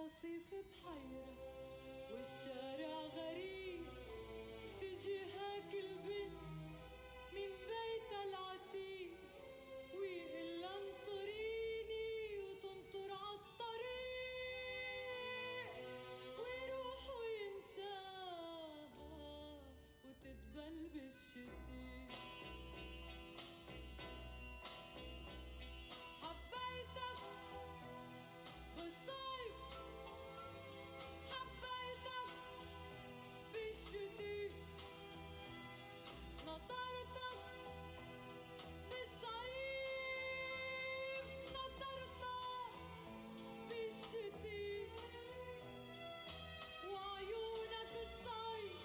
الرصيف بحيرة والشارع غريب، تجيها كل بنت من بيتها العتيق ويقلها انطريني وتنطر عالطريق، ويروحوا ينساها وتدبل بالشتيق. حبيتك بالصيف، حبيتك بالشتيء، نطرتك بالصيف، نطرتك بالشتيء، وعيونك الصيف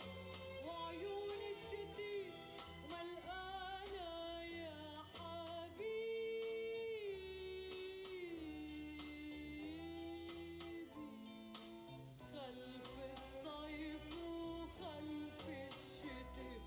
وعيون الشتيء ملقانا يا حبيبي، خلف الصيف وخلف الشتاء.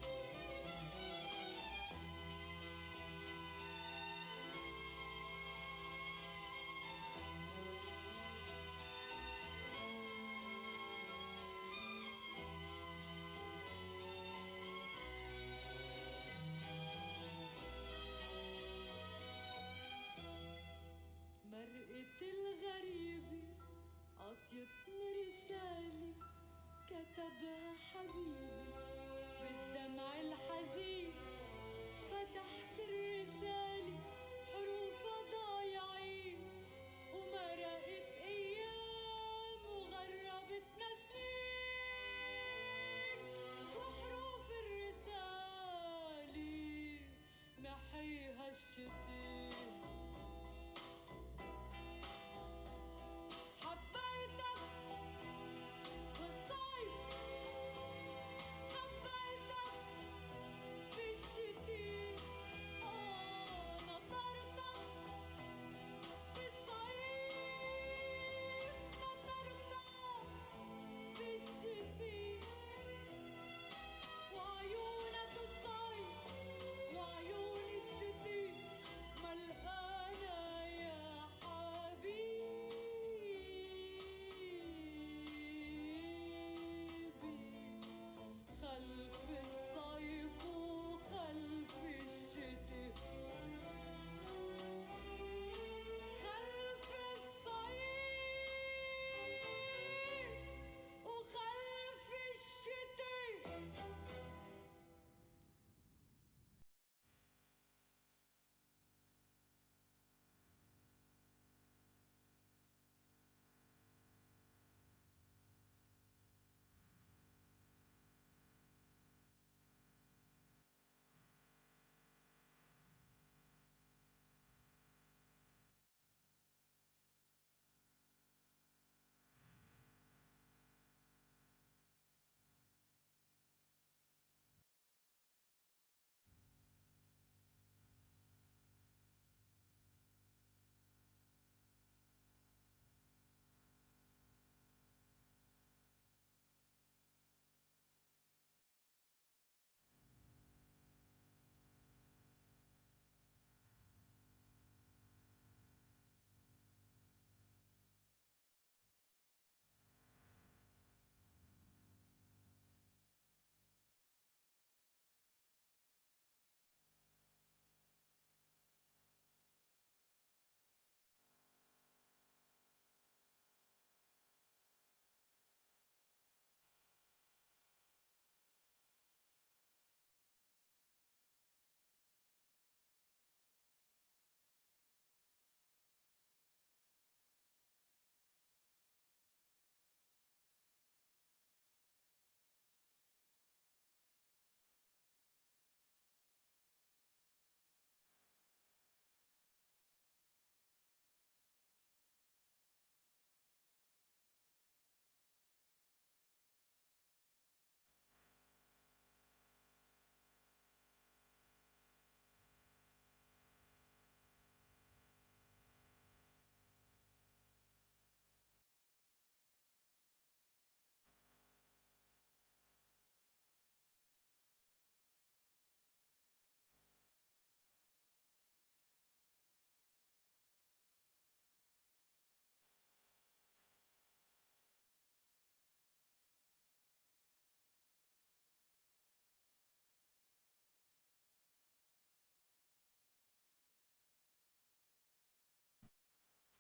مرقة الغريبة عطيتني رسالة كتبها حبيبي بالدمع الحزين، فتحت الرسالة حروفها ضايعين، ومرقت أيام وغربتنا سنين، وحروف الرسالة محيها الشتاء. حبيتك بالصيف، حبيتك بالشتاء، نطرتك بالصيف، نطرتك بالشتاء، وعيونك الصيف وعيون الشتاء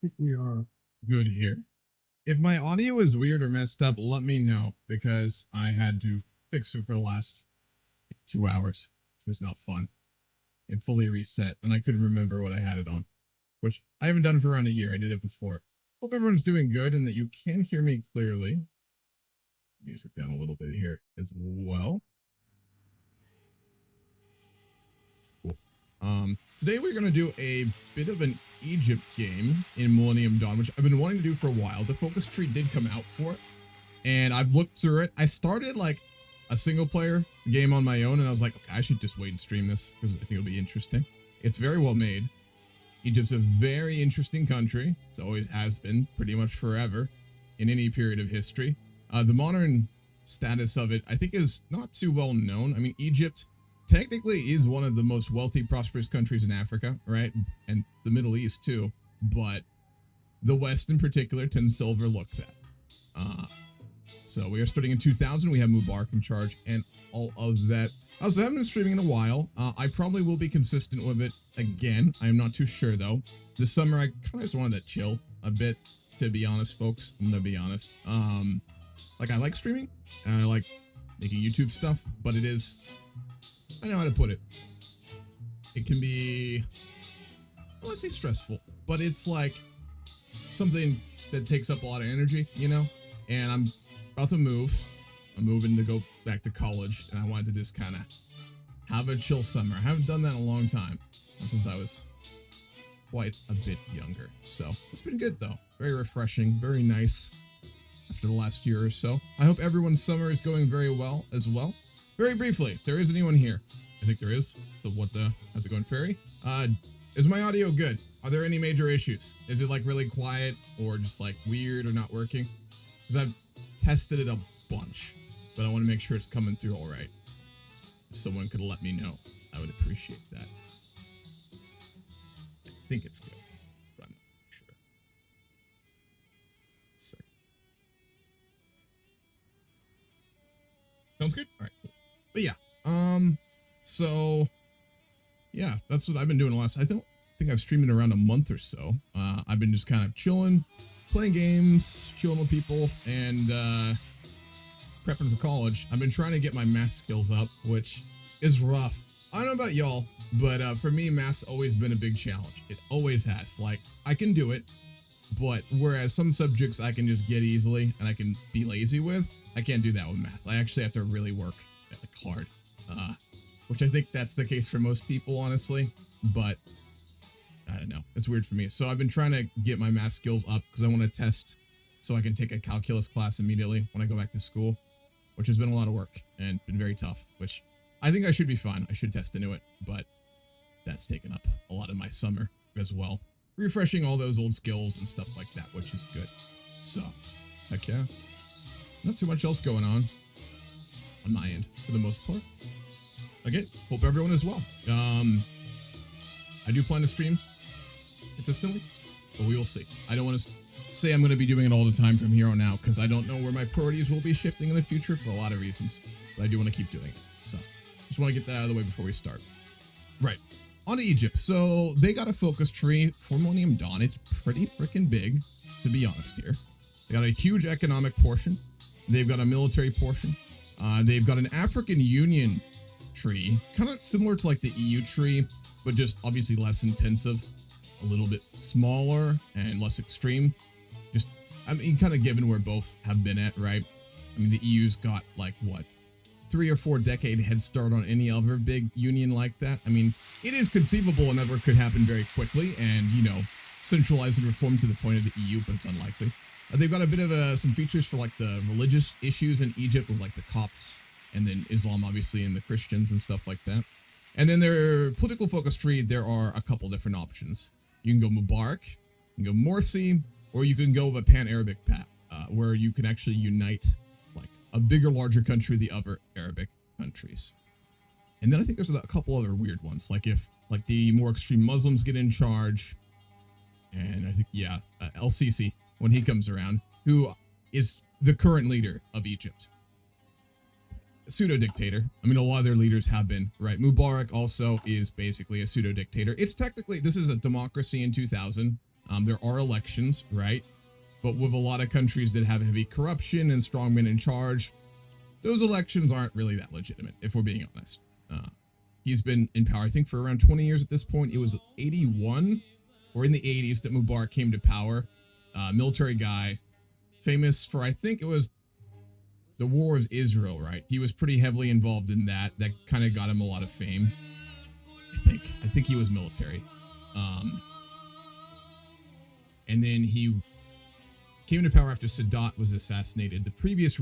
think we are good here. If my audio is weird or messed up, let me know because I had to fix it for the last 2 hours. It was not fun. It fully reset, and I couldn't remember what I had it on, which I haven't done for around a year. I did it before. Hope everyone's doing good and that you can hear me clearly. Music down a little bit here as well. Cool. Today we're going to do a bit of an Egypt game in Millennium Dawn, which I've been wanting to do for a while. The focus tree did come out for it, and I've looked through it. I started like a single player game on my own, and I was like, okay, I should just wait and stream this because I think it'll be interesting. It's very well made. Egypt's a very interesting country. It always has been, pretty much forever, in any period of history. The modern status of it, I think, is not too well known. I mean, Egypt technically is one of the most wealthy, prosperous countries in Africa, right? And the Middle East, too. But the West, in particular, tends to overlook that. So we are starting in 2000. We have Mubarak in charge and all of that. I also haven't been streaming in a while. I probably will be consistent with it again. I'm not too sure, though. This summer, I kind of just wanted to chill a bit, to be honest, folks. I'm going to be honest. Like, I like streaming, and I like making YouTube stuff, but it is, I don't know how to put it. It can be, I don't want to say stressful, but it's like something that takes up a lot of energy, you know? And I'm about to move. I'm moving to go back to college, and I wanted to just kind of have a chill summer. I haven't done that in a long time, since I was quite a bit younger. So it's been good, though. Very refreshing, very nice after the last year or so. I hope everyone's summer is going very well as well. Very briefly, if there is anyone here. I think there is. So what the, how's it going, Fairy? Is my audio good? Are there any major issues? Is it like really quiet or just like weird or not working? Because I've tested it a bunch, but I want to make sure it's coming through all right. If someone could let me know, I would appreciate that. I think it's good, but I'm not sure. Second. Sounds good? All right, cool. But yeah, so yeah, that's what I've been doing the last, I think I've streamed it around a month or so. I've been just kind of chilling, playing games, chilling with people, and prepping for college. I've been trying to get my math skills up, which is rough. I don't know about y'all, but for me, math's always been a big challenge. It always has. Like, I can do it, but whereas some subjects I can just get easily and I can be lazy with, I can't do that with math. I actually have to really work hard, which I think that's the case for most people, honestly, but I don't know. It's weird for me. So I've been trying to get my math skills up because I want to test so I can take a calculus class immediately when I go back to school, which has been a lot of work and been very tough, which I think I should be fine. I should test into it, but that's taken up a lot of my summer as well. Refreshing all those old skills and stuff like that, which is good. So, heck yeah. Not too much else going on my end, for the most part. Again, hope everyone is well. I do plan to stream consistently, but we will see. I don't want to say I'm going to be doing it all the time from here on out, because I don't know where my priorities will be shifting in the future for a lot of reasons, but I do want to keep doing it. So, just want to get that out of the way before we start. Right. On to Egypt. So, they got a focus tree for Millennium Dawn. It's pretty freaking big, to be honest here. They got a huge economic portion. They've got a military portion. They've got an African Union tree, kind of similar to like the EU tree, but just obviously less intensive, a little bit smaller and less extreme. Just, I mean, kind of given where both have been at, right? I mean, the EU's got like, what, 3 or 4 decade head start on any other big union like that. I mean, it is conceivable and ever could happen very quickly and, you know, centralize and reform to the point of the EU, but it's unlikely. They've got a bit of some features for like the religious issues in Egypt with like the Copts and then Islam, obviously, and the Christians and stuff like that. And then their political focus tree, there are a couple different options. You can go Mubarak, you can go Morsi, or you can go with a pan-Arabic path, where you can actually unite like a bigger, larger country, the other Arabic countries. And then I think there's a couple other weird ones, like if like the more extreme Muslims get in charge, and I think, yeah, El-Sisi, when he comes around, who is the current leader of Egypt. Pseudo-dictator. I mean, a lot of their leaders have been, right? Mubarak also is basically a pseudo-dictator. It's technically, this is a democracy in 2000, There are elections, right? But with a lot of countries that have heavy corruption and strongmen in charge, those elections aren't really that legitimate, if we're being honest. He's been in power, I think, for around 20 years at this point. It was 81 or in the 80s that Mubarak came to power. Military guy, famous for, I think it was the War of Israel, right? He was pretty heavily involved in that. That kind of got him a lot of fame. I think he was military. And then he came to power after Sadat was assassinated, the previous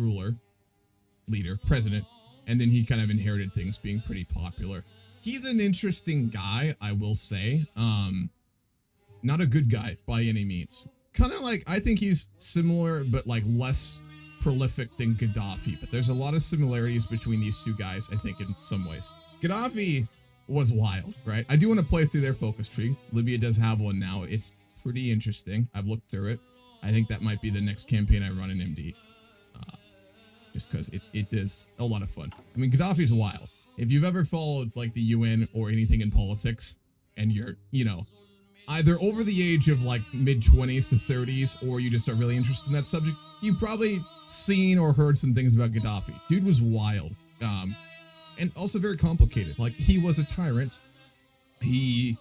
president, and then he kind of inherited things being pretty popular. He's an interesting guy, I will say. Not a good guy by any means. Kind of like, I think he's similar, but like less prolific than Gaddafi. But there's a lot of similarities between these two guys, I think, in some ways. Gaddafi was wild, right? I do want to play through their focus tree. Libya does have one now. It's pretty interesting. I've looked through it. I think that might be the next campaign I run in MD. Just because it is a lot of fun. I mean, Gaddafi's wild. If you've ever followed like the UN or anything in politics, and you're, either over the age of like mid-20s to 30s, or you just are really interested in that subject, you've probably seen or heard some things about Gaddafi. Dude was wild. And also very complicated. Like, he was a tyrant. He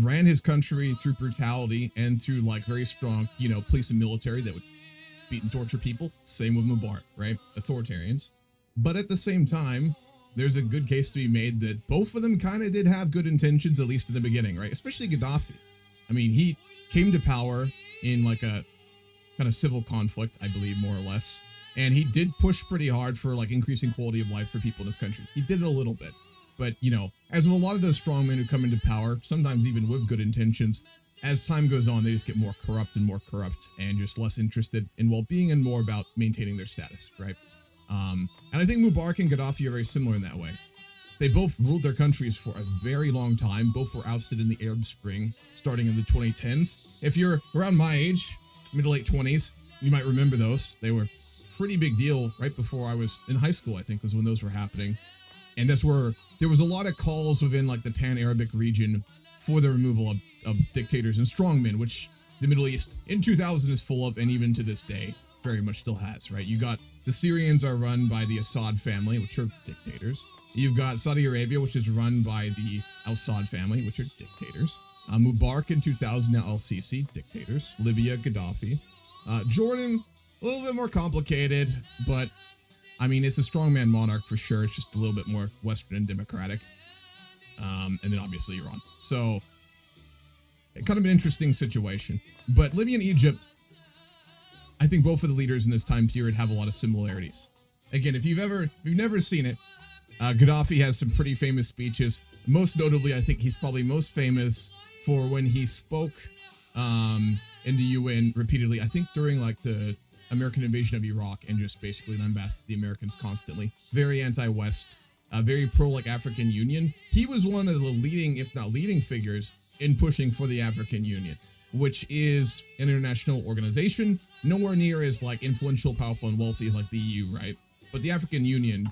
ran his country through brutality and through like very strong, police and military that would beat and torture people. Same with Mubarak, right? Authoritarians. But at the same time, there's a good case to be made that both of them kind of did have good intentions, at least in the beginning, right? Especially Gaddafi. I mean, he came to power in like a kind of civil conflict, I believe, more or less. And he did push pretty hard for like increasing quality of life for people in his country. He did it a little bit. But, as with a lot of those strongmen who come into power, sometimes even with good intentions, as time goes on, they just get more corrupt and just less interested in well-being and more about maintaining their status, right? And I think Mubarak and Gaddafi are very similar in that way. They both ruled their countries for a very long time. Both were ousted in the Arab Spring, starting in the 2010s. If you're around my age, mid to late 20s, you might remember those. They were a pretty big deal right before I was in high school, I think, was when those were happening. And that's where there was a lot of calls within like the Pan-Arabic region for the removal of dictators and strongmen, which the Middle East in 2000 is full of, and even to this day, very much still has, right? You got the Syrians are run by the Assad family, which are dictators. You've got Saudi Arabia, which is run by the al-Assad family, which are dictators. Mubarak in 2000, now al-Sisi, dictators. Libya, Gaddafi. Jordan, a little bit more complicated, but I mean, it's a strongman monarch for sure. It's just a little bit more Western and democratic. And then obviously Iran. So, kind of an interesting situation. But Libya and Egypt, I think both of the leaders in this time period have a lot of similarities. Again, if you've never seen it, Gaddafi has some pretty famous speeches. Most notably, I think he's probably most famous for when he spoke in the UN repeatedly. I think during like the American invasion of Iraq, and just basically lambasted the Americans constantly. Very anti-West, very pro African Union. He was one of the leading, if not leading figures in pushing for the African Union, which is an international organization, nowhere near as like influential, powerful, and wealthy as like the EU, right? But the African Union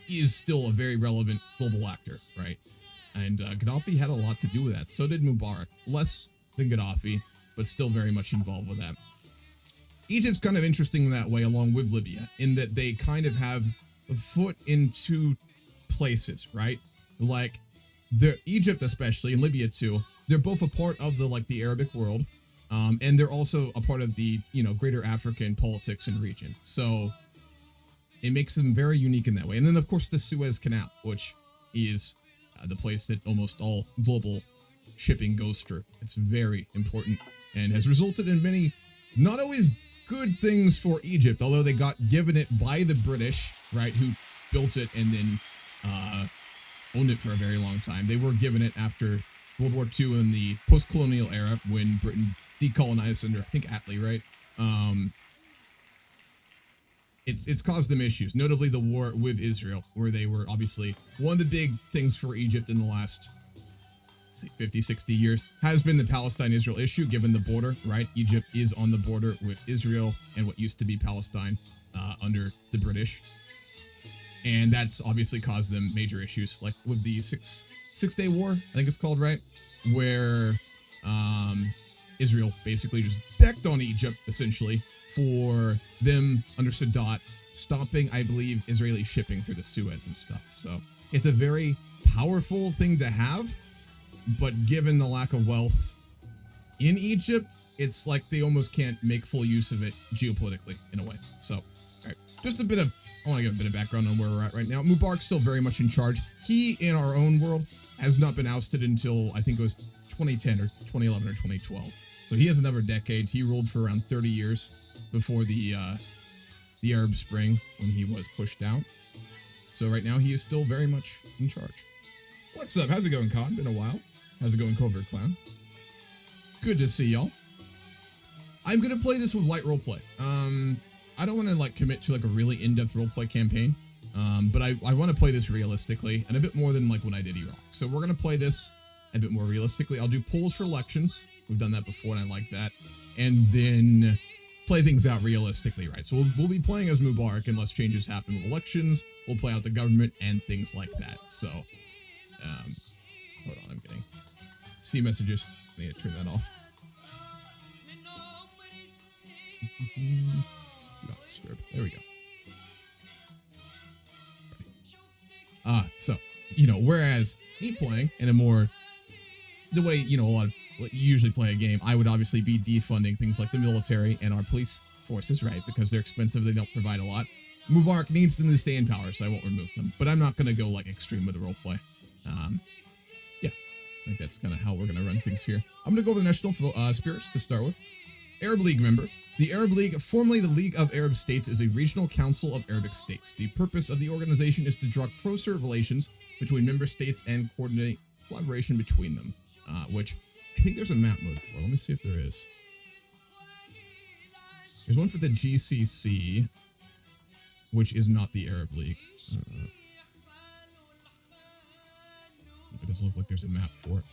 is still a very relevant global actor, right? And Gaddafi had a lot to do with that. So did Mubarak. Less than Gaddafi, but still very much involved with that. Egypt's kind of interesting in that way, along with Libya, in that they kind of have a foot in two places, right? Like, Egypt especially, and Libya too, they're both a part of the Arabic world, and they're also a part of the, greater African politics and region. So it makes them very unique in that way. And then, of course, the Suez Canal, which is the place that almost all global shipping goes through. It's very important and has resulted in many, not always good things for Egypt, although they got given it by the British, right, who built it and then owned it for a very long time. They were given it after World War II in the post-colonial era when Britain decolonized under, I think, Attlee, right? It's caused them issues, notably the war with Israel, where they were obviously one of the big things for Egypt in the last 50, 60 years has been the Palestine-Israel issue, given the border, right? Egypt is on the border with Israel and what used to be Palestine under the British. And that's obviously caused them major issues, like with the Six-Day War, I think it's called, right? Where Israel basically just decked on Egypt, essentially, for them under Sadat stopping, I believe, Israeli shipping through the Suez and stuff. So it's a very powerful thing to have, but given the lack of wealth in Egypt, it's like they almost can't make full use of it geopolitically in a way. So, all right, just a bit of, I want to give a bit of background on where we're at right now. Mubarak's still very much in charge. He, in our own world, has not been ousted until I think it was 2010 or 2011 or 2012. So he has another decade. He ruled for around 30 years before the Arab Spring when he was pushed out. So right now he is still very much in charge. What's up? How's it going, Con? Been a while. How's it going, Covert Clown? Good to see y'all. I'm gonna play this with light roleplay. I don't want to like commit to like a really in-depth roleplay campaign, but I want to play this realistically and a bit more than like when I did Iraq. So we're gonna play this a bit more realistically. I'll do polls for elections. We've done that before, and I like that. And then play things out realistically, right? So we'll be playing as Mubarak unless changes happen with elections. We'll play out the government and things like that. So, hold on, I'm getting Steam messages. I need to turn that off. Not disturb. There we go. So, you know, whereas me playing in a more, the way, you know, a lot of, you usually play a game, I would obviously be defunding things like the military and our police forces, right? Because they're expensive, they don't provide a lot. Mubarak needs them to stay in power, so I won't remove them. But I'm not going to go like extreme with the roleplay. Yeah, I think that's kind of how we're going to run things here. I'm going to go with the National Spirits to start with. Arab League member. The Arab League, formerly the League of Arab States, is a regional council of Arabic states. The purpose of the organization is to draw closer relations between member states and coordinate collaboration between them, which I think there's a map mode for. Let me see if there is. There's one for the GCC, which is not the Arab League. It doesn't look like there's a map for it.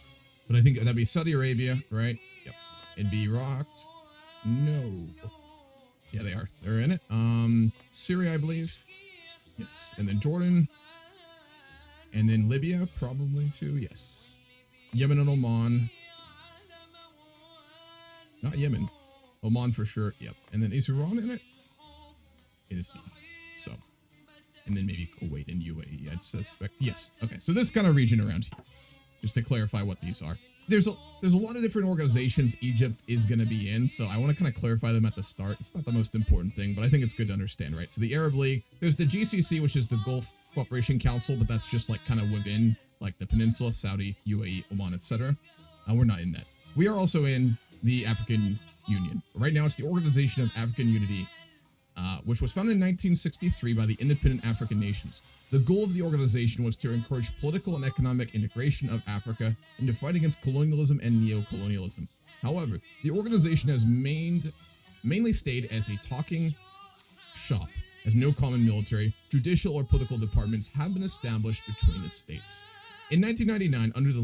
But I think that'd be Saudi Arabia, right? Yep. It'd be Iraq. No. Yeah, they are. They're in it. Syria, I believe. Yes. And then Jordan. And then Libya, probably too. Yes. Yemen and Oman. Not Yemen. Oman for sure. Yep. And then is Iran in it? It is not. So. And then maybe Kuwait and UAE, I'd suspect. Yes. Okay. So this kind of region around here. Just to clarify what these are. There's a lot of different organizations Egypt is going to be in, so I want to kind of clarify them at the start. It's not the most important thing, but I think it's good to understand, right? So the Arab League, there's the GCC, which is the Gulf Cooperation Council, but that's just like kind of within like the peninsula, Saudi, UAE, Oman, etc. We're not in that. We are also in the African Union. Right now, it's the Organization of African Unity, which was founded in 1963 by the independent African nations. The goal of the organization was to encourage political and economic integration of Africa and to fight against colonialism and neo-colonialism. However, the organization has mainly stayed as a talking shop, as no common military, judicial, or political departments have been established between the states. In 1999, under the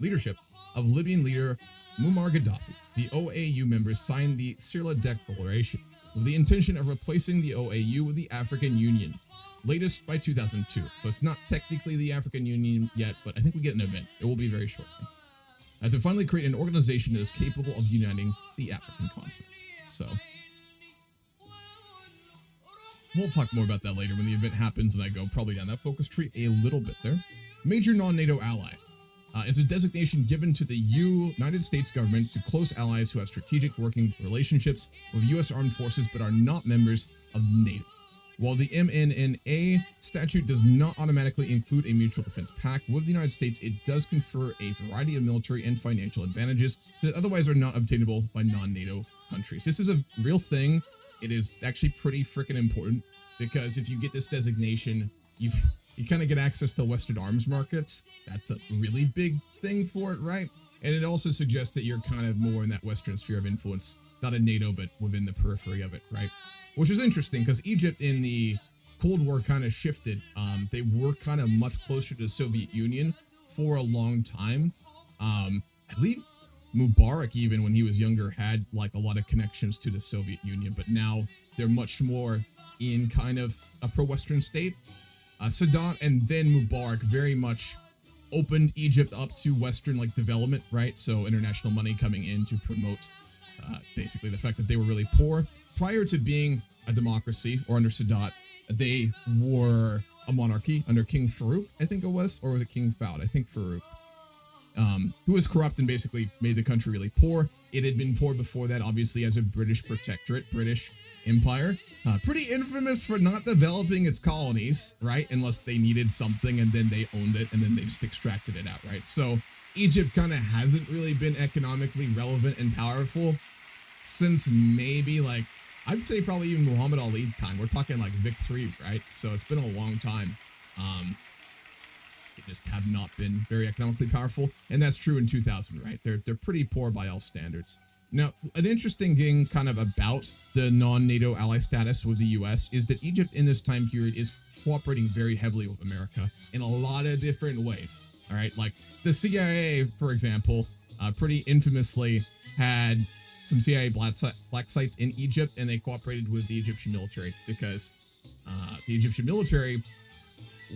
leadership of Libyan leader Muammar Gaddafi, the OAU members signed the Sirla Declaration with the intention of replacing the OAU with the African Union, latest by 2002. So it's not technically the African Union yet, but I think we get an event. It will be very shortly. To finally create an organization that is capable of uniting the African continent. So we'll talk more about that later when the event happens and I go probably down that focus tree a little bit there. Major non-NATO ally is a designation given to the United States government to close allies who have strategic working relationships with U.S. armed forces but are not members of NATO. While the MNNA statute does not automatically include a mutual defense pact with the United States, it does confer a variety of military and financial advantages that otherwise are not obtainable by non-NATO countries. This is a real thing. It is actually pretty freaking important because if you get this designation, you kind of get access to Western arms markets. That's a really big thing for it, right? And it also suggests that you're kind of more in that Western sphere of influence, not in NATO, but within the periphery of it, right? Which is interesting because Egypt in the Cold War kind of shifted. They were kind of much closer to the Soviet Union for a long time. I believe Mubarak, even when he was younger, had like a lot of connections to the Soviet Union, but now they're much more in kind of a pro-Western state. Sadat and then Mubarak very much opened Egypt up to Western like development, right? So international money coming in to promote basically the fact that they were really poor. Prior to being a democracy or under Sadat, they were a monarchy under King Farouk, I think it was, or was it King Fahd? I think Farouk. Who was corrupt and basically made the country really poor. It had been poor before that, obviously, as a British protectorate, British Empire. Pretty infamous for not developing its colonies, right? Unless they needed something and then they owned it and then they just extracted it out, right? So Egypt kind of hasn't really been economically relevant and powerful since maybe like, I'd say probably even Muhammad Ali time. We're talking like Vic 3, right? So it's been a long time. They just have not been very economically powerful, and that's true in 2000, right? They're pretty poor by all standards. Now, an interesting thing kind of about the non-NATO ally status with the US is that Egypt in this time period is cooperating very heavily with America in a lot of different ways, all right? Like the CIA, for example, pretty infamously had some CIA black sites in Egypt, and they cooperated with the Egyptian military because the Egyptian military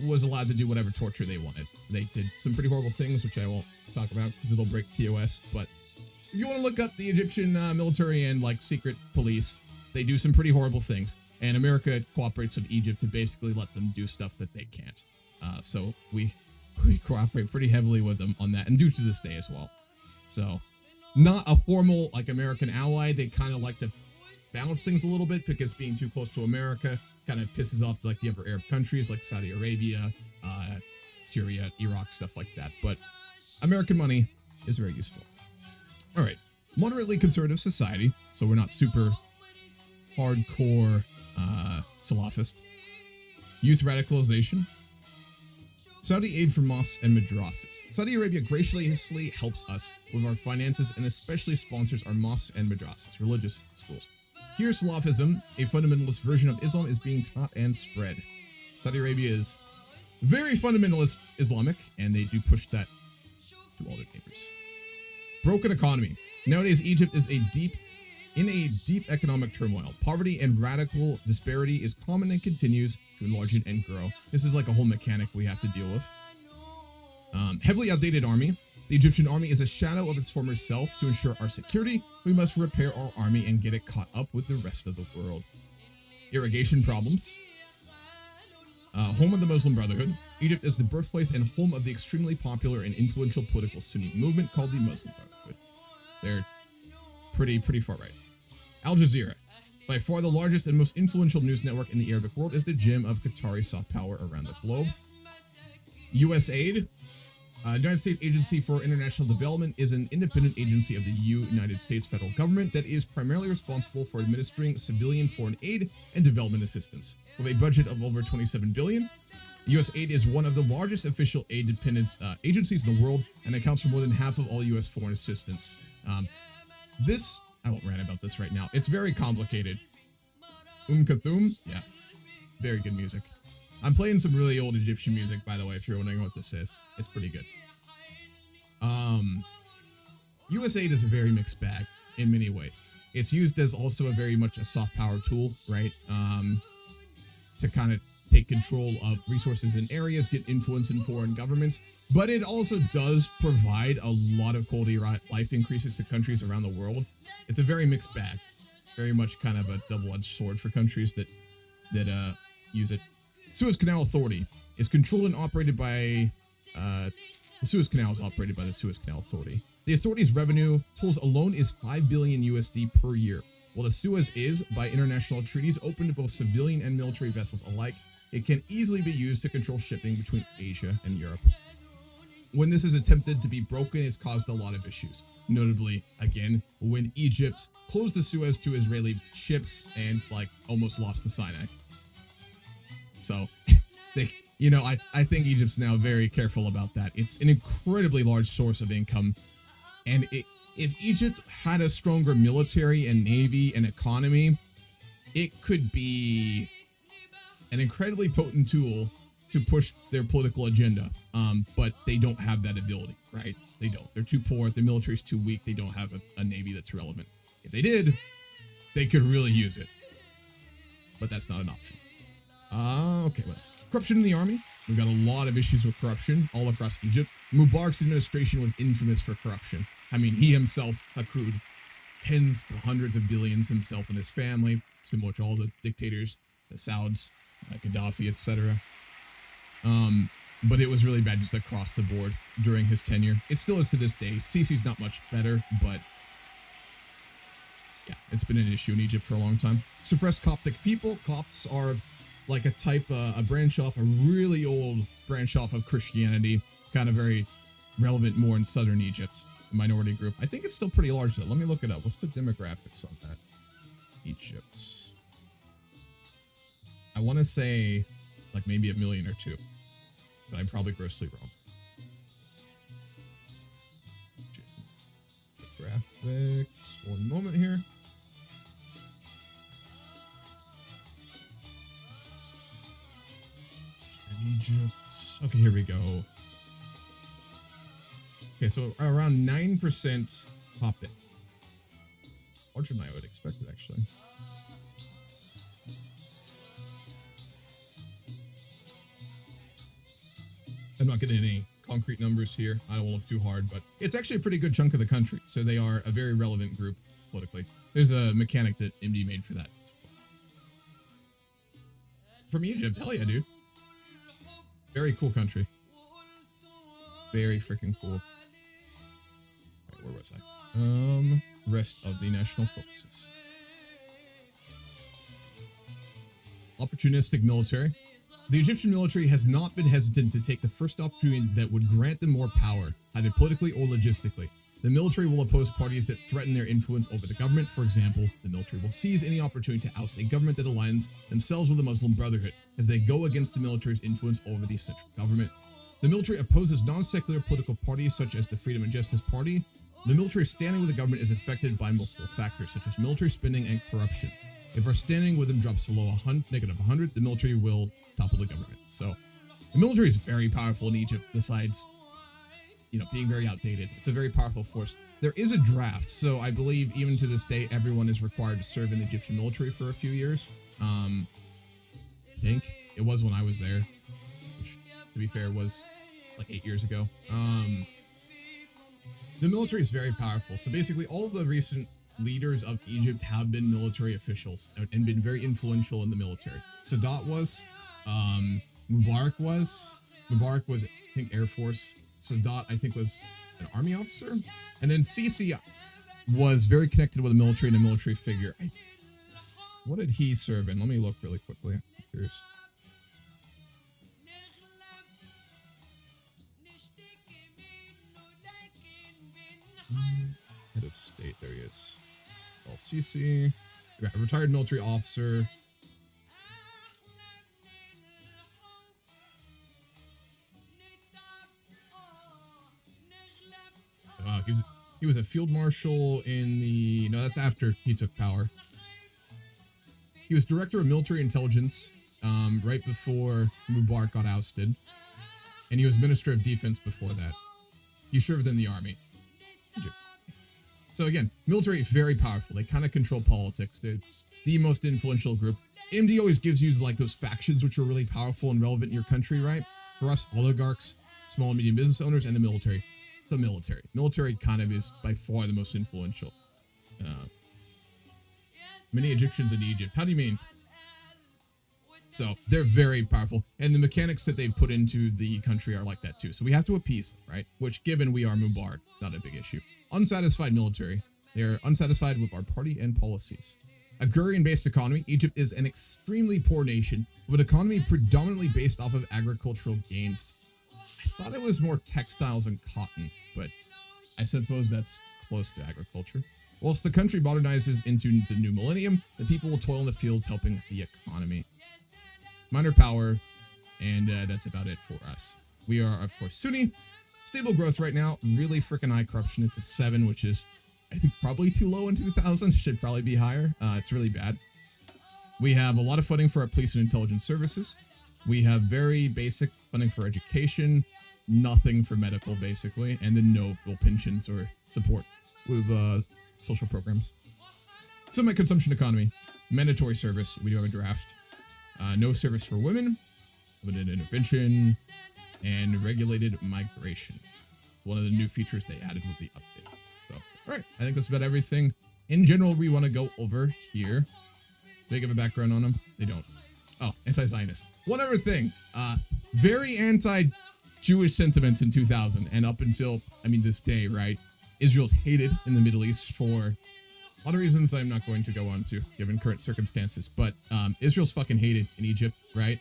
was allowed to do whatever torture they wanted. They did some pretty horrible things, which I won't talk about because it'll break TOS. But if you want to look up the Egyptian military and like secret police, they do some pretty horrible things. And America cooperates with Egypt to basically let them do stuff that they can't. So we cooperate pretty heavily with them on that, and do to this day as well. So not a formal like American ally. They kind of like to balance things a little bit because being too close to America kind of pisses off like the other Arab countries like Saudi Arabia, Syria, Iraq, stuff like that. But American money is very useful. All right, moderately conservative society, so we're not super hardcore Salafist. Youth radicalization. Saudi aid for mosques and madrasas. Saudi Arabia graciously helps us with our finances and especially sponsors our mosques and madrasas, religious schools. Here, Salafism, a fundamentalist version of Islam, is being taught and spread. Saudi Arabia is very fundamentalist Islamic, and they do push that to all their neighbors. Broken economy. Nowadays, Egypt is in a deep economic turmoil. Poverty and radical disparity is common and continues to enlarge and grow. This is like a whole mechanic we have to deal with. Heavily outdated army. The Egyptian army is a shadow of its former self. To ensure our security, we must repair our army and get it caught up with the rest of the world. Irrigation problems. Home of the Muslim Brotherhood. Egypt is the birthplace and home of the extremely popular and influential political Sunni movement called the Muslim Brotherhood. They're pretty far right. Al Jazeera. By far the largest and most influential news network in the Arabic world, is the gem of Qatari soft power around the globe. USAID. United States Agency for International Development is an independent agency of the United States federal government that is primarily responsible for administering civilian foreign aid and development assistance. With a budget of over $27 billion, USAID is one of the largest official aid dependence agencies in the world and accounts for more than half of all U.S. foreign assistance. I won't rant about this right now. It's very complicated. Kathum, yeah, very good music. I'm playing some really old Egyptian music, by the way, if you're wondering what this is. It's pretty good. USAID is a very mixed bag in many ways. It's used as also a very much a soft power tool, right? To kind of take control of resources in areas, get influence in foreign governments. But it also does provide a lot of quality life increases to countries around the world. It's a very mixed bag. Very much kind of a double-edged sword for countries that use it. Suez Canal Authority is controlled and operated by the Suez Canal is operated by the Suez Canal Authority. The authority's revenue totals alone is $5 billion USD per year. While the Suez is, by international treaties, open to both civilian and military vessels alike, it can easily be used to control shipping between Asia and Europe. When this is attempted to be broken, it's caused a lot of issues. Notably, again, when Egypt closed the Suez to Israeli ships and almost lost the Sinai. So, I think Egypt's now very careful about that. It's an incredibly large source of income. And if Egypt had a stronger military and navy and economy, it could be an incredibly potent tool to push their political agenda. But they don't have that ability, right? They don't. They're too poor. The military's too weak. They don't have a navy that's relevant. If they did, they could really use it. But that's not an option. Okay, what else? Corruption in the army. We've got a lot of issues with corruption all across Egypt. Mubarak's administration was infamous for corruption. I mean, he himself accrued tens to hundreds of billions himself and his family, similar to all the dictators, the Sauds, Gaddafi, etc. But it was really bad just across the board during his tenure. It still is to this day. Sisi's not much better, but yeah, it's been an issue in Egypt for a long time. Suppressed Coptic people. Copts are like a type, a branch off, a really old branch off of Christianity, kind of very relevant more in southern Egypt, a minority group. I think it's still pretty large though. Let me look it up. What's the demographics on that? Egypt. I want to say like maybe 1 million or 2. But I'm probably grossly wrong. Graphics. One moment here. Egypt. Okay, here we go. Okay, so around 9% Coptic. Larger than I would expect it, actually. I'm not getting any concrete numbers here. I don't want to look too hard, but it's actually a pretty good chunk of the country. So they are a very relevant group politically. There's a mechanic that MD made for that. From Egypt, hell yeah, dude. Very cool country. Very freaking cool. Right, where was I? Rest of the national focuses. Opportunistic military. The Egyptian military has not been hesitant to take the first opportunity that would grant them more power, either politically or logistically. The military will oppose parties that threaten their influence over the government. For example, the military will seize any opportunity to oust a government that aligns themselves with the Muslim Brotherhood, as they go against the military's influence over the central government. The military opposes non-secular political parties such as the Freedom and Justice Party. The military standing with the government is affected by multiple factors, such as military spending and corruption. If our standing with them drops below -100, the military will topple the government. So the military is very powerful in Egypt, besides, being very outdated. It's a very powerful force. There is a draft, so I believe even to this day, everyone is required to serve in the Egyptian military for a few years. I think it was when I was there, which, to be fair, was like 8 years ago. The military is very powerful. So basically, all of the recent leaders of Egypt have been military officials and been very influential in the military. Sadat was, Mubarak was, I think, Air Force. Sadat, I think, was an army officer. And then Sisi was very connected with the military and a military figure. What did he serve in? Let me look really quickly. I'm curious. Head of state, there he is. Al-Sisi, retired military officer. He was a field marshal in the... No, that's after he took power. He was director of military intelligence right before Mubarak got ousted. And he was minister of defense before that. He served in the army. So again, military is very powerful. They kind of control politics. They're the most influential group. MD always gives you like those factions which are really powerful and relevant in your country, right? For us, oligarchs, small and medium business owners, and the military. The military. Military kind of is by far the most influential. Many Egyptians in Egypt. How do you mean? So they're very powerful. And the mechanics that they've put into the country are like that too. So we have to appease them, right? Which, given we are Mubarak, not a big issue. Unsatisfied military. They're unsatisfied with our party and policies. Agrarian-based economy. Egypt is an extremely poor nation with an economy predominantly based off of agricultural gains. I thought it was more textiles and cotton, but I suppose that's close to agriculture. Whilst the country modernizes into the new millennium, the people will toil in the fields helping the economy. Minor power, and that's about it for us. We are, of course, Sunni. Stable growth right now. Really freaking high corruption. It's a 7, which is, I think, probably too low in 2000. Should probably be higher. It's really bad. We have a lot of funding for our police and intelligence services. We have very basic funding for education. Nothing for medical, basically. And then no real pensions or support with social programs. Semi-consumption economy. Mandatory service. We do have a draft. No service for women. limited intervention, and regulated migration. It's one of the new features they added with the update. So, all right, I think that's about everything. In general, we want to go over here. Do they give a background on them? They don't. Oh, anti-Zionist. One other thing. Very anti-Jewish sentiments in 2000 and up until, this day, right? Israel's hated in the Middle East for a lot of reasons I'm not going to go on to, given current circumstances. But Israel's fucking hated in Egypt, right?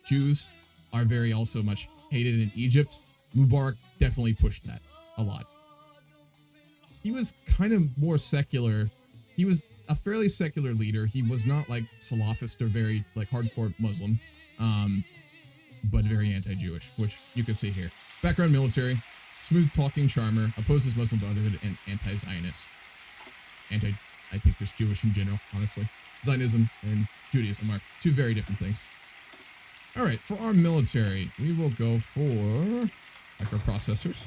Jews are very also much hated in Egypt. Mubarak definitely pushed that a lot. He was kind of more secular. He was a fairly secular leader. He was not like Salafist or very like hardcore Muslim, but very anti-Jewish, which you can see here. Background military, smooth talking charmer, opposes Muslim Brotherhood, and anti-Zionist. I think just Jewish in general, honestly. Zionism and Judaism are two very different things. All right, for our military, we will go for microprocessors.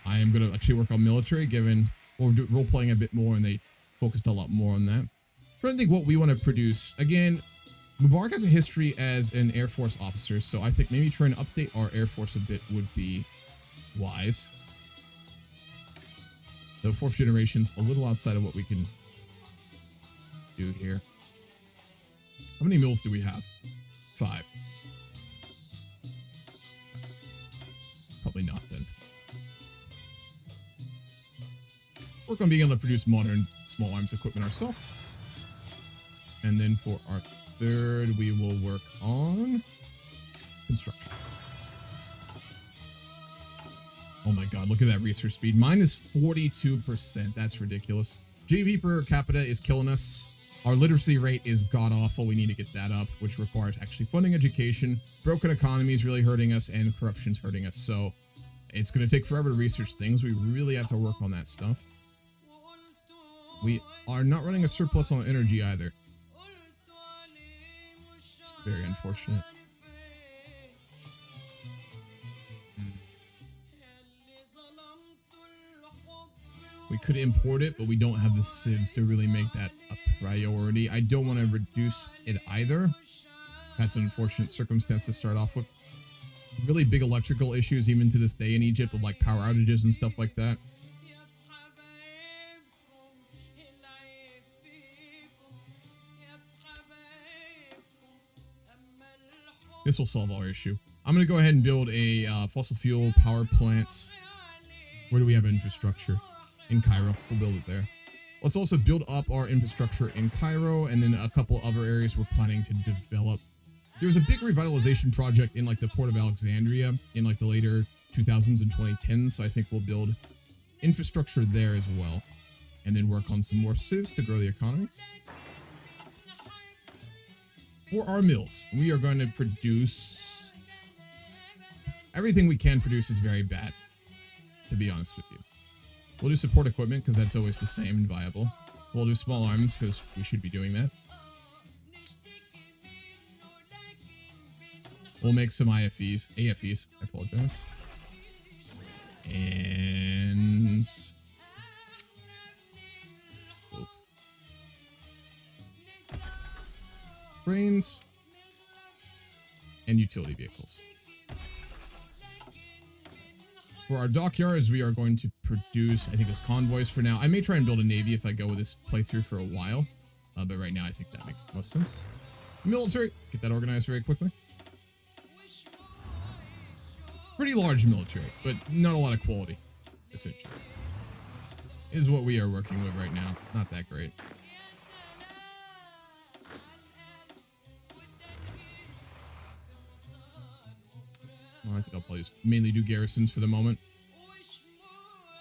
I am going to actually work on military, given we're role-playing a bit more, and they focused a lot more on that. Trying to think what we want to produce. Again, Mubarak has a history as an Air Force officer, so I think maybe trying to update our Air Force a bit would be wise. The fourth generation's a little outside of what we can do here. How many mills do we have? 5. Probably not then. Work on being able to produce modern small arms equipment ourselves. And then for our third, we will work on construction. Oh my god, look at that research speed. Mine is 42%. That's ridiculous. GDP per capita is killing us. Our literacy rate is god-awful. We need to get that up, which requires actually funding education. Broken economy is really hurting us, and corruption's hurting us. So it's going to take forever to research things. We really have to work on that stuff. We are not running a surplus on energy either. It's very unfortunate. We could import it, but we don't have the civs to really make that a priority. I don't want to reduce it either. That's an unfortunate circumstance to start off with. Really big electrical issues even to this day in Egypt with like power outages and stuff like that. This will solve our issue. I'm going to go ahead and build a fossil fuel power plant. Where do we have infrastructure? In Cairo. We'll build it there. Let's also build up our infrastructure in Cairo, and then a couple other areas we're planning to develop. There's a big revitalization project in like the port of Alexandria in like the later 2000s and 2010s, so I think we'll build infrastructure there as well, and then work on some more civs to grow the economy. For our mills, we are going to produce... Everything we can produce is very bad, to be honest with you. We'll do support equipment, because that's always the same and viable. We'll do small arms, because we should be doing that. We'll make some AFEs, I apologize. And... both. Brains. And utility vehicles. For our dockyards, we are going to produce, I think it's convoys for now. I may try and build a navy if I go with this playthrough for a while. But right now, I think that makes the most sense. Military, get that organized very quickly. Pretty large military, but not a lot of quality, essentially. Is what we are working with right now. Not that great. Well, I think I'll probably just mainly do garrisons for the moment.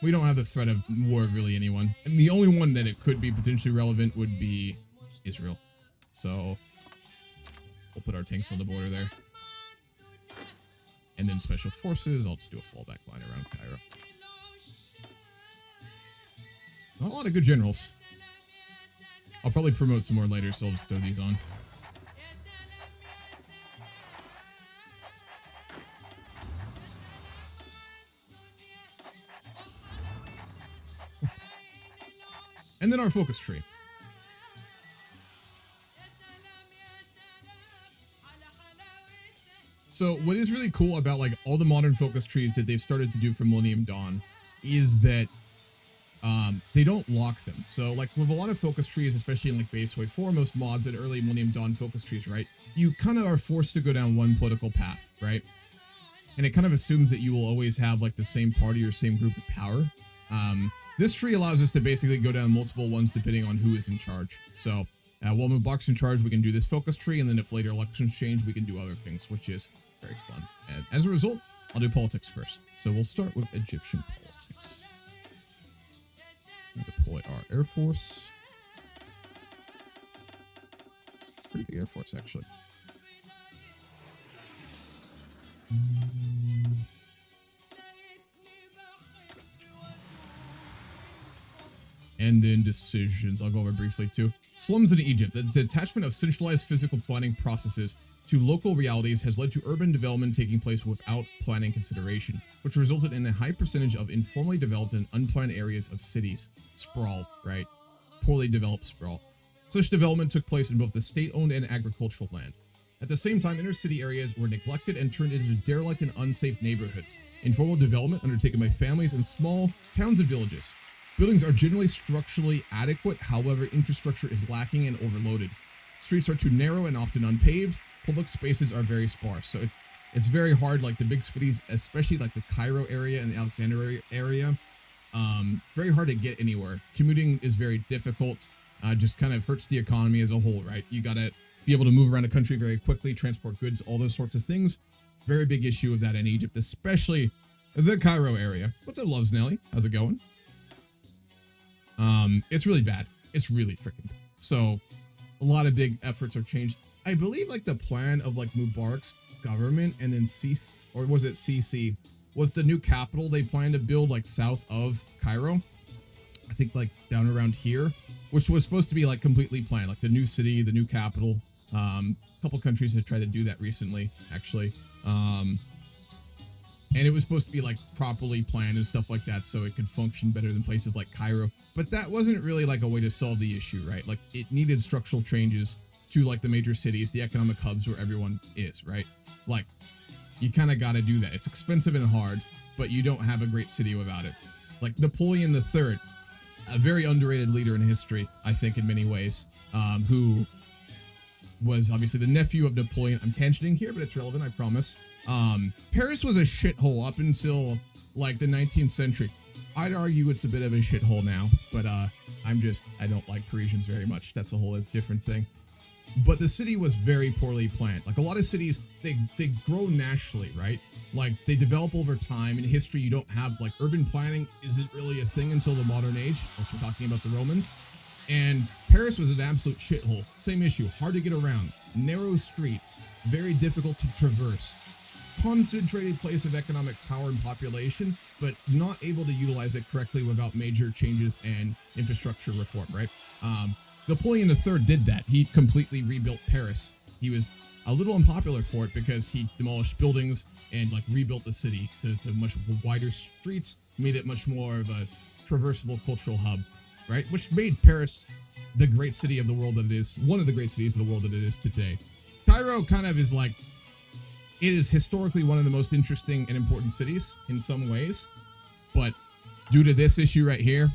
We don't have the threat of war of really anyone. And the only one that it could be potentially relevant would be Israel. So we'll put our tanks on the border there. And then special forces, I'll just do a fallback line around Cairo. Not a lot of good generals. I'll probably promote some more later, so I'll just throw these on. And then our focus tree. So what is really cool about like all the modern focus trees that they've started to do for Millennium Dawn is that they don't lock them. So like with a lot of focus trees, especially in like base HOI4, most mods and early Millennium Dawn focus trees, right? You kind of are forced to go down one political path, right? And it kind of assumes that you will always have like the same party or same group of power. This tree allows us to basically go down multiple ones depending on who is in charge. So while Mubarak's in charge, we can do this focus tree, and then if later elections change, we can do other things, which is very fun. And as a result, I'll do politics first. So we'll start with Egyptian politics. We'll deploy our Air Force. Pretty big Air Force, actually. And then decisions, I'll go over briefly too. Slums in Egypt. The detachment of centralized physical planning processes to local realities has led to urban development taking place without planning consideration, which resulted in a high percentage of informally developed and unplanned areas of cities. Sprawl, right? Poorly developed sprawl. Such development took place in both the state-owned and agricultural land. At the same time, inner-city areas were neglected and turned into derelict and unsafe neighborhoods. Informal development undertaken by families in small towns and villages. Buildings are generally structurally adequate, however, infrastructure is lacking and overloaded. Streets are too narrow and often unpaved. Public spaces are very sparse. So it's very hard, like the big cities, especially like the Cairo area and the Alexandria area, very hard to get anywhere. Commuting is very difficult, just kind of hurts the economy as a whole, right? You gotta be able to move around the country very quickly, transport goods, all those sorts of things. Very big issue of that in Egypt, especially the Cairo area. What's up, Loves Nelly? How's it going? It's really bad. It's really freaking bad. So a lot of big efforts are changed. I believe like the plan of like Mubarak's government and then CC, or was it CC, was the new capital they plan to build like south of Cairo. I think like down around here, which was supposed to be like completely planned, like the new city, the new capital. A couple countries have tried to do that recently, actually. And it was supposed to be like properly planned and stuff like that so it could function better than places like Cairo. But that wasn't really like a way to solve the issue, right? Like it needed structural changes to like the major cities, the economic hubs where everyone is, right? Like you kind of got to do that. It's expensive and hard, but you don't have a great city without it. Like Napoleon III, a very underrated leader in history, I think in many ways, who was obviously the nephew of Napoleon. I'm tangenting here, but it's relevant, I promise. Paris was a shithole up until like the 19th century. I'd argue it's a bit of a shithole now, but I don't like Parisians very much. That's a whole different thing. But the city was very poorly planned. Like a lot of cities, they grow naturally, right? Like they develop over time. In history, you don't have like urban planning isn't really a thing until the modern age, unless we're talking about the Romans. And Paris was an absolute shithole. Same issue, hard to get around, narrow streets, very difficult to traverse, concentrated place of economic power and population, but not able to utilize it correctly without major changes and infrastructure reform, right? Napoleon III did that. He completely rebuilt Paris. He was a little unpopular for it because he demolished buildings and like rebuilt the city to much wider streets, made it much more of a traversable cultural hub, right? Which made Paris the great city of the world that it is, one of the great cities of the world that it is today. Cairo kind of is like, it is historically one of the most interesting and important cities in some ways, but due to this issue right here,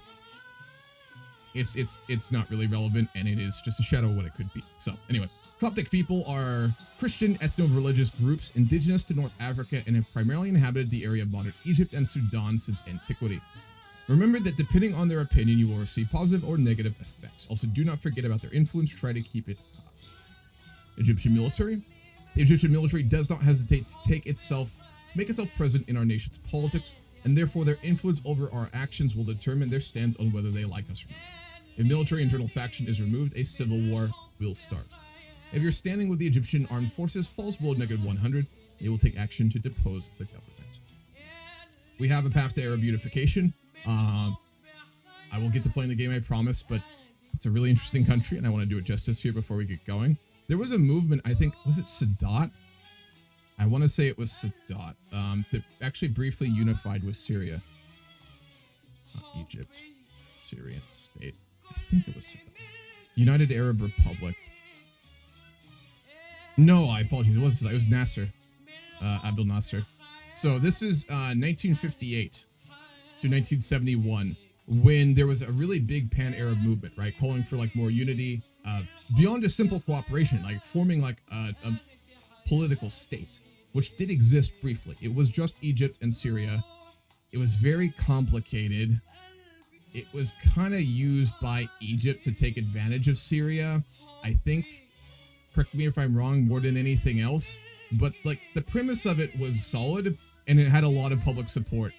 it's not really relevant, and it is just a shadow of what it could be. So anyway, Coptic people are Christian ethno-religious groups indigenous to North Africa and have primarily inhabited the area of modern Egypt and Sudan since antiquity. Remember that depending on their opinion, you will receive positive or negative effects. Also, do not forget about their influence. Try to keep it high. Egyptian military. The Egyptian military does not hesitate to make itself present in our nation's politics, and therefore their influence over our actions will determine their stance on whether they like us or not. If military internal faction is removed, a civil war will start. If your standing with the Egyptian armed forces falls below -100, they will take action to depose the government. We have a path to Arab unification. I will get to playing the game, I promise, but it's a really interesting country, and I want to do it justice here before we get going. There was a movement, I think, was it Sadat? I want to say it was Sadat, that actually briefly unified with Syria. Not Egypt. Syrian state. I think it was Sadat. United Arab Republic. No, I apologize. It wasn't Sadat. It was Nasser. Abdel Nasser. So this is 1958 to 1971, when there was a really big pan-Arab movement, right? Calling for like more unity, beyond just simple cooperation, like forming like a political state, which did exist briefly. It was just Egypt and Syria. It was very complicated. It was kind of used by Egypt to take advantage of Syria, I think. Correct me if I'm wrong, more than anything else. But like the premise of it was solid, and it had a lot of public support.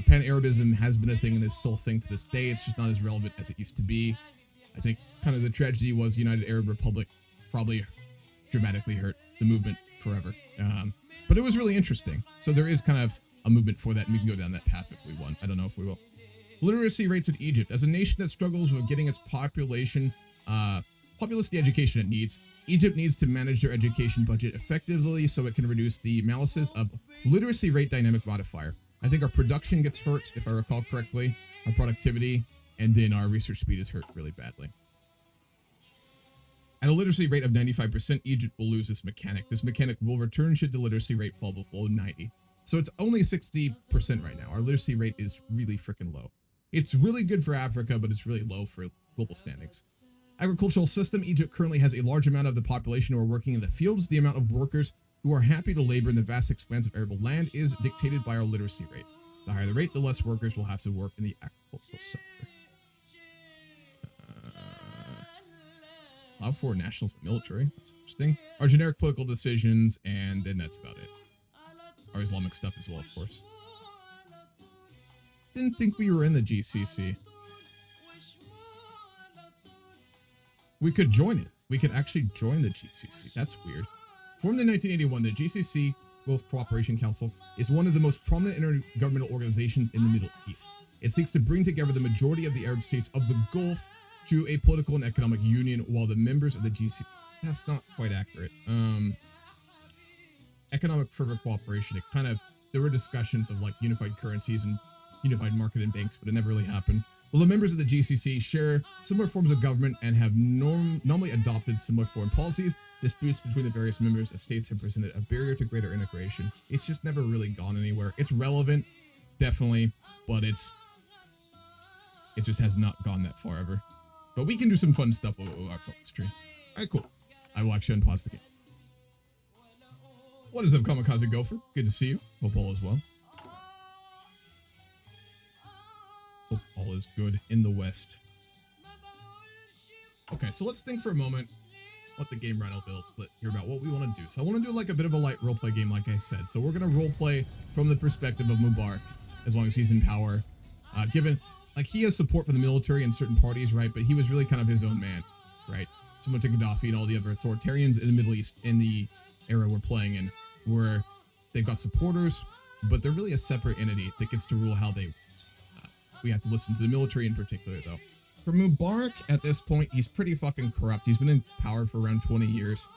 Pan-Arabism has been a thing and is still a thing to this day. It's just not as relevant as it used to be. I think kind of the tragedy was United Arab Republic probably dramatically hurt the movement forever. But it was really interesting. So there is kind of a movement for that, and we can go down that path if we want. I don't know if we will. Literacy rates in Egypt. As a nation that struggles with getting its populace the education it needs, Egypt needs to manage their education budget effectively so it can reduce the malices of literacy rate dynamic modifier. I think our production gets hurt, if I recall correctly, our productivity, and then our research speed is hurt really badly. At a literacy rate of 95%, Egypt will lose this mechanic. This mechanic will return should the literacy rate fall below 90. So it's only 60% right now. Our literacy rate is really freaking low. It's really good for Africa, but it's really low for global standings. Agricultural system. Egypt currently has a large amount of the population who are working in the fields. The amount of workers who are happy to labor in the vast expanse of arable land is dictated by our literacy rate. The higher the rate, the less workers will have to work in the agricultural sector. HOI4 nationals and military. That's interesting. Our generic political decisions, and then that's about it. Our Islamic stuff as well, of course. Didn't think we were in the GCC. We could join it. We could actually join the GCC. That's weird. Formed in 1981, the GCC, Gulf Cooperation Council, is one of the most prominent intergovernmental organizations in the Middle East. It seeks to bring together the majority of the Arab states of the Gulf to a political and economic union, while the members of the GCC... That's not quite accurate. Economic further cooperation, there were discussions of like unified currencies and unified market and banks, but it never really happened. Well, the members of the GCC share similar forms of government and have normally adopted similar foreign policies. Disputes between the various members of states have presented a barrier to greater integration. It's just never really gone anywhere. It's relevant, definitely, but it just has not gone that far ever. But we can do some fun stuff with our focus tree. Alright, cool. I will actually unpause the game. What is up, Kamikaze Gopher? Good to see you. Hope all is well. Hope all is good in the West. Okay, so let's think for a moment. Let the game run a bit, but hear about what we want to do. So I want to do like a bit of a light roleplay game, like I said. So we're going to roleplay from the perspective of Mubarak, as long as he's in power. Given, like, he has support from the military and certain parties, right? But he was really kind of his own man, right? Similar to Gaddafi and all the other authoritarians in the Middle East in the era we're playing in, where they've got supporters, but they're really a separate entity that gets to rule how they want. We have to listen to the military in particular, though. For Mubarak, at this point, he's pretty fucking corrupt. He's been in power for around 20 years.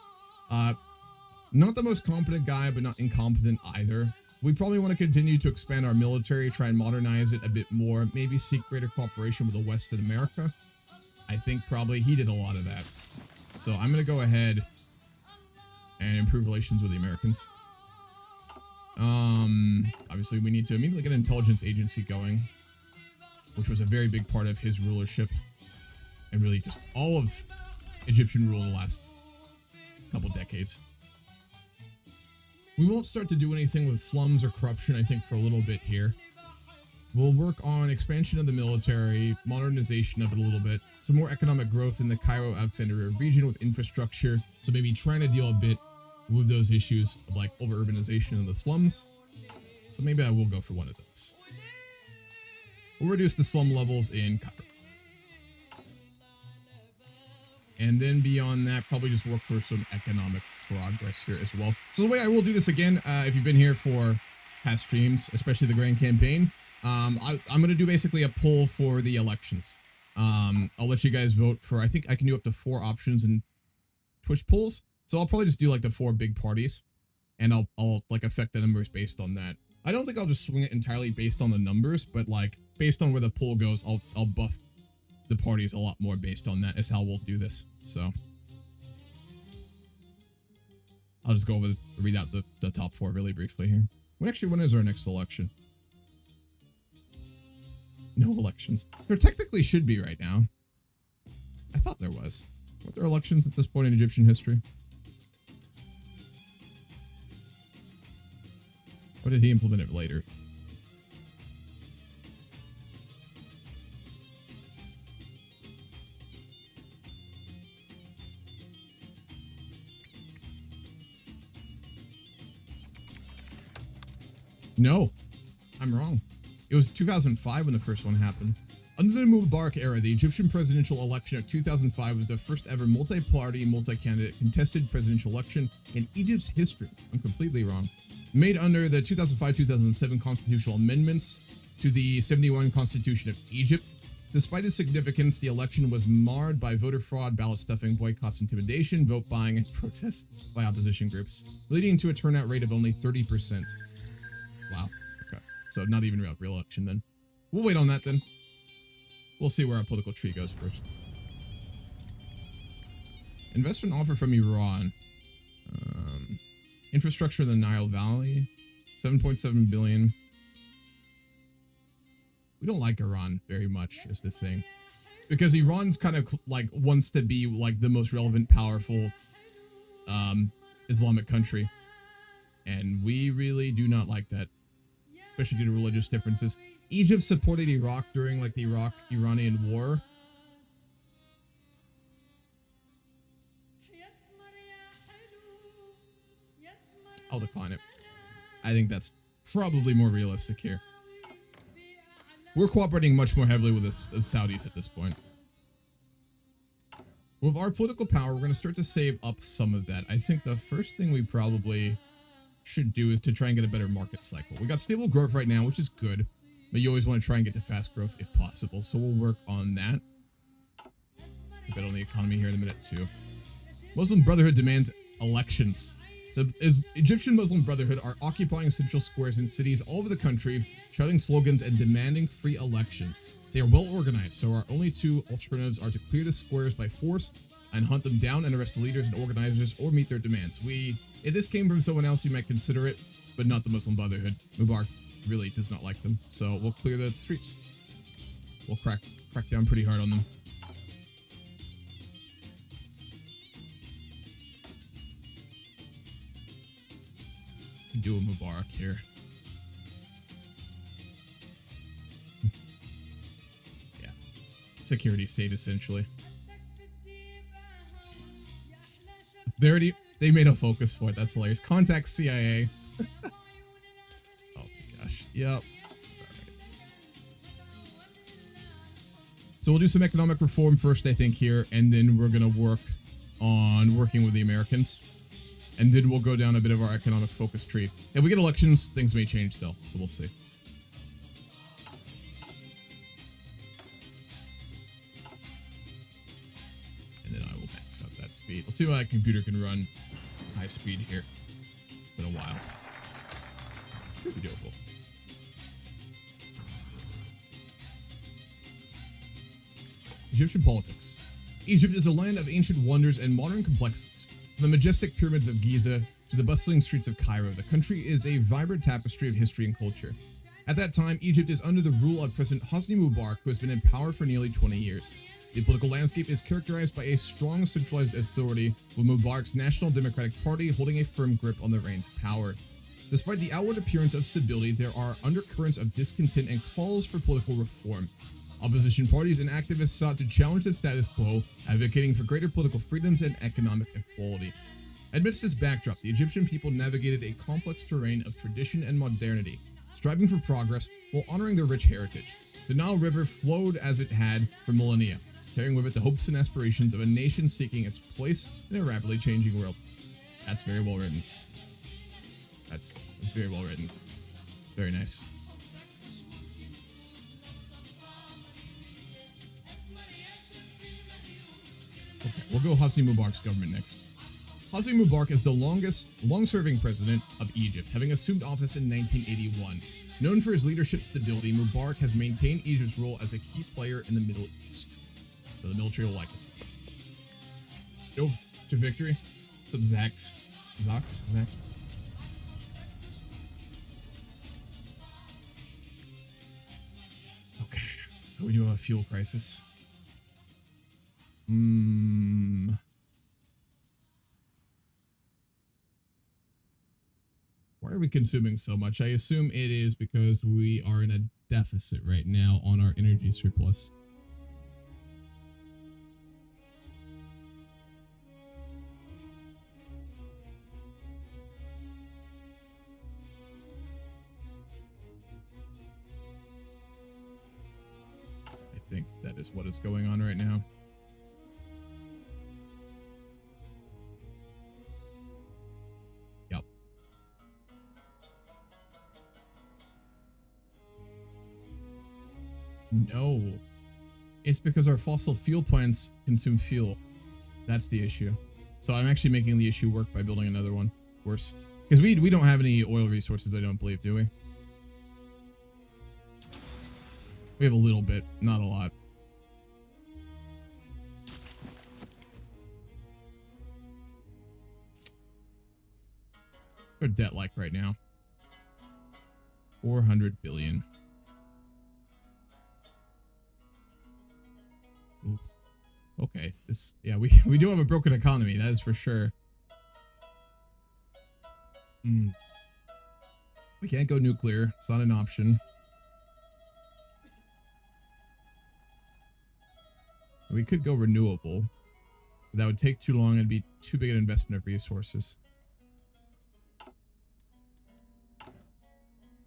Not the most competent guy, but not incompetent either. We probably want to continue to expand our military, try and modernize it a bit more, maybe seek greater cooperation with the West and America. I think probably he did a lot of that. So I'm going to go ahead and improve relations with the Americans. Obviously, we need to immediately get an intelligence agency going, which was a very big part of his rulership and really just all of Egyptian rule in the last couple decades. We won't start to do anything with slums or corruption, I think, for a little bit here. We'll work on expansion of the military, modernization of it a little bit, some more economic growth in the Cairo-Alexandria region with infrastructure, so maybe trying to deal a bit with those issues of like over-urbanization in the slums. So maybe I will go for one of those. We'll reduce the slum levels in Cairo. And then beyond that, probably just work for some economic progress here as well. So the way I will do this again, if you've been here for past streams, especially the Grand Campaign, I'm going to do basically a poll for the elections. I'll let you guys vote for, I think I can do up to 4 options in Twitch polls. So I'll probably just do like the 4 big parties, and I'll like affect the numbers based on that. I don't think I'll just swing it entirely based on the numbers, but like based on where the poll goes, I'll buff the parties a lot more based on that is how we'll do this. So I'll just read out the top 4 really briefly here. When is our next election? No elections. There technically should be right now. I thought there was. Weren't there elections at this point in Egyptian history? Or did he implement it later? No, I'm wrong. It was 2005 when the first one happened. Under the Mubarak era, the Egyptian presidential election of 2005 was the first ever multi-party, multi-candidate contested presidential election in Egypt's history. I'm completely wrong. Made under the 2005-2007 constitutional amendments to the 71 Constitution of Egypt. Despite its significance, the election was marred by voter fraud, ballot stuffing, boycotts, intimidation, vote buying, and protests by opposition groups, leading to a turnout rate of only 30%. Wow. Okay. So not even a real election then. We'll wait on that then. We'll see where our political tree goes first. Investment offer from Iran. Infrastructure in the Nile Valley. 7.7 billion. We don't like Iran very much is the thing. Because Iran's kind of like wants to be like the most relevant, powerful Islamic country. And we really do not like that. Especially due to religious differences. Egypt supported Iraq during like the Iraq-Iranian war. I'll decline it. I think that's probably more realistic here. We're cooperating much more heavily with the Saudis at this point. With our political power, we're going to start to save up some of that. I think the first thing we probably should do is to try and get a better market cycle. We got stable growth right now, which is good, but you always want to try and get to fast growth if possible. So we'll work on that. A bit on the economy here in a minute too. Muslim Brotherhood demands elections. The Egyptian Muslim Brotherhood are occupying central squares in cities all over the country, shouting slogans and demanding free elections. They are well organized, so our only two alternatives are to clear the squares by force and hunt them down and arrest the leaders and organizers or meet their demands. If this came from someone else, you might consider it, but not the Muslim Brotherhood. Mubarak really does not like them, so we'll clear the streets. We'll crack down pretty hard on them. Do a Mubarak here. Yeah. Security state, essentially. They made a focus for it. That's hilarious. Contact CIA. Oh my gosh. Yep. That's about right. So we'll do some economic reform first, I think, here, and then we're going to work on working with the Americans. And then we'll go down a bit of our economic focus tree. If we get elections, things may change though, so we'll see. And then I will max out that speed. We'll see what my computer can run high speed here. Been a while. Pretty doable. Egyptian politics. Egypt is a land of ancient wonders and modern complexities. From the majestic pyramids of Giza to the bustling streets of Cairo, the country is a vibrant tapestry of history and culture. At that time, Egypt is under the rule of President Hosni Mubarak, who has been in power for nearly 20 years. The political landscape is characterized by a strong centralized authority, with Mubarak's National Democratic Party holding a firm grip on the reins of power. Despite the outward appearance of stability, there are undercurrents of discontent and calls for political reform. Opposition parties and activists sought to challenge the status quo, advocating for greater political freedoms and economic equality. Amidst this backdrop, the Egyptian people navigated a complex terrain of tradition and modernity, striving for progress while honoring their rich heritage. The Nile River flowed as it had for millennia, carrying with it the hopes and aspirations of a nation seeking its place in a rapidly changing world. That's very well written. That's very well written. Very nice. Okay, we'll go Hosni Mubarak's government next. Hosni Mubarak is the long-serving president of Egypt, having assumed office in 1981. Known for his leadership stability, Mubarak has maintained Egypt's role as a key player in the Middle East. So the military will like us. Go to victory. What's up, Zax? Zox? Okay, so we do have a fuel crisis. Why are we consuming so much? I assume it is because we are in a deficit right now on our energy surplus. I think that is what is going on right now. Yep. No. It's because our fossil fuel plants consume fuel. That's the issue. So I'm actually making the issue work by building another one. Worse. Because we don't have any oil resources, I don't believe, do we? We have a little bit, not a lot. What's our debt like right now? 400 billion. Oof. Okay, yeah, we do have a broken economy, that is for sure. We can't go nuclear, it's not an option. We could go renewable, but that would take too long and be too big an investment of resources.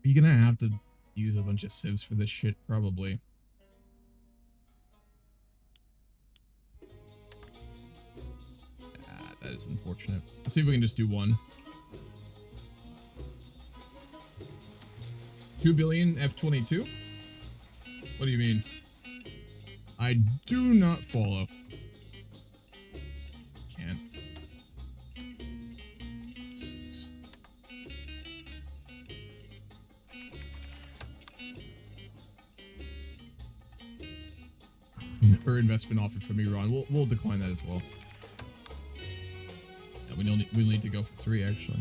You're gonna have to use a bunch of civs for this shit, probably. That is unfortunate. Let's see if we can just do one. 2 billion F-22? What do you mean? I do not follow. Can't. It sucks. Never investment offered from Iran. We'll decline that as well. Yeah, we'll need to go for 3 actually.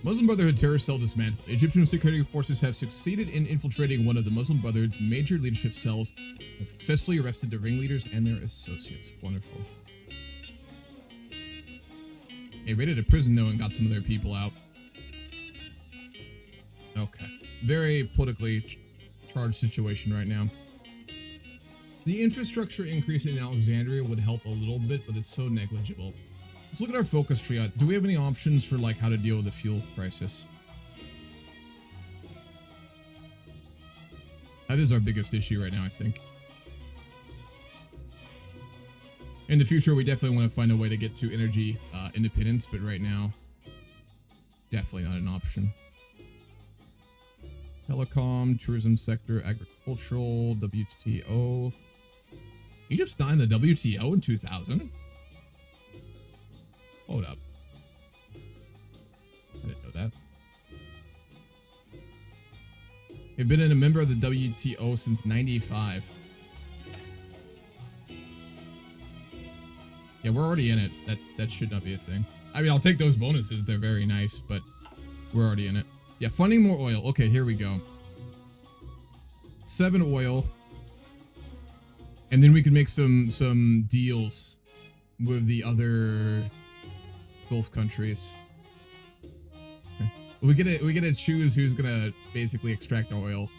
Muslim Brotherhood terror cell dismantled. Egyptian security forces have succeeded in infiltrating one of the Muslim Brotherhood's major leadership cells and successfully arrested the ringleaders and their associates. Wonderful. They raided a prison though and got some of their people out. Okay. Very politically charged situation right now. The infrastructure increase in Alexandria would help a little bit, but it's so negligible. Let's look at our focus tree. Do we have any options for like how to deal with the fuel crisis? That is our biggest issue right now, I think. In the future, we definitely want to find a way to get to energy independence, but right now, definitely not an option. Telecom, tourism sector, agricultural, WTO. Egypt's not in the WTO in 2000? Hold up. I didn't know that. We've been a member of the WTO since '95. Yeah, we're already in it. That should not be a thing. I mean, I'll take those bonuses. They're very nice, but we're already in it. Yeah, funding more oil. Okay, here we go. 7 oil. And then we can make some deals with the other Gulf countries. We get to choose who's gonna basically extract our oil.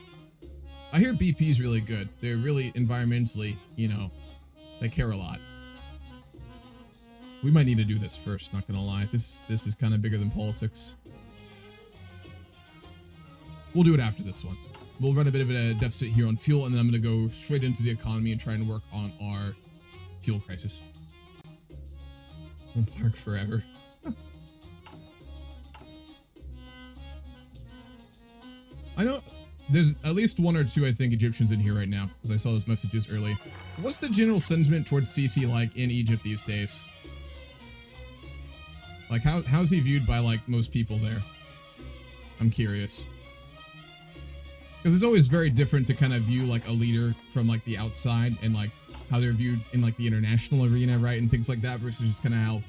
I hear BP is really good. They're really environmentally, you know, they care a lot. We might need to do this first, not gonna lie. This is kind of bigger than politics. We'll do it after this one. We'll run a bit of a deficit here on fuel, and then I'm gonna go straight into the economy and try and work on our fuel crisis. We'll park forever. I know there's at least 1 or 2, I think, Egyptians in here right now, because I saw those messages early. What's the general sentiment towards Sisi like in Egypt these days? Like, how's he viewed by, like, most people there? I'm curious. Because it's always very different to kind of view like a leader from like the outside and like how they're viewed in like the international arena, right? And things like that versus just kind of how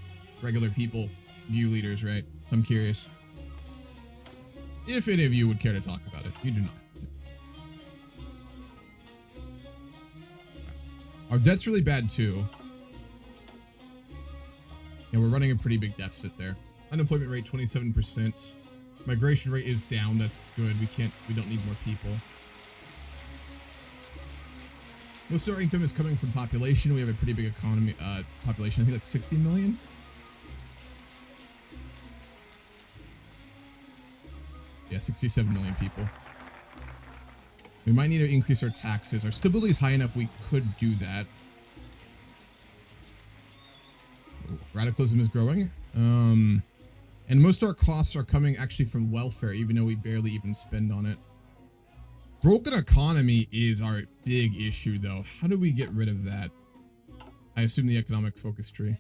regular people view leaders, right? So I'm curious if any of you would care to talk about it. You do not. Our debt's really bad too. Yeah, we're running a pretty big deficit there. Unemployment rate 27%. Migration rate is down. That's good. We don't need more people. Most of our income is coming from population. We have a pretty big economy, population. I think like 60 million. Yeah, 67 million people. We might need to increase our taxes. Our stability is high enough we could do that. Ooh, radicalism is growing. And most of our costs are coming actually from welfare, even though we barely even spend on it. Broken economy is our big issue, though. How do we get rid of that? I assume the economic focus tree.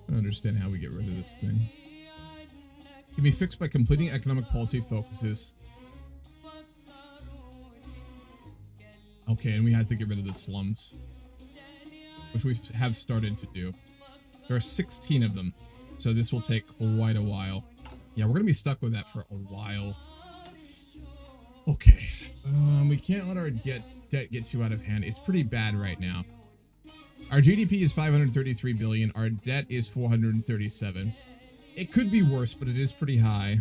I don't understand how we get rid of this thing. Can be fixed by completing economic policy focuses. Okay, and we had to get rid of the slums, which we have started to do. There are 16 of them, so this will take quite a while. Yeah, we're gonna be stuck with that for a while. Okay, we can't let our debt get too out of hand. It's pretty bad right now. Our GDP is 533 billion. Our debt is 437. It could be worse, but it is pretty high,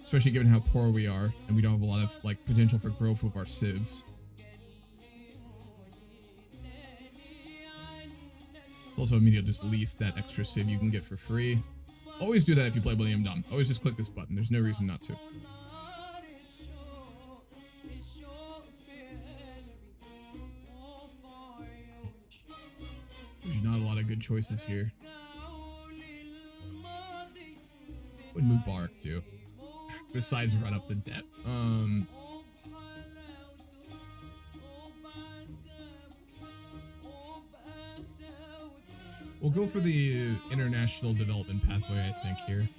especially given how poor we are, and we don't have a lot of like potential for growth with our civs. Also, immediately just lease that extra civ you can get for free. Always do that if you play Millennium Dawn. Always just click this button. There's no reason not to. There's not a lot of good choices here. What would Mubarak do? Besides run up the debt. We'll go for the international development pathway, I think, here.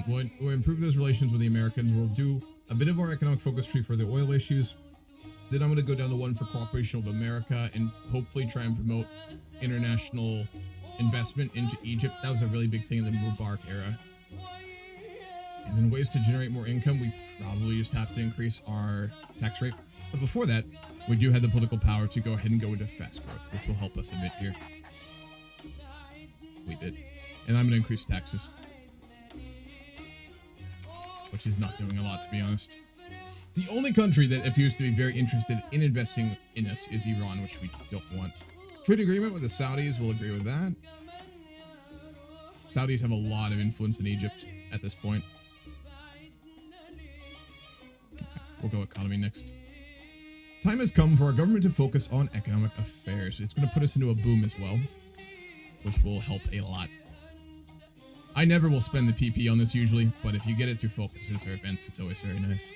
We'll improve those relations with the Americans. We'll do a bit of our economic focus tree for the oil issues. Then I'm going to go down to one for cooperation with America and hopefully try and promote international investment into Egypt. That was a really big thing in the Mubarak era. And then ways to generate more income, we probably just have to increase our tax rate. But before that, we do have the political power to go ahead and go into fast growth, which will help us a bit here. We bit. And I'm going to increase taxes, which is not doing a lot, to be honest. The only country that appears to be very interested in investing in us is Iran, which we don't want. Trade agreement with the Saudis, we'll agree with that. Saudis have a lot of influence in Egypt at this point. Okay, we'll go economy next. Time has come for our government to focus on economic affairs. It's going to put us into a boom as well, which will help a lot. I never will spend the PP on this usually, but if you get it through focuses or events, it's always very nice.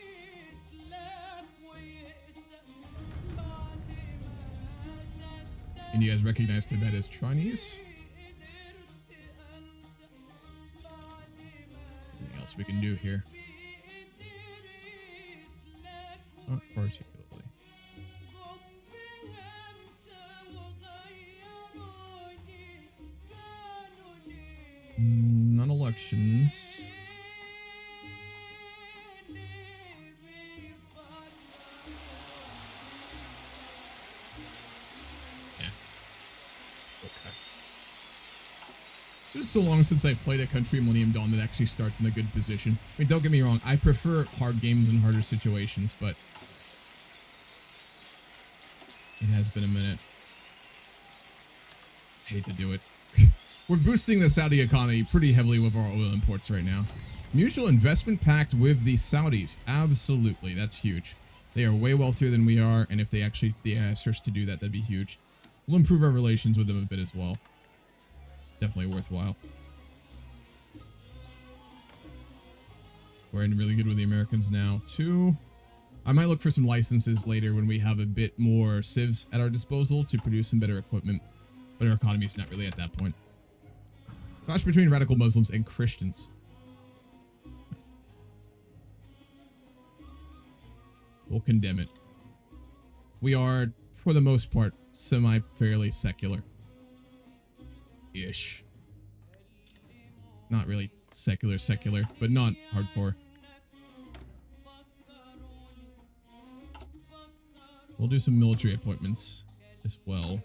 And you guys recognize Tibet as Chinese? Anything else we can do here? Not particularly. Non-elections. It's been so long since I played a country in Millennium Dawn that actually starts in a good position. I mean, don't get me wrong, I prefer hard games and harder situations, but it has been a minute. I hate to do it. We're boosting the Saudi economy pretty heavily with our oil imports right now. Mutual investment pact with the Saudis. Absolutely. That's huge. They are way wealthier than we are, and if they actually search to do that, that'd be huge. We'll improve our relations with them a bit as well. Definitely worthwhile. We're in really good with the Americans now, too. I might look for some licenses later when we have a bit more civs at our disposal to produce some better equipment. But our economy is not really at that point. Clash between radical Muslims and Christians. We'll condemn it. We are, for the most part, semi-fairly secular-ish. Not really secular, but not hardcore. We'll do some military appointments as well.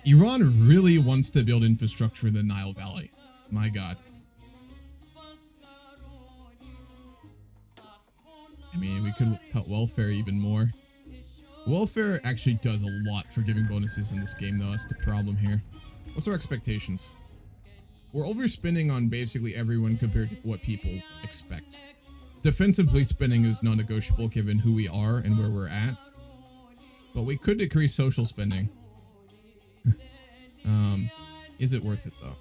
Iran really wants to build infrastructure in the Nile Valley. My God. I mean, we could cut welfare even more. Welfare actually does a lot for giving bonuses in this game, though. That's the problem here. What's our expectations? We're overspending on basically everyone compared to what people expect. Defensively spending is non-negotiable given who we are and where we're at. But we could decrease social spending. Is it worth it, though?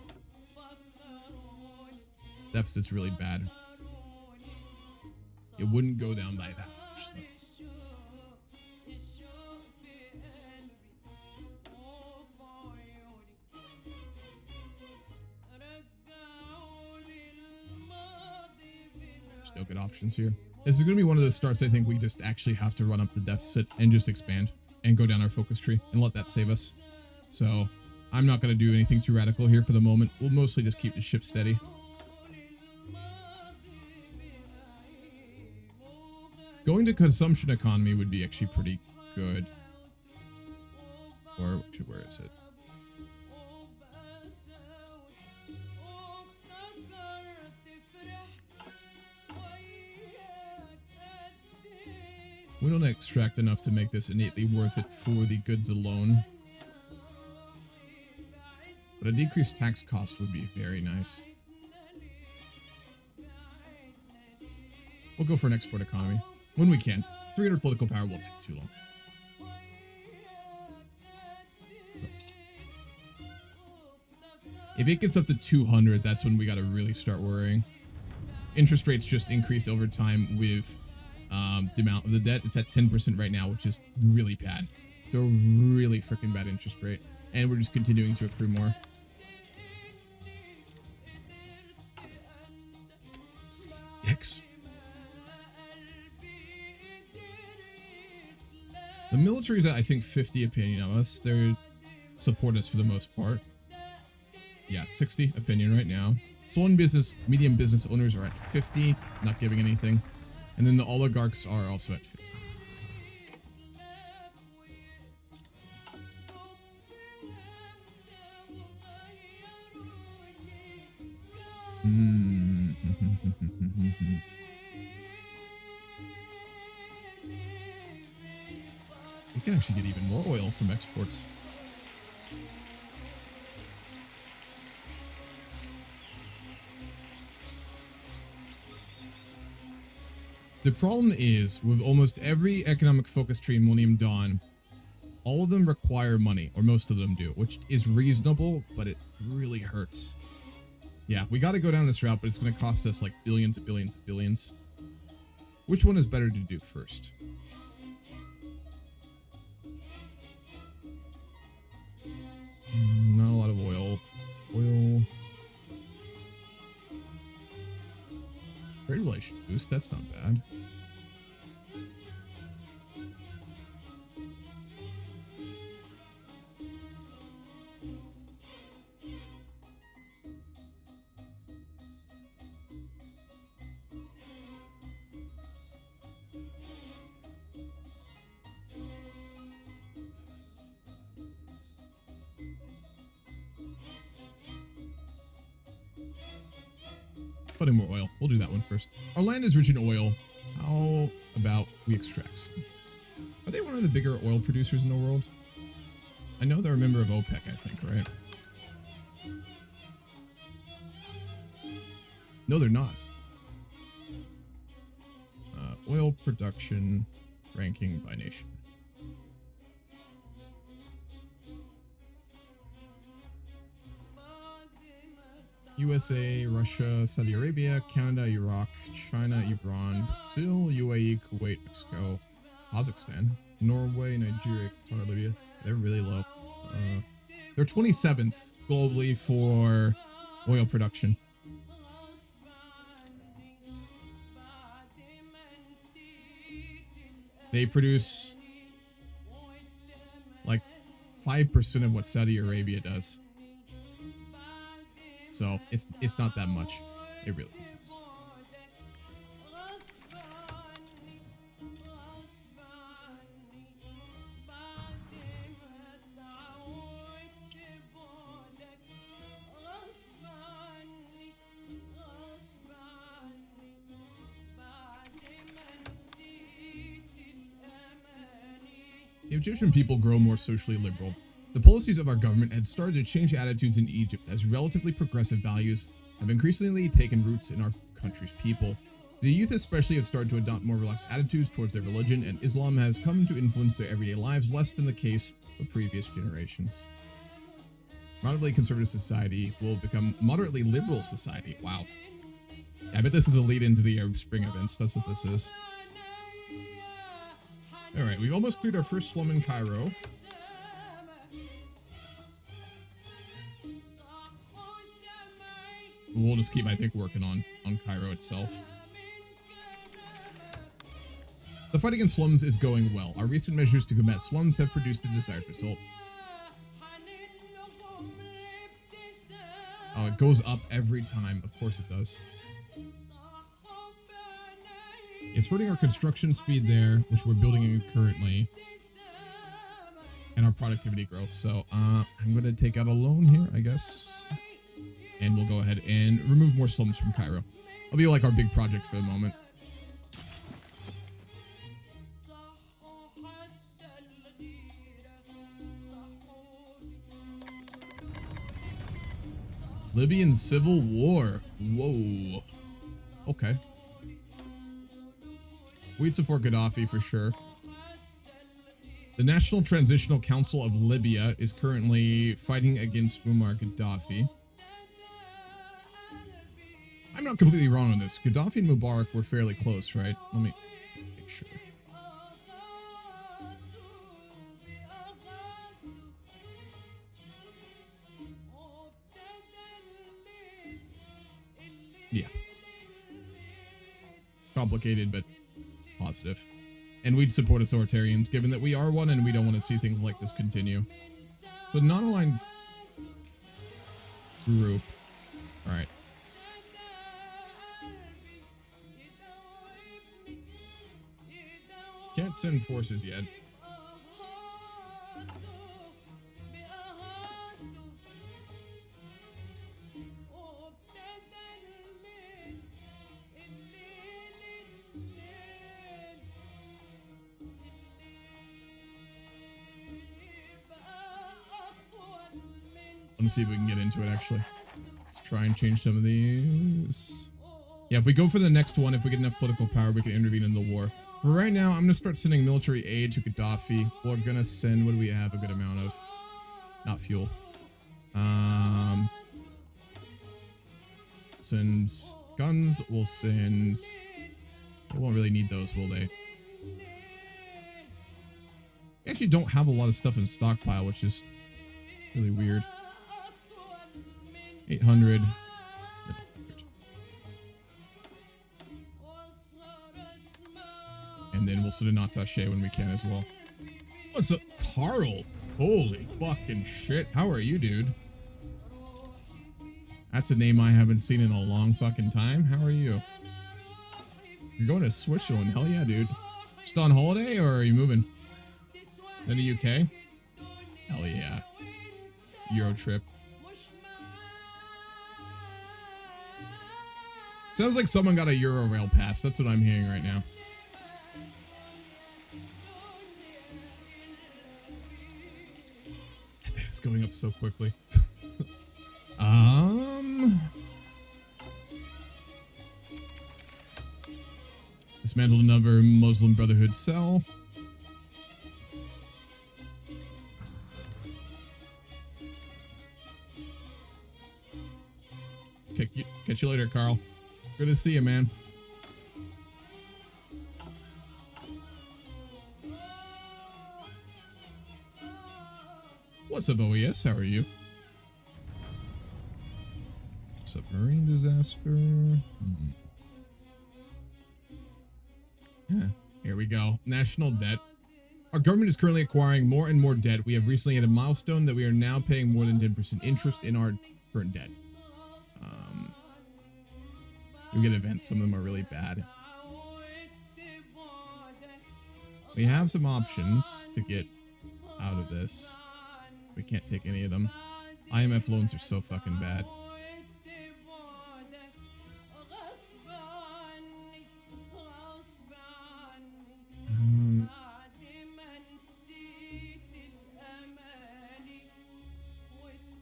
Deficit's really bad. It wouldn't go down by that much, though. There's no good options here. This is going to be one of those starts I think we just actually have to run up the deficit and just expand and go down our focus tree and let that save us. So I'm not going to do anything too radical here for the moment. We'll mostly just keep the ship steady. Going to consumption economy would be actually pretty good. Or actually, where is it? We don't extract enough to make this innately worth it for the goods alone. But a decreased tax cost would be very nice. We'll go for an export economy. When we can. 300 political power won't take too long. If it gets up to 200, that's when we gotta really start worrying. Interest rates just increase over time with the amount of the debt. It's at 10% right now, which is really bad. It's a really freaking bad interest rate. And we're just continuing to accrue more. Yikes. The military is at, I think, 50 opinion of us. They support us for the most part. Yeah, 60 opinion right now. Small and medium business owners are at 50, not giving anything. And then the oligarchs are also at 50. We can actually get even more oil from exports. The problem is, with almost every economic focus tree in Millennium Dawn, all of them require money, or most of them do, which is reasonable, but it really hurts. Yeah, we got to go down this route, but it's going to cost us like billions and billions and billions. Which one is better to do first? Not a lot of oil. Trade relation boost, that's not bad. Putting more oil. We'll do that one first. Our land is rich in oil. How about we extract some? Are they one of the bigger oil producers in the world? I know they're a member of OPEC, I think, right? No, they're not. Oil production ranking by nation. USA, Russia, Saudi Arabia, Canada, Iraq, China, Iran, Brazil, UAE, Kuwait, Mexico, Kazakhstan, Norway, Nigeria, Qatar, Libya. They're really low. They're 27th globally for oil production. They produce like 5% of what Saudi Arabia does. So it's not that much. It really isn't. The Egyptian people grow more socially liberal. The policies of our government had started to change attitudes in Egypt as relatively progressive values have increasingly taken roots in our country's people. The youth especially have started to adopt more relaxed attitudes towards their religion, and Islam has come to influence their everyday lives less than the case of previous generations. Moderately conservative society will become moderately liberal society. Wow. I bet this is a lead into the Arab Spring events. That's what this is. Alright, we've almost cleared our first slum in Cairo. We'll just keep, I think, working on Cairo itself. The fight against slums is going well. Our recent measures to combat slums have produced the desired result. Oh, it goes up every time. Of course it does. It's hurting our construction speed there, which we're building in currently, and our productivity growth. So I'm going to take out a loan here, I guess, and we'll go ahead and remove more slums from Cairo. It'll be like our big project for the moment. Libyan civil war. Whoa. Okay. We'd support Gaddafi for sure. The National Transitional Council of Libya is currently fighting against Muammar Gaddafi. I'm not completely wrong on this. Gaddafi and Mubarak were fairly close, right? Let me make sure. Yeah. Complicated, but positive. And we'd support authoritarians, given that we are one and we don't want to see things like this continue. So non-aligned group. All right. Can't send forces yet. Let's see if we can get into it, actually. Let's try and change some of these. Yeah, if we go for the next one, if we get enough political power, we can intervene in the war. For right now, I'm going to start sending military aid to Gaddafi. We're going to send, what do we have a good amount of? Not fuel. Send guns. We'll send... They won't really need those, will they? We actually don't have a lot of stuff in stockpile, which is really weird. 800. And then we'll send an attaché when we can as well. What's up, Carl? Holy fucking shit. How are you, dude? That's a name I haven't seen in a long fucking time. How are you? You're going to Switzerland. Hell yeah, dude. Just on holiday or are you moving? In the UK? Hell yeah. Euro trip. Sounds like someone got a Euro rail pass. That's what I'm hearing right now. That is going up so quickly. Dismantled another Muslim Brotherhood cell. Catch you later, Carl. Good to see you, man. What's up, OES? How are you? Submarine disaster. Yeah, here we go. National debt. Our government is currently acquiring more and more debt. We have recently hit a milestone that we are now paying more than 10% interest in our current debt. We get events. Some of them are really bad. We have some options to get out of this. We can't take any of them. IMF loans are so fucking bad.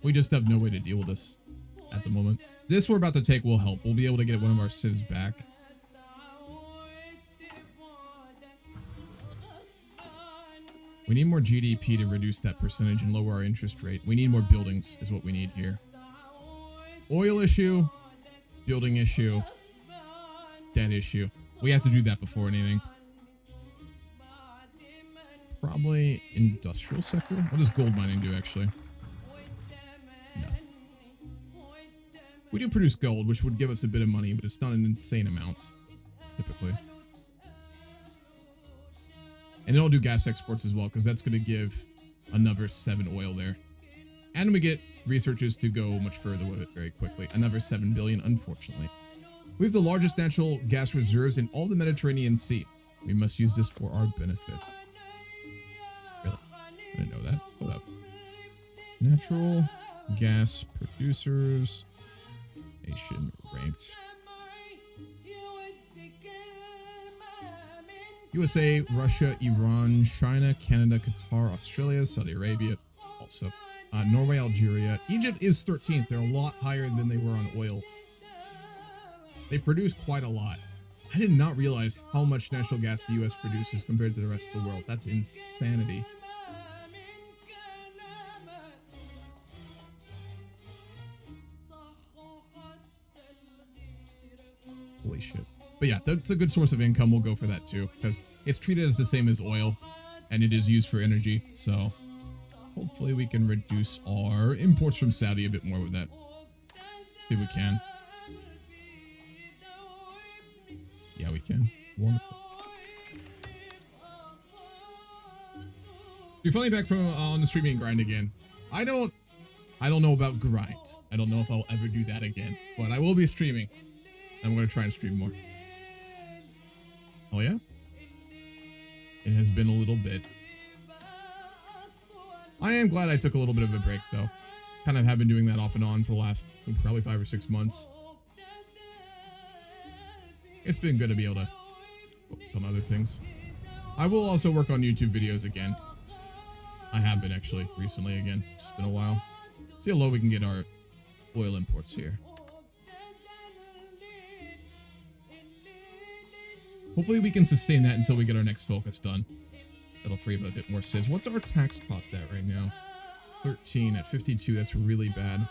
We just have no way to deal with this at the moment. This we're about to take will help. We'll be able to get one of our civs back. We need more GDP to reduce that percentage and lower our interest rate. We need more buildings is what we need here. Oil issue, building issue, debt issue. We have to do that before anything. Probably industrial sector. What does gold mining do, actually? Nothing. We do produce gold, which would give us a bit of money, but it's not an insane amount, typically. And then I'll do gas exports as well, because that's going to give another 7 oil there. And we get researchers to go much further with it very quickly. Another 7 billion, unfortunately. We have the largest natural gas reserves in all the Mediterranean Sea. We must use this for our benefit. Really? I didn't know that. Hold up. Natural gas producers. Nation ranked. USA, Russia, Iran, China, Canada, Qatar, Australia, Saudi Arabia, also. Norway, Algeria. Egypt is 13th. They're a lot higher than they were on oil. They produce quite a lot. I did not realize how much natural gas the US produces compared to the rest of the world. That's insanity. Holy shit. But yeah, that's a good source of income. We'll go for that too, because it's treated as the same as oil and it is used for energy. So hopefully we can reduce our imports from Saudi a bit more with that. If we can. Yeah, we can. Wonderful. You're finally back from on the streaming grind again. I don't know about grind. I don't know if I'll ever do that again, but I will be streaming. I'm going to try and stream more. Oh yeah? It has been a little bit. I am glad I took a little bit of a break though. Kind of have been doing that off and on for the last probably 5 or 6 months. It's been good to be able to focus on other things. I will also work on YouTube videos again. I have been actually recently again. It's been a while. See how low we can get our oil imports here. Hopefully we can sustain that until we get our next focus done. That'll free up a bit more civs. What's our tax cost at right now? 13 at 52. That's really bad.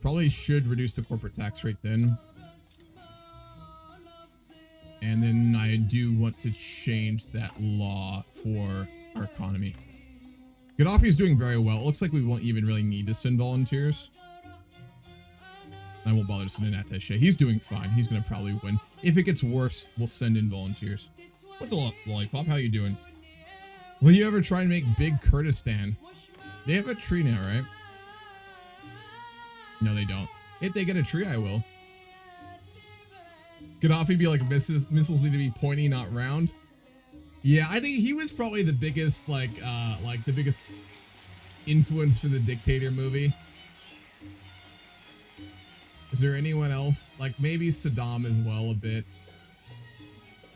Probably should reduce the corporate tax rate then. And then I do want to change that law for our economy. Gaddafi is doing very well. It looks like we won't even really need to send volunteers. I won't bother to send an attaché. He's doing fine. He's going to probably win. If it gets worse, we'll send in volunteers. What's up, Lollipop? How you doing? Will you ever try and make Big Kurdistan? They have a tree now, right? No, they don't. If they get a tree, I will. Gaddafi be like, missiles need to be pointy, not round. Yeah, I think he was probably the biggest, like the biggest influence for the Dictator movie. Is there anyone else? Like maybe Saddam as well a bit.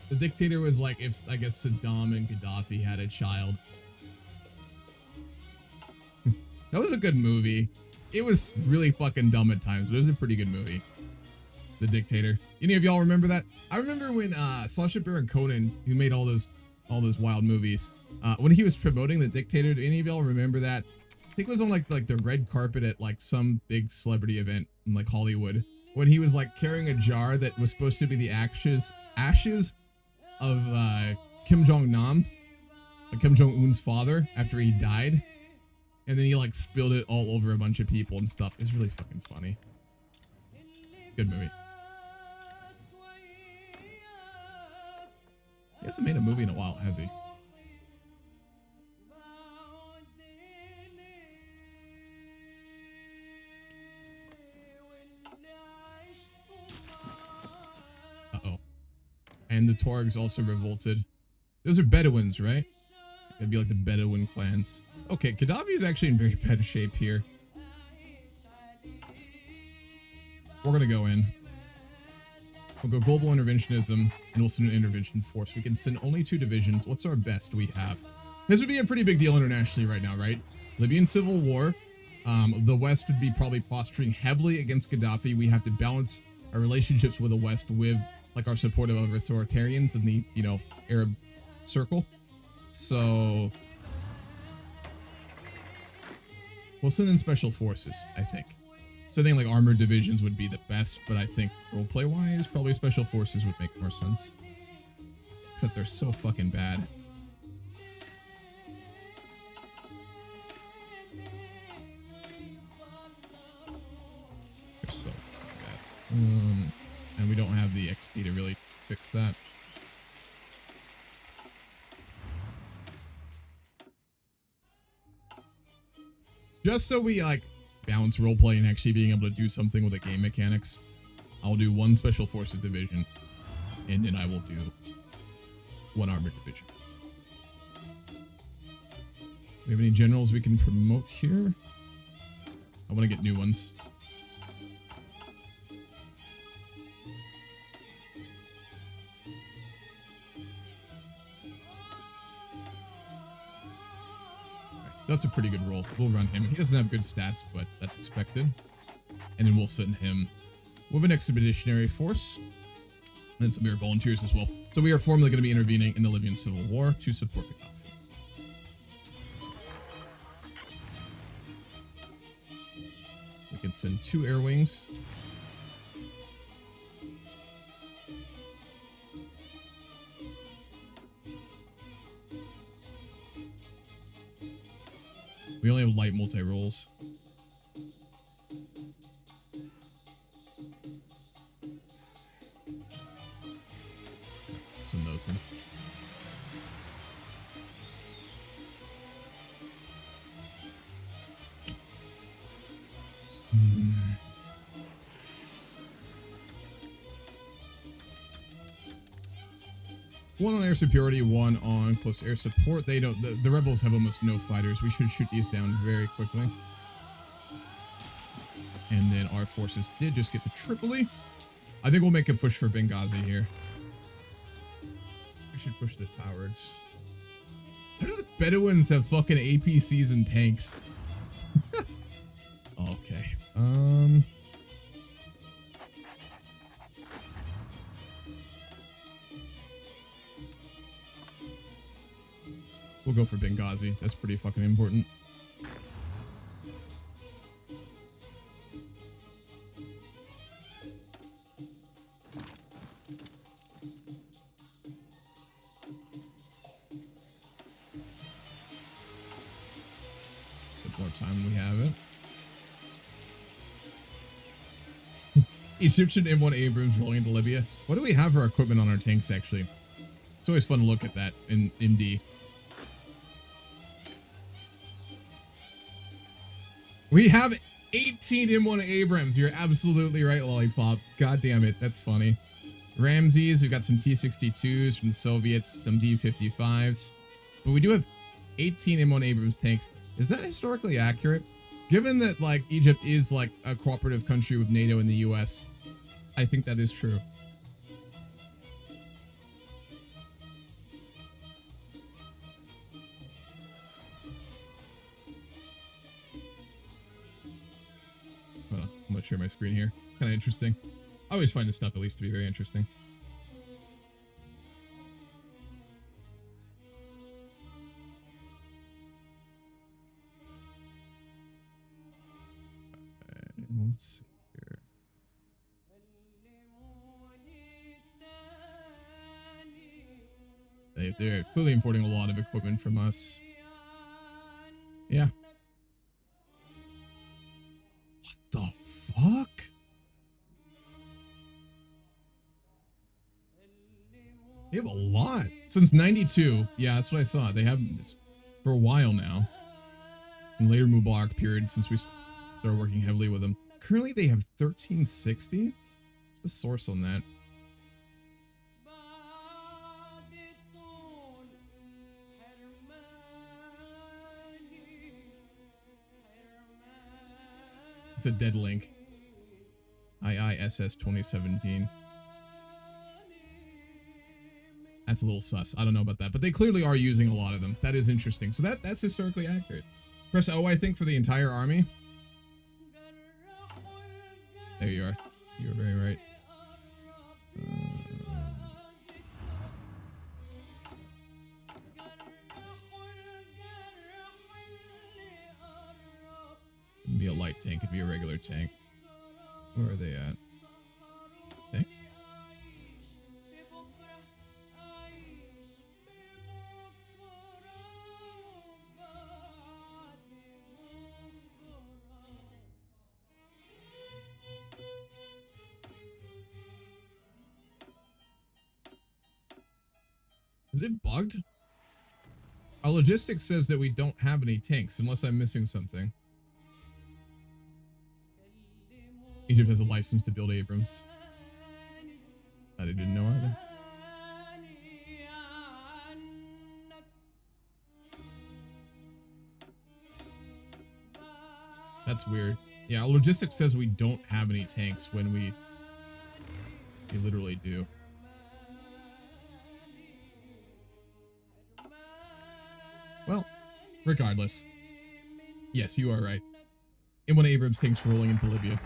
The Dictator was like if I guess Saddam and Gaddafi had a child. That was a good movie. It was really fucking dumb at times, but it was a pretty good movie. the dictator. Any of y'all remember that? I remember when Sacha Baron Cohen, who made all those wild movies, when he was promoting the dictator. Do any of y'all remember that? I think it was on like the red carpet at like some big celebrity event in like Hollywood, when he was like carrying a jar that was supposed to be the ashes of Kim Jong-nam, Kim Jong-un's father, after he died. And then he like spilled it all over a bunch of people and stuff. It's really fucking funny. Good movie. He hasn't made a movie in a while, has he? Uh-oh. And the Tuaregs also revolted. Those are Bedouins, right? That'd be like the Bedouin clans. Okay, Gaddafi is actually in very bad shape here. We're gonna go in. We'll go global interventionism, and we'll send an intervention force. We can send only 2 divisions. What's our best we have? This would be a pretty big deal internationally right now, right? Libyan civil war. The West would be probably posturing heavily against Gaddafi. We have to balance our relationships with the West with like our support of authoritarians in the, you know, Arab circle. So we'll send in special forces, I think. Sending like armored divisions would be the best, but I think roleplay wise, probably special forces would make more sense. Except they're so fucking bad. They're so fucking bad. And we don't have the XP to really fix that. Just so we like balance roleplay and actually being able to do something with the game mechanics, I'll do 1 special forces division, and then I will do 1 armored division. Do we have any generals we can promote here? I want to get new ones. That's a pretty good roll. We'll run him. He doesn't have good stats, but that's expected. And then we'll send him with an expeditionary force. And some of our volunteers as well. So we are formally going to be intervening in the Libyan civil war to support Gaddafi. We can send 2 air wings. We only have light multi-rolls. Send those then. One on air superiority, 1 on close air support. They don't. The rebels have almost no fighters. We should shoot these down very quickly. And then our forces did just get to Tripoli. I think we'll make a push for Benghazi here. We should push the Tuaregs. How do the Bedouins have fucking APCs and tanks? Okay. We'll go for Benghazi. That's pretty fucking important. Bit more time when we have it. Egyptian M1 Abrams rolling into Libya. What do we have for equipment on our tanks, actually? It's always fun to look at that in MD. We have 18 M1 Abrams. You're absolutely right, Lollipop. God damn it. That's funny. Ramses, we've got some T-62s from the Soviets, some D-55s. But we do have 18 M1 Abrams tanks. Is that historically accurate? Given that, like, Egypt is, like, a cooperative country with NATO and the US, I think that is true. I'm gonna share my screen here. Kind of interesting. I always find this stuff at least to be very interesting. Let's see here. They're clearly importing a lot of equipment from us. Yeah. What the fuck? They have a lot. Since 92. Yeah, that's what I thought. They have this for a while now. In later Mubarak period, since we started working heavily with them. Currently, they have 1360. What's the source on that? It's a dead link. IISS 2017. That's a little sus. I don't know about that, but they clearly are using a lot of them. That is interesting. So that's historically accurate. Press O, I think, for the entire army. There you are. You're very right. It'd be a light tank. It'd be a regular tank. Where are they at? Tank? Is it bugged? Our logistics says that we don't have any tanks, unless I'm missing something. Egypt has a license to build Abrams. That I didn't know either. That's weird. Yeah, logistics says we don't have any tanks when we literally do. Well, regardless. Yes, you are right. M1 Abrams tanks rolling into Libya.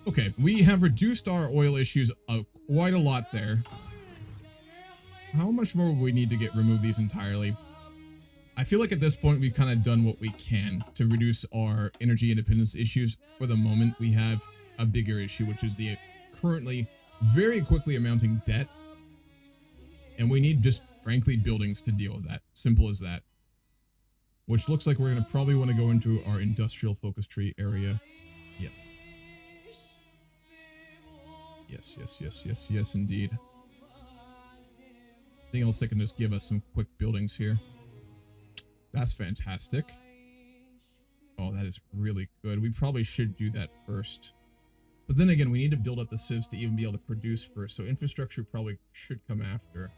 Okay, we have reduced our oil issues quite a lot there. How much more will we need to remove these entirely? I feel like at this point we've kind of done what we can to reduce our energy independence issues. For the moment, we have a bigger issue, which is the currently very quickly amounting debt. And we need just, frankly, buildings to deal with that. Simple as that. Which looks like we're going to probably want to go into our industrial focus tree area. Yeah. Yes, indeed. Anything else that can just give us some quick buildings here? That's fantastic. Oh, that is really good. We probably should do that first. But then again, we need to build up the civs to even be able to produce first. So infrastructure probably should come after.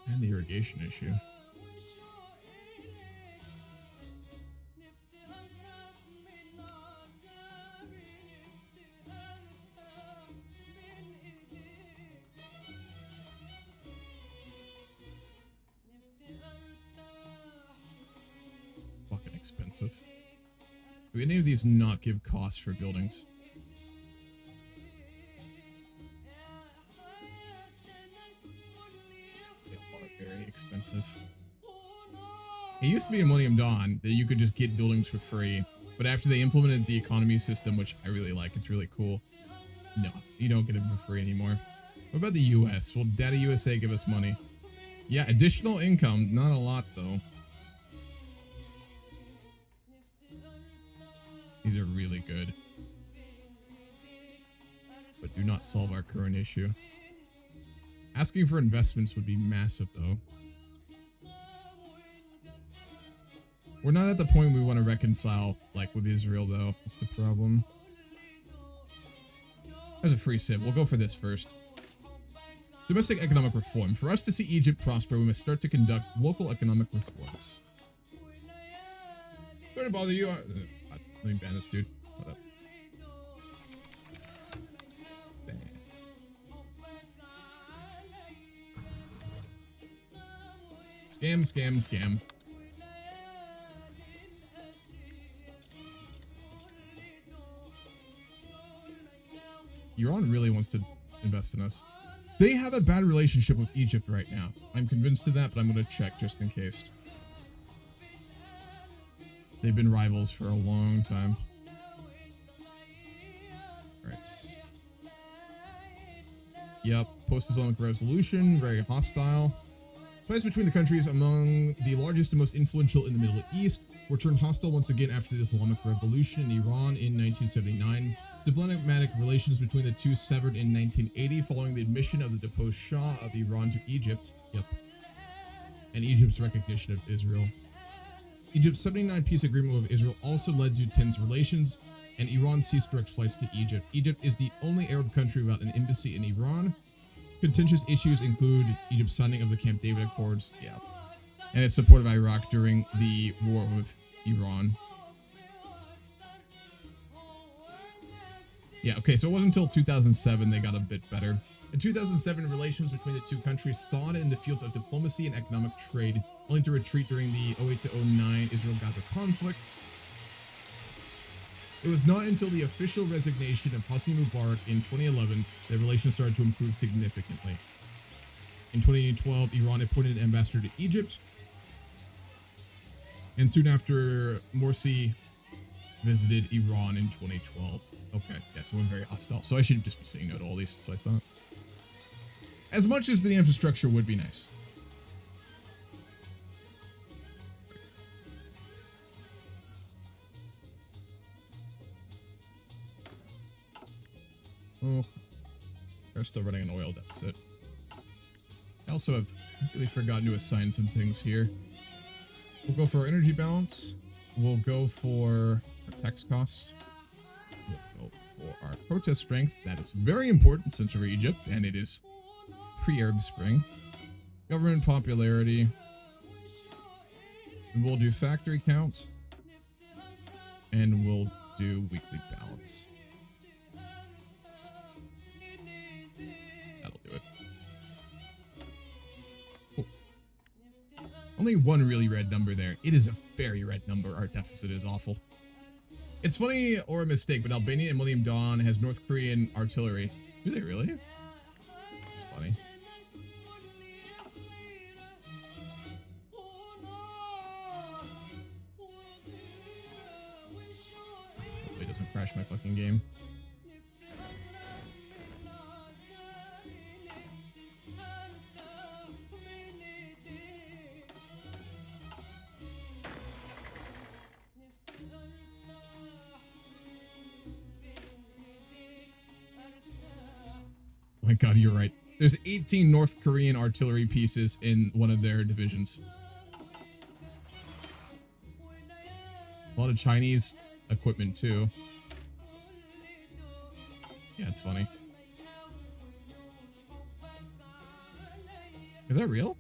And the irrigation issue. Fucking expensive. Do any of these not give costs for buildings? They are very expensive. It used to be in Millennium Dawn that you could just get buildings for free, but after they implemented the economy system, which I really like, it's really cool. No, you don't get them for free anymore. What about the US? Will Data USA give us money? Yeah, additional income, not a lot though. These are really good, but do not solve our current issue. Asking for investments would be massive though. We're not at the point we want to reconcile, like, with Israel, though. That's the problem. There's a free civ. We'll go for this first. Domestic economic reform. For us to see Egypt prosper, we must start to conduct local economic reforms. Sorry to bother you. Let me ban this dude. Hold up. Scam, scam, scam. Iran really wants to invest in us. They have a bad relationship with Egypt right now. I'm convinced of that, but I'm going to check just in case. They've been rivals for a long time. Alright. Yep, post-Islamic Revolution, very hostile. Ties between the countries among the largest and most influential in the Middle East were turned hostile once again after the Islamic Revolution in Iran in 1979. Diplomatic relations between the two severed in 1980 following the admission of the deposed Shah of Iran to Egypt. Yep. And Egypt's recognition of Israel. Egypt's 79 peace agreement with Israel also led to tense relations, and Iran ceased direct flights to Egypt. Egypt is the only Arab country without an embassy in Iran. Contentious issues include Egypt's signing of the Camp David Accords, yeah, and its support of Iraq during the war with Iran. Yeah, okay, so it wasn't until 2007 they got a bit better. In 2007, relations between the two countries thawed in the fields of diplomacy and economic trade, only to retreat during the 08 to 09 Israel-Gaza conflict. It was not until the official resignation of Hosni Mubarak in 2011 that relations started to improve significantly. In 2012, Iran appointed an ambassador to Egypt, and soon after, Morsi visited Iran in 2012. Okay, yeah, so we're very hostile. So I should just be saying no to all these, that's what I thought. As much as the infrastructure would be nice. Oh, we're still running an oil deficit. I also have really forgotten to assign some things here. We'll go for our energy balance. We'll go for our tax cost. We'll go for our protest strength. That is very important since we're Egypt, and it is pre-Arab Spring. Government popularity. We'll do factory count. And we'll do weekly balance. That'll do it. Oh. Only one really red number there. It is a very red number. Our deficit is awful. It's funny or a mistake, but Albania and Millennium Dawn has North Korean artillery. Do they really? It's funny. Hopefully it doesn't crash my fucking game. Oh my god, you're right. There's 18 North Korean artillery pieces in one of their divisions. A lot of Chinese equipment too. Yeah, it's funny. Is that real?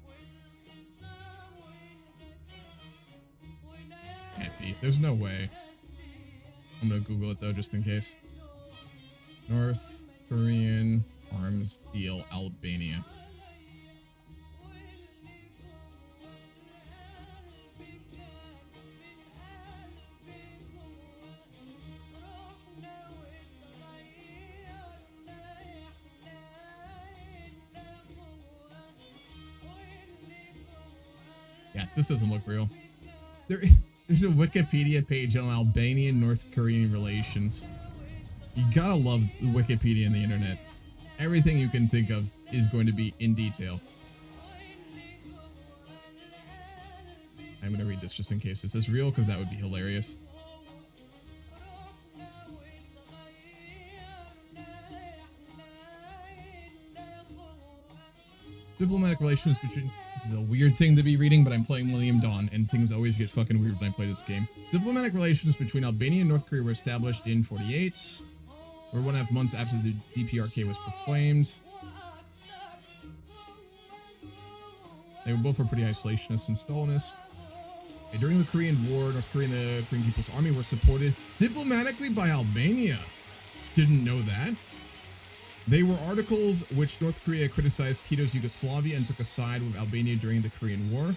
Can't be. There's no way. I'm gonna Google it though, just in case. North Korean arms deal Albania. Yeah, this doesn't look real. There's a Wikipedia page on Albanian North Korean relations. You gotta love Wikipedia and the internet. Everything you can think of is going to be in detail. I'm going to read this just in case this is real, because that would be hilarious. Diplomatic relations between... This is a weird thing to be reading, but I'm playing Millennium Dawn, and things always get fucking weird when I play this game. Diplomatic relations between Albania and North Korea were established in 48. Or 1.5 months after the DPRK was proclaimed. They were both pretty isolationist and Stalinist. And during the Korean War, North Korea and the Korean People's Army were supported diplomatically by Albania. Didn't know that. They were articles which North Korea criticized Tito's Yugoslavia and took a side with Albania during the Korean War.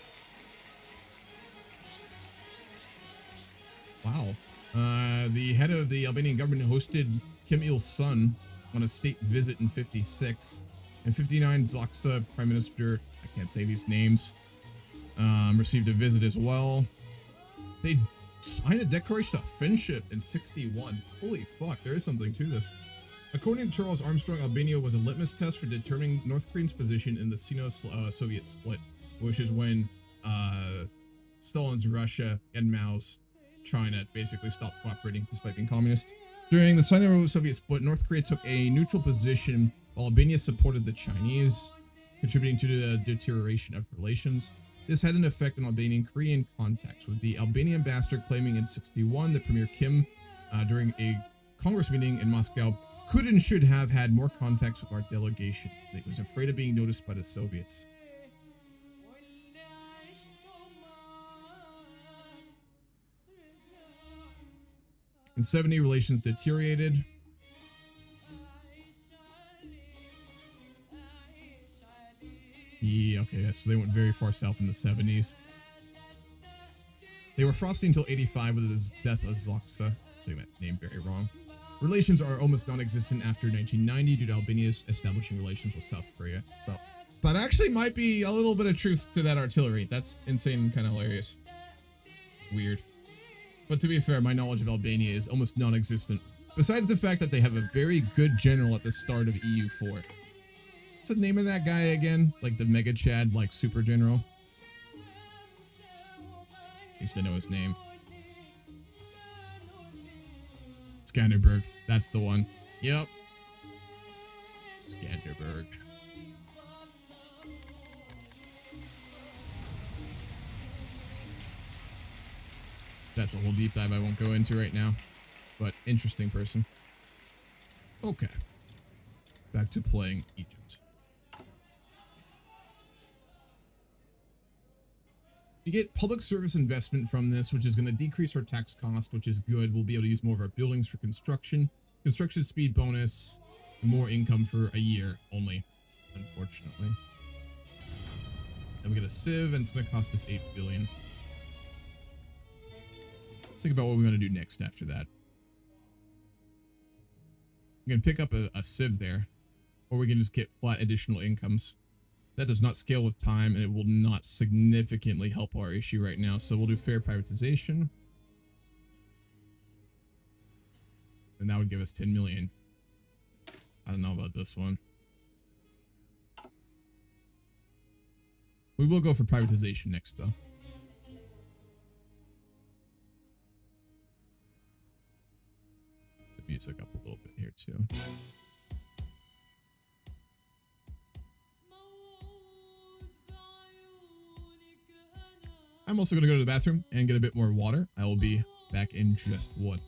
Wow. The head of the Albanian government hosted Kim Il-sung on a state visit in 56. In 59, Zlaksa, prime minister, I can't say these names, received a visit as well. They signed a declaration of friendship in 61. Holy fuck, there is something to this. According to Charles Armstrong, Albania was a litmus test for determining North Korean's position in the Sino-Soviet split, which is when Stalin's Russia and Mao's China basically stopped cooperating despite being communist. During the Sino-Soviet split, North Korea took a neutral position while Albania supported the Chinese, contributing to the deterioration of relations. This had an effect on Albanian-Korean contacts, with the Albanian ambassador claiming in 61 that Premier Kim, during a Congress meeting in Moscow, could and should have had more contacts with our delegation. He was afraid of being noticed by the Soviets. In 70, relations deteriorated. Yeah, okay, so they went very far south in the 70s. They were frosty until 85 with the death of Zlaksa. Saying that name very wrong. Relations are almost non-existent after 1990 due to Albania's establishing relations with South Korea. So that actually might be a little bit of truth to that artillery. That's insane and kind of hilarious. Weird. But to be fair, my knowledge of Albania is almost non-existent. Besides the fact that they have a very good general at the start of EU4. What's the name of that guy again? Like the Mega Chad, like super general? Used to know his name. Skanderberg. That's the one. Yep. Skanderberg. That's a whole deep dive I won't go into right now. But interesting person. Okay. Back to playing Egypt. You get public service investment from this, which is going to decrease our tax cost, which is good. We'll be able to use more of our buildings for construction. Construction speed bonus, and more income for a year only, unfortunately. Then we get a sieve, and it's going to cost us 8 billion. Let's think about what we're going to do next after that. We can pick up a sieve there, or we can just get flat additional incomes. That does not scale with time, and it will not significantly help our issue right now. So we'll do fair privatization. And that would give us 10 million. I don't know about this one. We will go for privatization next, though. The music up a little bit here, too. I'm also going to go to the bathroom and get a bit more water. I will be back in just one.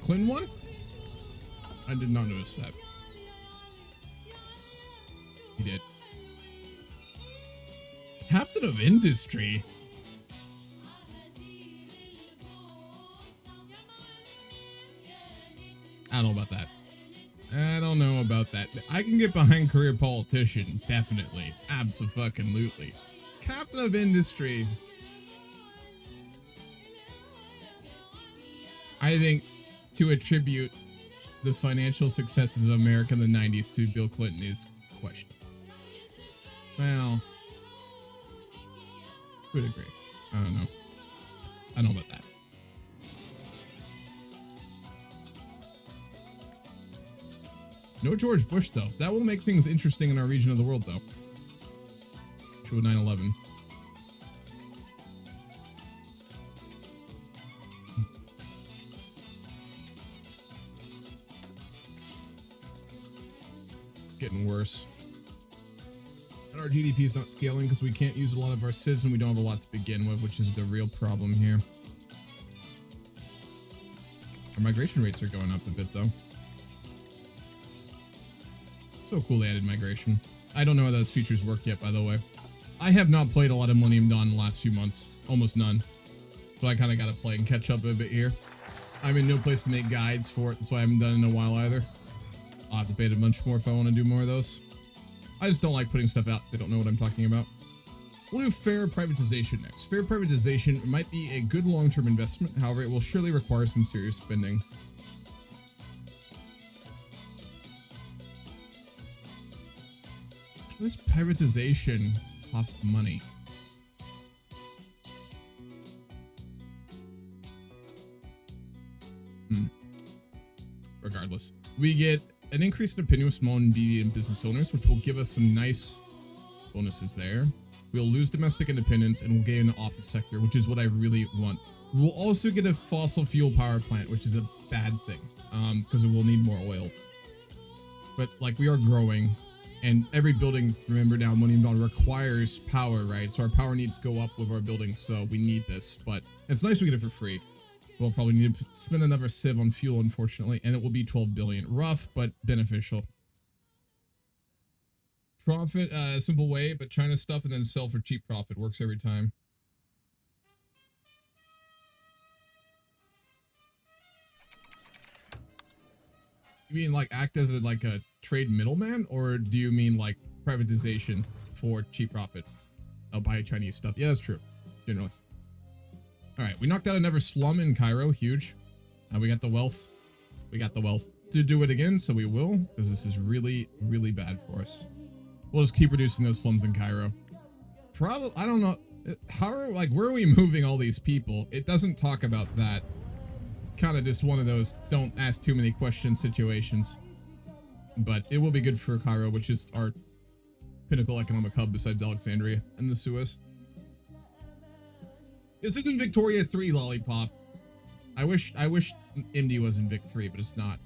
Clinton won? I did not notice that. He did. Captain of Industry? I don't know about that. I don't know about that. I can get behind career politician, definitely. Abso-fucking-lutely. Captain of Industry. I think to attribute the financial successes of America in the 90s to Bill Clinton is questionable. Well, would agree. I don't know. I don't know about that. No George Bush, though. That will make things interesting in our region of the world, though. Show 9/11. It's getting worse. And our GDP is not scaling because we can't use a lot of our civs and we don't have a lot to begin with, which is the real problem here. Our migration rates are going up a bit, though. So cool they added migration. I don't know how those features work yet, by the way. I have not played a lot of Millennium Dawn in the last few months. Almost none. So I kind of got to play and catch up a bit here. I'm in no place to make guides for it. That's why I haven't done it in a while either. I'll have to pay it a bunch more if I want to do more of those. I just don't like putting stuff out. They don't know what I'm talking about. We'll do fair privatization next. Fair privatization might be a good long-term investment. However, it will surely require some serious spending. This privatization costs money. Regardless, we get an increase in opinion with small and medium business owners, which will give us some nice bonuses there. We'll lose domestic independence and we'll gain an office sector, which is what I really want. We'll also get a fossil fuel power plant, which is a bad thing, because it will need more oil. But like, we are growing. And every building, remember now, Millennium Dawn requires power, right? So our power needs to go up with our buildings, so we need this. But it's nice we get it for free. We'll probably need to spend another civ on fuel, unfortunately, and it will be 12 billion. Rough, but beneficial. Profit, a simple way, but China stuff and then sell for cheap profit. Works every time. You mean like act as like a trade middleman, or do you mean like privatization for cheap profit? I'll buy Chinese stuff. Yeah, that's true. Generally. All right, we knocked out another slum in Cairo. Huge. We got the wealth. We got the wealth to do it again, so we will, because this is really, really bad for us. We'll just keep reducing those slums in Cairo. Probably, I don't know. How are, like, where are we moving all these people? It doesn't talk about that. Kind of just one of those don't ask too many questions situations. But it will be good for Cairo, which is our pinnacle economic hub besides Alexandria and the Suez. This isn't Victoria 3, Lollipop. I wish Indy was in Vic 3, but it's not.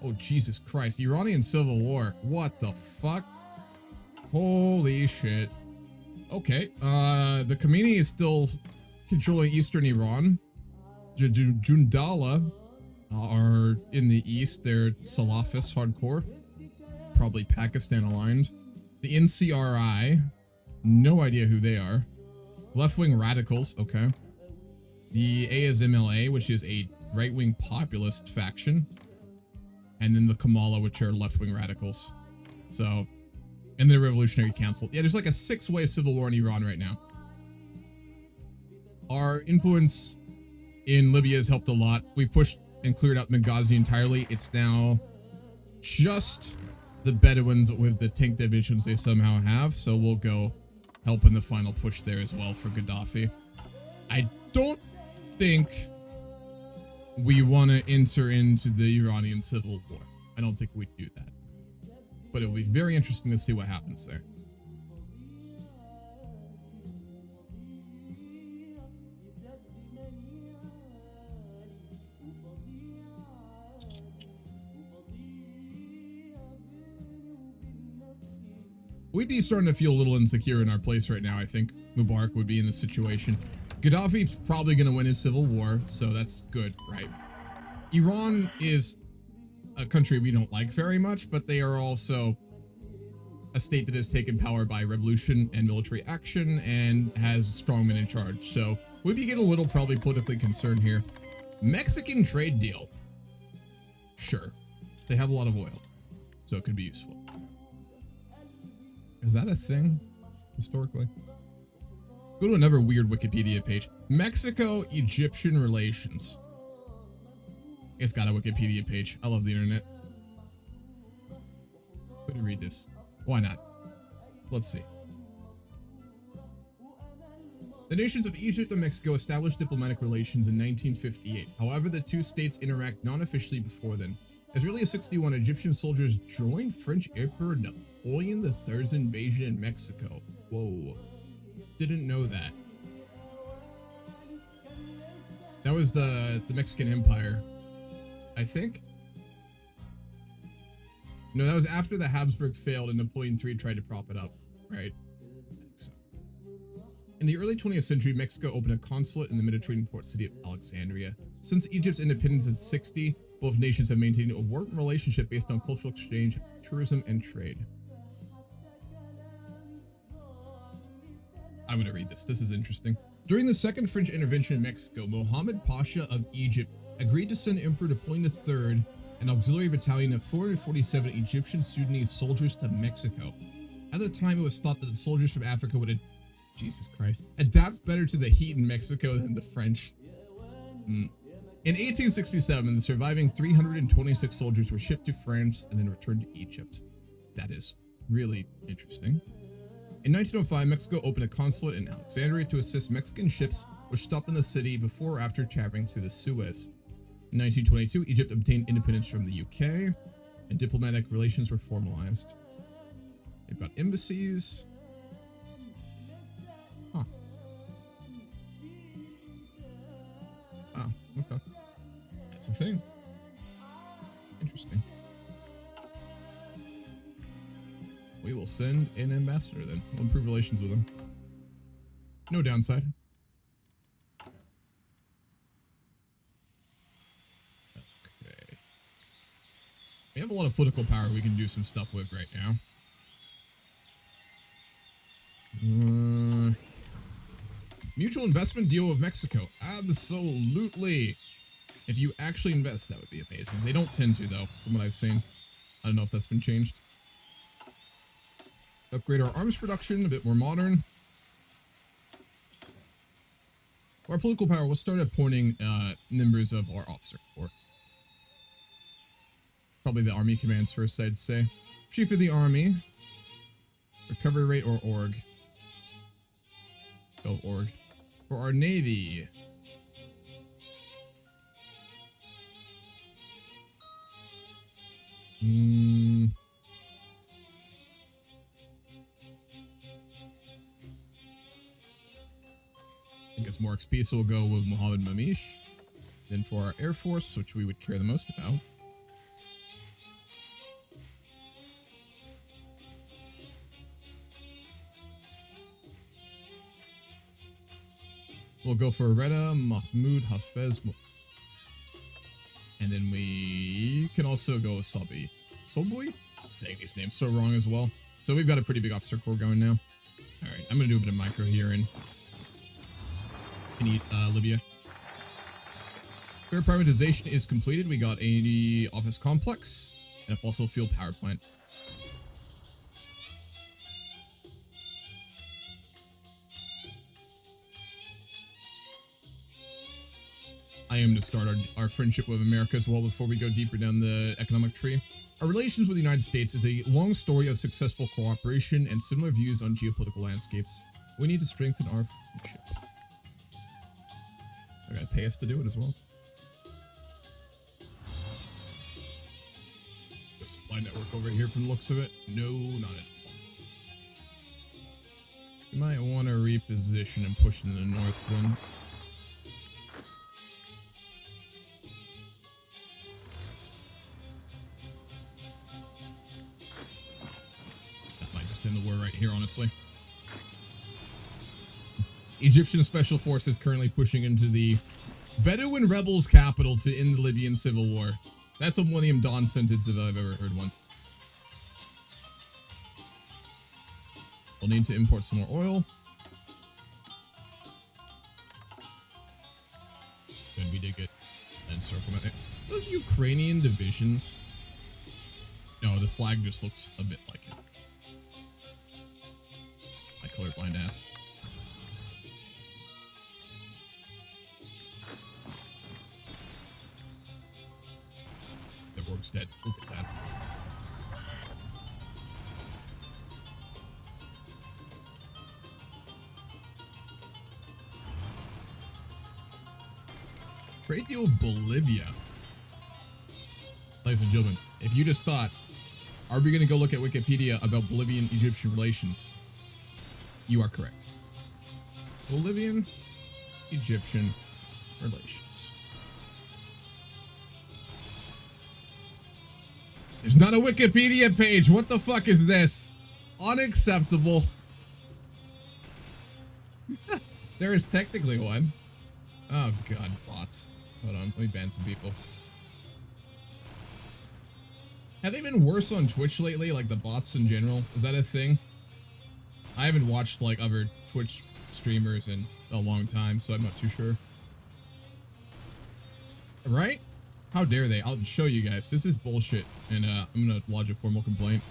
Oh, Jesus Christ. Iranian civil war. What the fuck? Holy shit. Okay. The Khomeini is still controlling eastern Iran. Jundala are in the east. They're Salafists, hardcore. Probably Pakistan aligned. The NCRI. No idea who they are. Left-wing radicals. Okay. The ASMLA, which is a right-wing populist faction. And then the Kamala, which are left-wing radicals. So, and the Revolutionary Council. Yeah, there's like a 6-way civil war in Iran right now. Our influence in Libya has helped a lot. We've pushed and cleared out Benghazi entirely. It's now just the Bedouins with the tank divisions they somehow have. So we'll go help in the final push there as well for Gaddafi. I don't think we want to enter into the Iranian civil war. I don't think we'd do that. But it will be very interesting to see what happens there. We'd be starting to feel a little insecure in our place right now, I think. Mubarak would be in this situation. Gaddafi's probably going to win his civil war, so that's good, right? Iran is a country we don't like very much, but they are also a state that has taken power by revolution and military action and has strong men in charge. So we'd be getting a little probably politically concerned here. Mexican trade deal. Sure. They have a lot of oil, so it could be useful. Is that a thing historically? Go to another weird Wikipedia page. Mexico-Egyptian relations. It's got a Wikipedia page. I love the internet. I'm gonna read this. Why not? Let's see. The nations of Egypt and Mexico established diplomatic relations in 1958. However, the two states interact non-officially before then. As early as 61, Egyptian soldiers joined French Emperor Napoleon III's invasion in Mexico. Whoa. Didn't know that. That was the Mexican Empire, I think. No, that was after the Habsburg failed and Napoleon III tried to prop it up, right? I think so. In the early 20th century, Mexico opened a consulate in the Mediterranean port city of Alexandria. Since Egypt's independence in 60, both nations have maintained a warm relationship based on cultural exchange, tourism, and trade. I'm going to read this. This is interesting. During the Second French intervention in Mexico, Mohammed Pasha of Egypt agreed to send Emperor Napoleon III an auxiliary battalion of 447 Egyptian Sudanese soldiers to Mexico. At the time, it was thought that the soldiers from Africa would, Jesus Christ, adapt better to the heat in Mexico than the French. In 1867, the surviving 326 soldiers were shipped to France and then returned to Egypt. That is really interesting. In 1905, Mexico opened a consulate in Alexandria to assist Mexican ships which stopped in the city before or after traveling through the Suez. In 1922, Egypt obtained independence from the UK, and diplomatic relations were formalized. They've got embassies. Huh. Oh, okay. That's a thing. Interesting. We will send an ambassador then. We'll improve relations with him. No downside. Okay. We have a lot of political power we can do some stuff with right now. Mutual investment deal with Mexico. Absolutely. If you actually invest, that would be amazing. They don't tend to, though, from what I've seen. I don't know if that's been changed. Upgrade our arms production, a bit more modern. Our political power, we'll start appointing members of our officer corps. Probably the army commands first, I'd say. Chief of the army. Recovery rate or org. Go org. For our navy. I guess more XP, so we'll go with Mohammed Mamish. Then for our Air Force, which we would care the most about. We'll go for Reda Mahmoud Hafez. And then we can also go with Sabi. Soboy? I'm saying these names so wrong as well. So we've got a pretty big officer corps going now. Alright, I'm going to do a bit of micro here in Libya. Fair privatization is completed. We got a office complex and a fossil fuel power plant. I am to start our friendship with America as well before we go deeper down the economic tree. Our relations with the United States is a long story of successful cooperation and similar views on geopolitical landscapes. We need to strengthen our friendship. They're gonna pay us to do it as well. The supply network over here from the looks of it. No, not at all. You might want to reposition and push in the north then. That might just end the war right here, honestly. Egyptian special forces currently pushing into the Bedouin rebels capital to end the Libyan civil war. That's a Millennium Dawn sentence if I've ever heard one. We'll need to import some more oil. Good, we did get and circle that. Those Ukrainian divisions. No, the flag just looks a bit like it. My colorblind ass. The orc's dead. Look at that. Trade deal with Bolivia. Ladies and gentlemen, if you just thought, are we going to go look at Wikipedia about Bolivian-Egyptian relations? You are correct. Bolivian-Egyptian relations. There's not a Wikipedia page. What the fuck is this? Unacceptable. There is technically one. Oh god, bots. Hold on, let me ban some people. Have they been worse on Twitch lately, like the bots in general? Is that a thing? I haven't watched like other Twitch streamers in a long time, so I'm not too sure. Right? How dare they? I'll show you guys. This is bullshit, and I'm gonna lodge a formal complaint.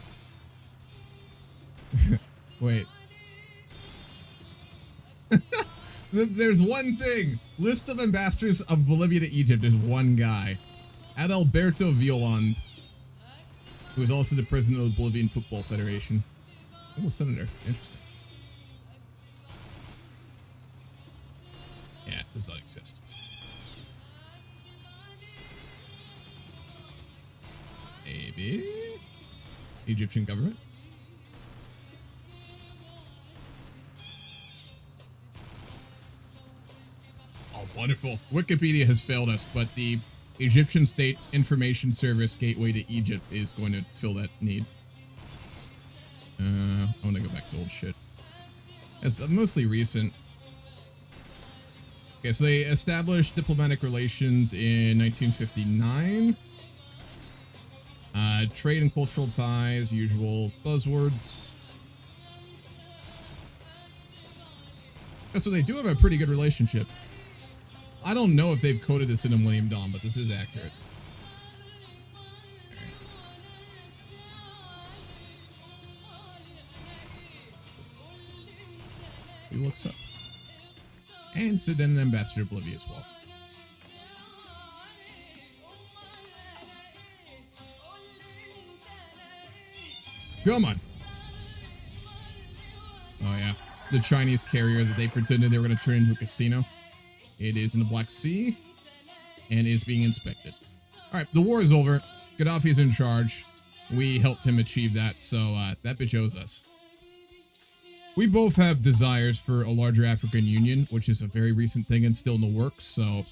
Wait. There's one thing. List of ambassadors of Bolivia to Egypt. There's one guy. Adalberto Violans, who is also the president of the Bolivian Football Federation. Oh, senator. Interesting. Yeah, does not exist. Maybe? Egyptian government? Oh, wonderful. Wikipedia has failed us, but the Egyptian State Information Service Gateway to Egypt is going to fill that need. I want to go back to old shit. It's mostly recent. Okay, so they established diplomatic relations in 1959. Trade and cultural ties, usual buzzwords. So they do have a pretty good relationship. I don't know if they've coded this in a Millennium Dawn, but this is accurate. He looks up. And Sudan and Ambassador Bolivia as well. Come on. Oh yeah. The Chinese carrier that they pretended they were going to turn into a casino. It is in the Black Sea and is being inspected. All right, the war is over. Gaddafi is in charge. We helped him achieve that, so that bitch owes us. We both have desires for a larger African Union, which is a very recent thing and still in the works, so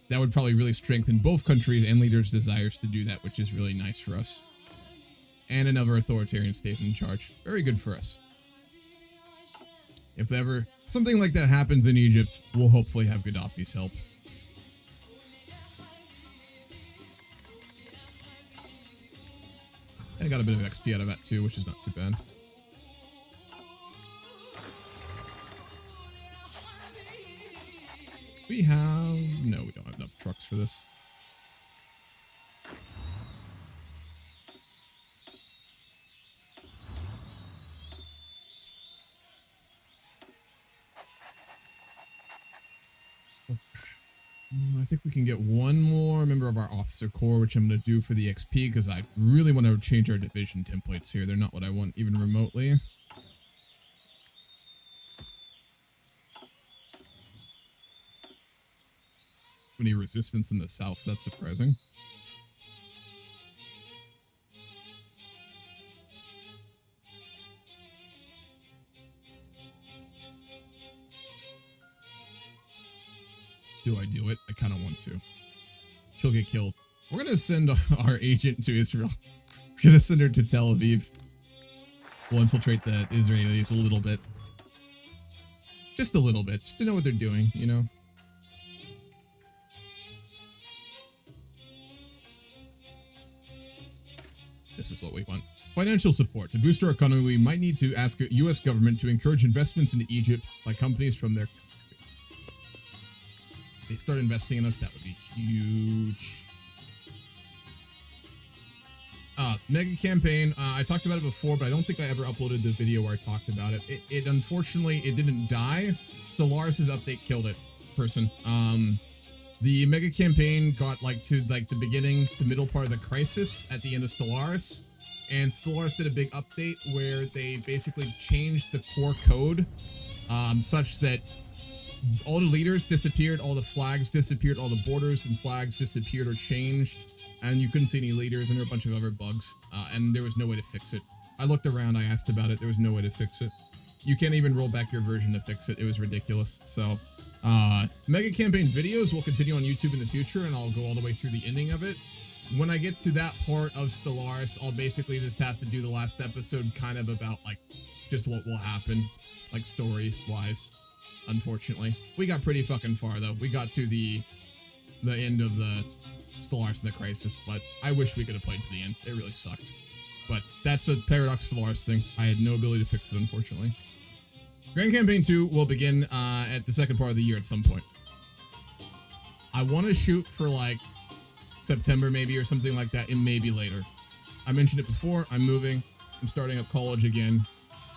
that would probably really strengthen both countries and leaders' desires to do that, which is really nice for us. And another authoritarian state in charge. Very good for us. If ever something like that happens in Egypt, we'll hopefully have Gaddafi's help. And I got a bit of XP out of that too, which is not too bad. We have... No, we don't have enough trucks for this. I think we can get one more member of our officer corps, which I'm going to do for the XP, because I really want to change our division templates here. They're not what I want even remotely. Any resistance in the south, that's surprising. Do I do it? I kind of want to. She'll get killed. We're going to send our agent to Israel. We're going to send her to Tel Aviv. We'll infiltrate the Israelis a little bit. Just a little bit, just to know what they're doing, you know? This is what we want. Financial support. To boost our economy, we might need to ask the U.S. government to encourage investments into Egypt by companies from their country. If they start investing in us, that would be huge. Mega campaign. I talked about it before, but I don't think I ever uploaded the video where I talked about it. It unfortunately, it didn't die. Stellaris' update killed it, person. The mega campaign got like to like the beginning to middle part of the crisis at the end of Stellaris, and Stellaris did a big update where they basically changed the core code such that all the leaders disappeared, all the flags disappeared, all the borders and flags disappeared or changed, and you couldn't see any leaders, and there were a bunch of other bugs, and there was no way to fix it. I looked around, I asked about it, there was no way to fix it. You can't even roll back your version to fix it. It was ridiculous. So mega campaign videos will continue on YouTube in the future, and I'll go all the way through the ending of it. When I get to that part of Stellaris, I'll basically just have to do the last episode kind of about like just what will happen, like story wise. Unfortunately, we got pretty fucking far though. We got to the end of the Stellaris and the Crisis, but I wish we could have played to the end. It really sucked. But that's a Paradox Stellaris thing. I had no ability to fix it, unfortunately. Grand Campaign 2 will begin at the second part of the year at some point. I want to shoot for like September maybe or something like that, and maybe later. I mentioned it before, I'm moving. I'm starting up college again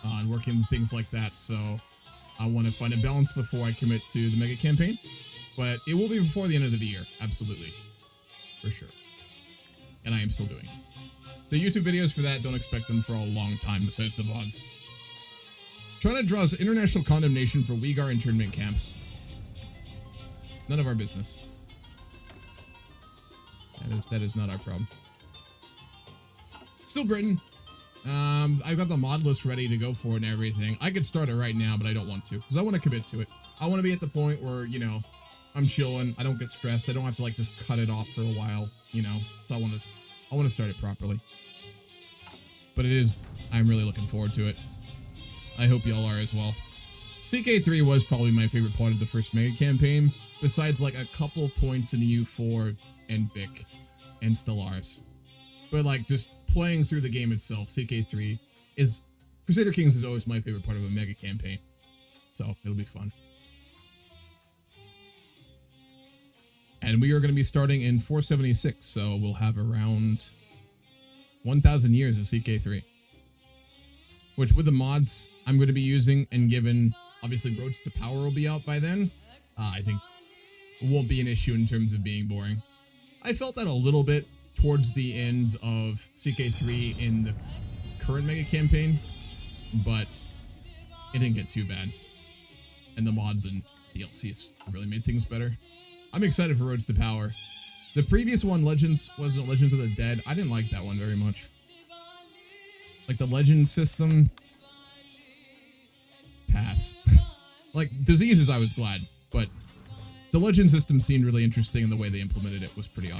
and working things like that, so I want to find a balance before I commit to the mega campaign. But it will be before the end of the year, absolutely. For sure. And I am still doing it. The YouTube videos for that, don't expect them for a long time besides the VODs. China draws international condemnation for Uyghur internment camps. None of our business. That is not our problem. Still Britain. I've got the mod list ready to go for it and everything. I could start it right now, but I don't want to because I want to commit to it. I want to be at the point where, you know, I'm chilling. I don't get stressed. I don't have to like just cut it off for a while, you know. So I want to start it properly. But I'm really looking forward to it. I hope y'all are as well. CK3 was probably my favorite part of the first mega campaign, besides like a couple points in U4 and Vic and Stellaris. But like just playing through the game itself, CK3 is Crusader Kings is always my favorite part of a mega campaign. So it'll be fun. And we are going to be starting in 476, so we'll have around 1,000 years of CK3. Which with the mods I'm going to be using and given, obviously Roads to Power will be out by then, I think it won't be an issue in terms of being boring. I felt that a little bit towards the end of CK3 in the current mega campaign, but it didn't get too bad. And the mods and DLCs really made things better. I'm excited for Roads to Power. The previous one, Legends of the Dead, I didn't like that one very much. Like the legend system, pass. Like diseases, I was glad, but the legend system seemed really interesting, and the way they implemented it was pretty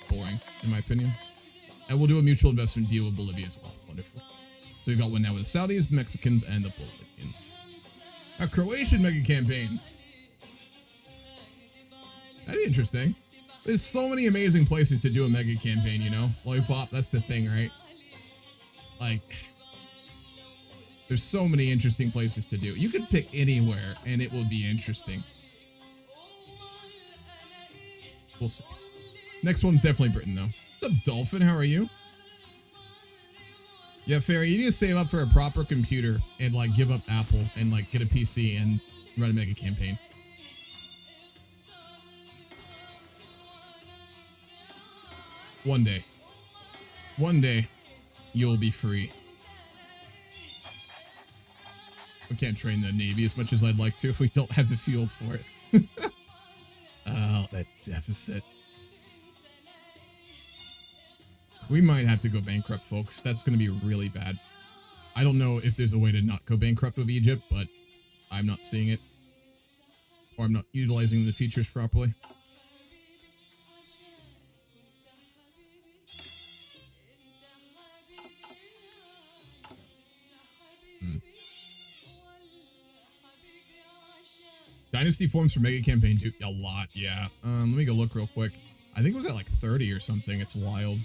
boring, in my opinion. And we'll do a mutual investment deal with Bolivia as well. Wonderful. So we've got one now with the Saudis, the Mexicans, and the Bolivians. A Croatian mega campaign. That'd be interesting. There's so many amazing places to do a mega campaign, you know? Lollipop, that's the thing, right? Like, there's so many interesting places to do. You could pick anywhere, and it will be interesting. We'll see. Next one's definitely Britain, though. What's up, Dolphin? How are you? Yeah, Fairy, you need to save up for a proper computer and, like, give up Apple and, like, get a PC and run a mega campaign. One day. One day, you'll be free. We can't train the Navy as much as I'd like to if we don't have the fuel for it. Oh, that deficit. We might have to go bankrupt, folks. That's going to be really bad. I don't know if there's a way to not go bankrupt with Egypt, but I'm not seeing it. Or I'm not utilizing the features properly. Dynasty forms for Mega Campaign 2. A lot, yeah. Let me go look real quick. I think it was at like 30 or something. It's wild.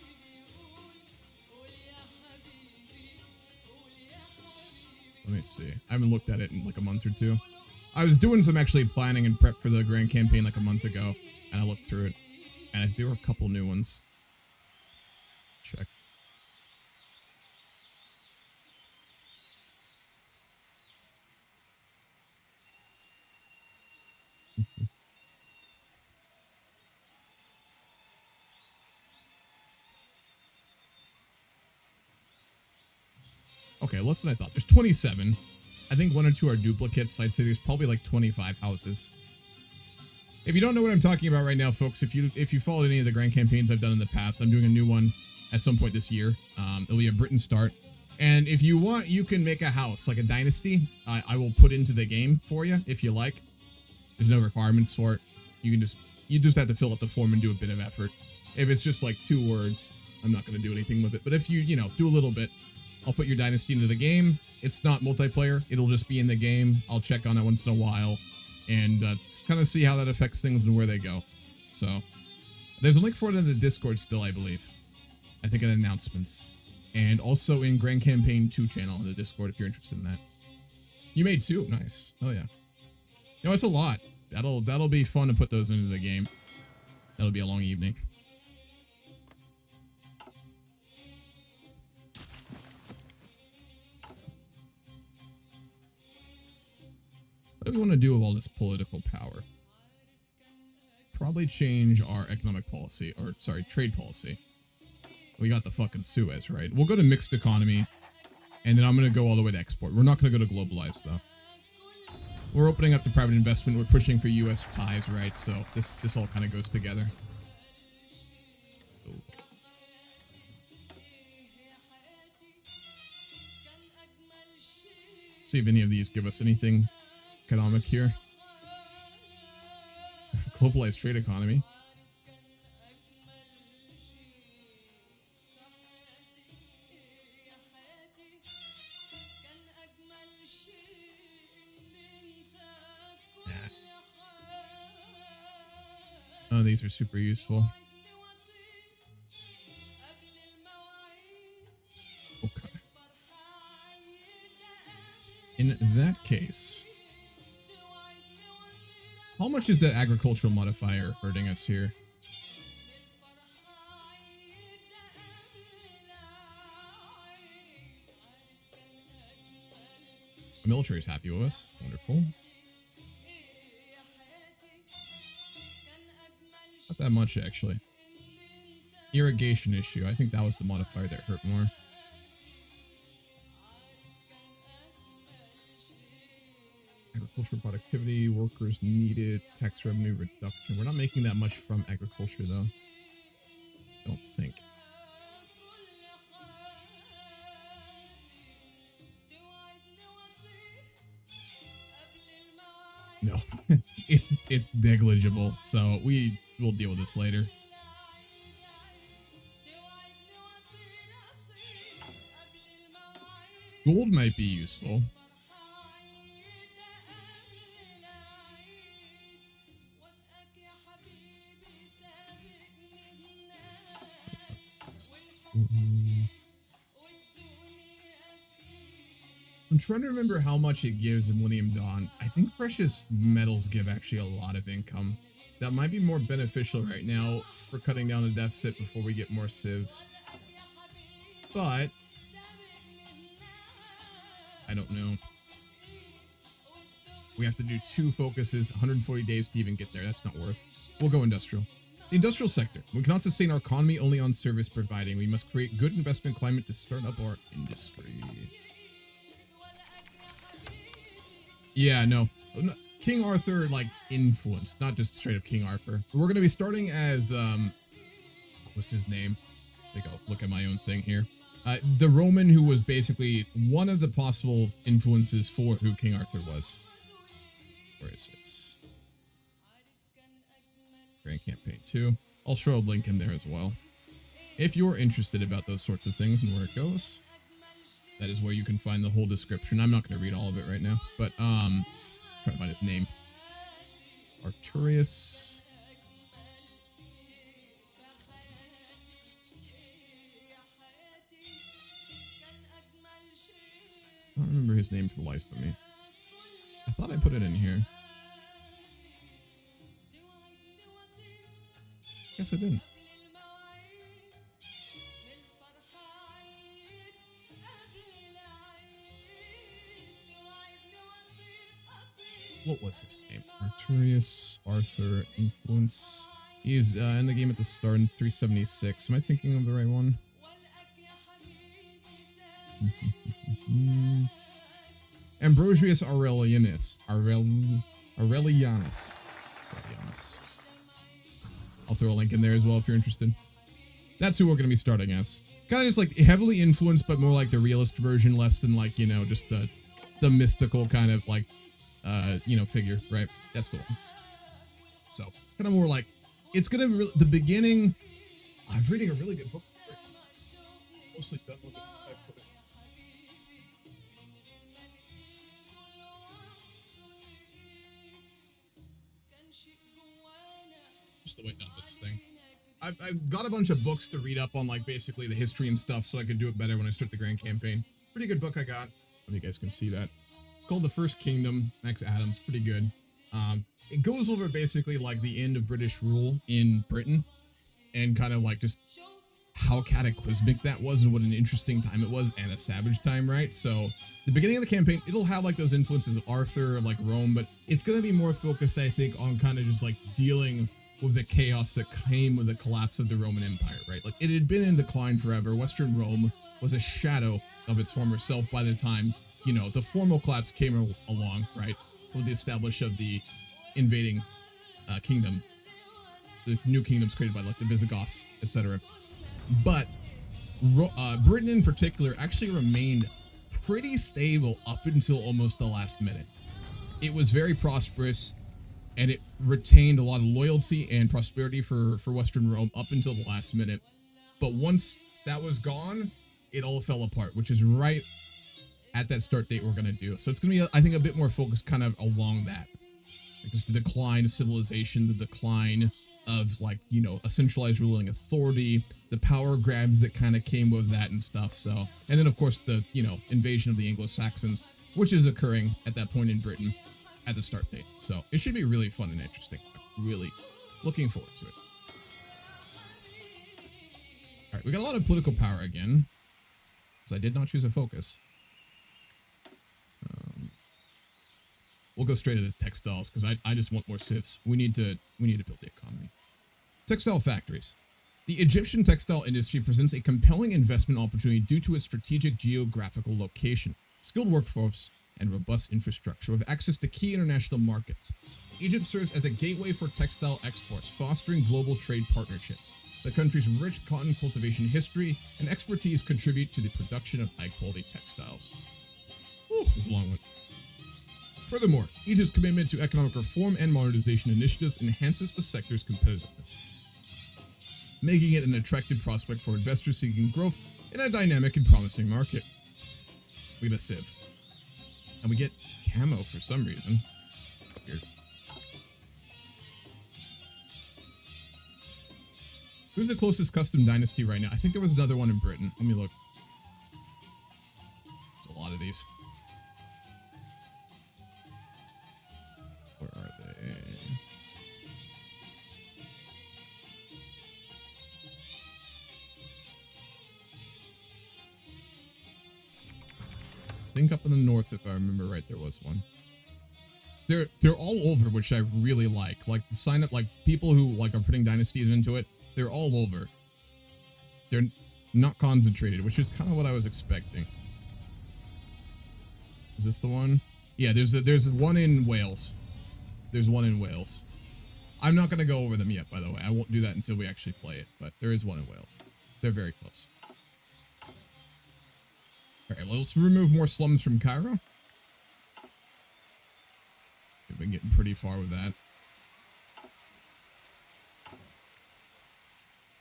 Let me see. I haven't looked at it in like a month or two. I was doing some actually planning and prep for the Grand Campaign like a month ago, and I looked through it, and there were a couple new ones. Check. Okay, less than I thought. There's 27. I think 1 or 2 are duplicates. I'd say there's probably like 25 houses. If you don't know what I'm talking about right now, folks, if you followed any of the grand campaigns I've done in the past, I'm doing a new one at some point this year. It'll be a Britain start. And if you want, you can make a house, like a dynasty. I will put into the game for you if you like. There's no requirements for it. You just have to fill out the form and do a bit of effort. If it's just like 2 words, I'm not going to do anything with it. But if you do a little bit, I'll put your dynasty into the game. It's not multiplayer. It'll just be in the game. I'll check on it once in a while and just kind of see how that affects things and where they go. So there's a link for it in the Discord still, I believe. I think in announcements. And also in Grand Campaign 2 channel in the Discord if you're interested in that. You made 2. Nice. Oh yeah. It's a lot. That'll be fun to put those into the game. That'll be a long evening. What do we want to do with all this political power? Probably change our economic policy, or sorry, trade policy. We got the fucking Suez, right? We'll go to mixed economy, and then I'm going to go all the way to export. We're not going to go to globalized, though. We're opening up to private investment. We're pushing for U.S. ties, right? So this all kind of goes together. Oh. See if any of these give us anything economic here. Globalized trade economy. Oh, these are super useful. Okay. In that case, how much is the agricultural modifier hurting us here? The military is happy with us. Wonderful. Not that much, actually. Irrigation issue. I think that was the modifier that hurt more. Agricultural productivity, workers needed, tax revenue reduction. We're not making that much from agriculture, though. I don't think. No, it's negligible, so we'll deal with this later. Gold might be useful. I'm trying to remember how much it gives in Millennium Dawn. I think precious metals give actually a lot of income. That might be more beneficial right now for cutting down the deficit before we get more civs. But I don't know. We have to do 2 focuses, 140 days to even get there. That's not worth. We'll go industrial. The industrial sector. We cannot sustain our economy only on service providing. We must create good investment climate to start up our industry. Yeah, no. King Arthur, like, influenced, not just straight up King Arthur. We're going to be starting as, what's his name? I think I'll look at my own thing here. The Roman who was basically one of the possible influences for who King Arthur was. Where is it? Grand Campaign 2. I'll throw a link in there as well. If you're interested about those sorts of things and where it goes, that is where you can find the whole description. I'm not going to read all of it right now, but trying to find his name. Arturius. I don't remember his name for the life of me. I thought I put it in here. Guess I didn't. What was his name? Arturius, Arthur, influence. He's in the game at the start in 376. Am I thinking of the right one? Ambrosius Aurelianus. Aurelianus. I'll throw a link in there as well if you're interested. That's who we're going to be starting as. Kind of just like heavily influenced, but more like the realist version, less than like, you know, just the mystical kind of like, you know, figure, right? That's the one. So kind of more like, it's going to, the beginning, I'm reading a really good book. Mostly done with it. I put it. Just the way down this thing. I've got a bunch of books to read up on, like, basically the history and stuff, so I can do it better when I start the Grand Campaign. Pretty good book I got. Hope you guys can see that. It's called The First Kingdom, Max Adams. Pretty good. It goes over basically, like, the end of British rule in Britain, and kind of, like, just how cataclysmic that was and what an interesting time it was, and a savage time, right? So, the beginning of the campaign, it'll have, like, those influences of Arthur, of, like, Rome, but it's going to be more focused, I think, on kind of just, like, dealing with the chaos that came with the collapse of the Roman Empire, right? Like, it had been in decline forever. Western Rome was a shadow of its former self by the time, you know, the formal collapse came along, right? With the establishment of the invading kingdom, the new kingdoms created by, like, the Visigoths, etc. But Britain in particular actually remained pretty stable up until almost the last minute. It was very prosperous, and it retained a lot of loyalty and prosperity for Western Rome up until the last minute. But once that was gone, it all fell apart, which is right at that start date we're going to do. So it's going to be, I think, a bit more focused kind of along that. Like just the decline of civilization, the decline of, like, you know, a centralized ruling authority, the power grabs that kind of came with that and stuff. So, and then of course the, you know, invasion of the Anglo-Saxons, which is occurring at that point in Britain at the start date. So it should be really fun and interesting. I'm really looking forward to it. All right, we got a lot of political power again, because I did not choose a focus. We'll go straight into textiles, because I just want more civs. We need to build the economy. Textile factories. The Egyptian textile industry presents a compelling investment opportunity due to its strategic geographical location, skilled workforce, and robust infrastructure with access to key international markets. Egypt serves as a gateway for textile exports, fostering global trade partnerships. The country's rich cotton cultivation history and expertise contribute to the production of high-quality textiles. Whew, this is a long one. Furthermore, Egypt's commitment to economic reform and modernization initiatives enhances the sector's competitiveness, making it an attractive prospect for investors seeking growth in a dynamic and promising market. We get a civ. And we get camo for some reason. Weird. Who's the closest custom dynasty right now? I think there was another one in Britain. Let me look. There's a lot of these. Where are they? I think up in the north, if I remember right, there was one. They're all over, which I really like. Like the sign up, like people who like are putting dynasties into it, they're all over. They're not concentrated, which is kind of what I was expecting. Is this the one? Yeah, there's one in Wales. There's one in Wales. I'm not going to go over them yet, by the way. I won't do that until we actually play it, but there is one in Wales. They're very close. Alright, well, let's remove more slums from Cairo. We've been getting pretty far with that.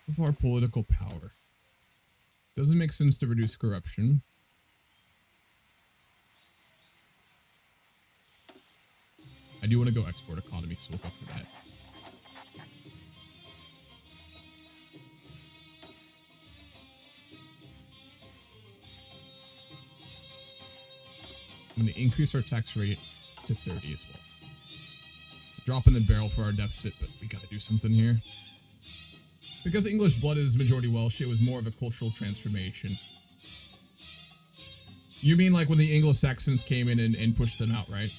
Of our political power. Doesn't make sense to reduce corruption. I I do want to go export economy, so we'll go for that. I'm going to increase our tax rate to 30 as well. It's a drop in the barrel for our deficit, but we got to do something here. Because English blood is majority Welsh, it was more of a cultural transformation. You mean like when the Anglo-Saxons came in and pushed them out, right?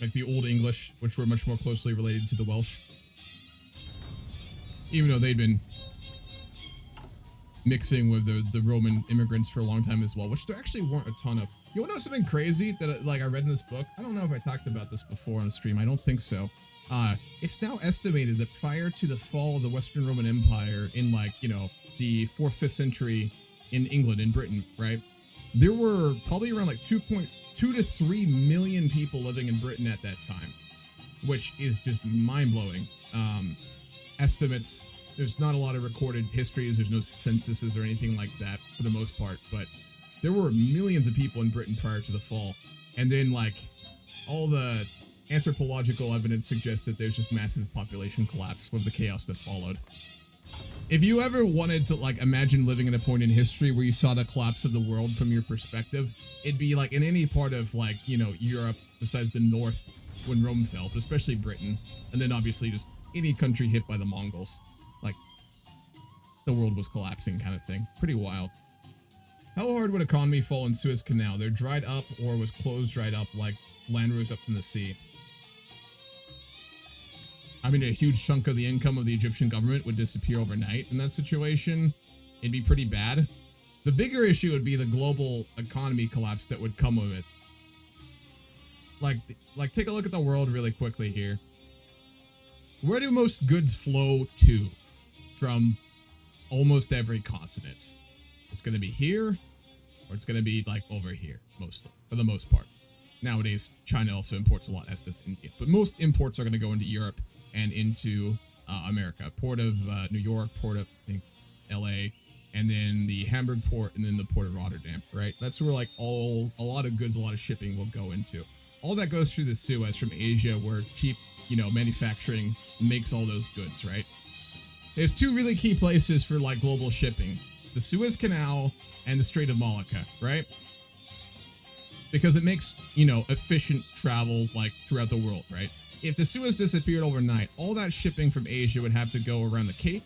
Like the Old English, which were much more closely related to the Welsh. Even though they'd been mixing with the Roman immigrants for a long time as well, which there actually weren't a ton of. You want to know something crazy that like I read in this book? I don't know if I talked about this before on the stream. I don't think so. It's now estimated that prior to the fall of the Western Roman Empire in like, you know, the 4th, 5th century in England, in Britain, right? There were probably around like 2.2 to 3 million people living in Britain at that time, which is just mind-blowing. Estimates, there's not a lot of recorded histories, there's no censuses or anything like that for the most part, but there were millions of people in Britain prior to the fall. And then like all the anthropological evidence suggests that there's just massive population collapse with the chaos that followed. If you ever wanted to like imagine living at a point in history where you saw the collapse of the world from your perspective, it'd be like in any part of like, you know, Europe besides the North when Rome fell, but especially Britain. And then obviously just any country hit by the Mongols. Like the world was collapsing kind of thing. Pretty wild. How hard would economy fall in Suez Canal? They're dried up or was closed dried up like land rose up from the sea. I mean, a huge chunk of the income of the Egyptian government would disappear overnight in that situation. It'd be pretty bad. The bigger issue would be the global economy collapse that would come with it. Like take a look at the world really quickly here. Where do most goods flow to from almost every continent? It's going to be here, or it's going to be like over here, mostly, for the most part. Nowadays, China also imports a lot, as does India. But most imports are going to go into Europe and into America. Port of New York, port of, I think, LA, and then the Hamburg port, and then the port of Rotterdam, right? That's where like a lot of goods, a lot of shipping will go into. All that goes through the Suez from Asia, where cheap, you know, manufacturing makes all those goods, right? There's two really key places for like global shipping: the Suez Canal and the Strait of Malacca, right? Because it makes, you know, efficient travel like throughout the world, right? If the Suez disappeared overnight, all that shipping from Asia would have to go around the Cape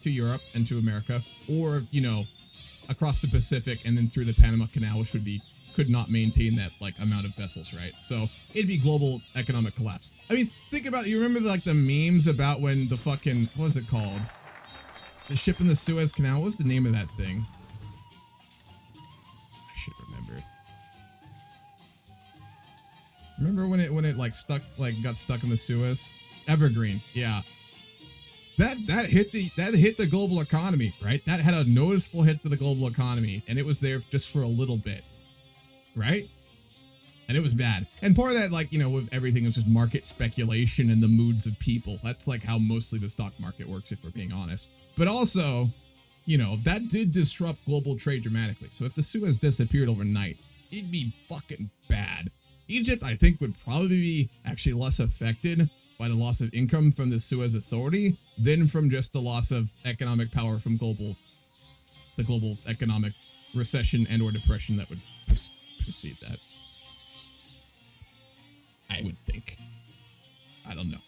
to Europe and to America, or, you know, across the Pacific and then through the Panama Canal, which could not maintain that like amount of vessels, right? So it'd be global economic collapse. I mean, think about it. You remember like the memes about when the fucking, what was it called? The ship in the Suez Canal? What was the name of that thing? I should remember. Remember when it like got stuck in the Suez? Evergreen, yeah. That hit the global economy, right? That had a noticeable hit to the global economy, and it was there just for a little bit, right? And it was bad. And part of that, like, you know, with everything is just market speculation and the moods of people. That's like how mostly the stock market works, if we're being honest. But also, you know, that did disrupt global trade dramatically. So if the Suez disappeared overnight, it'd be fucking bad. Egypt, I think, would probably be actually less affected by the loss of income from the Suez Authority than from just the loss of economic power from the global economic recession and or depression that would precede that. I would think. I don't know.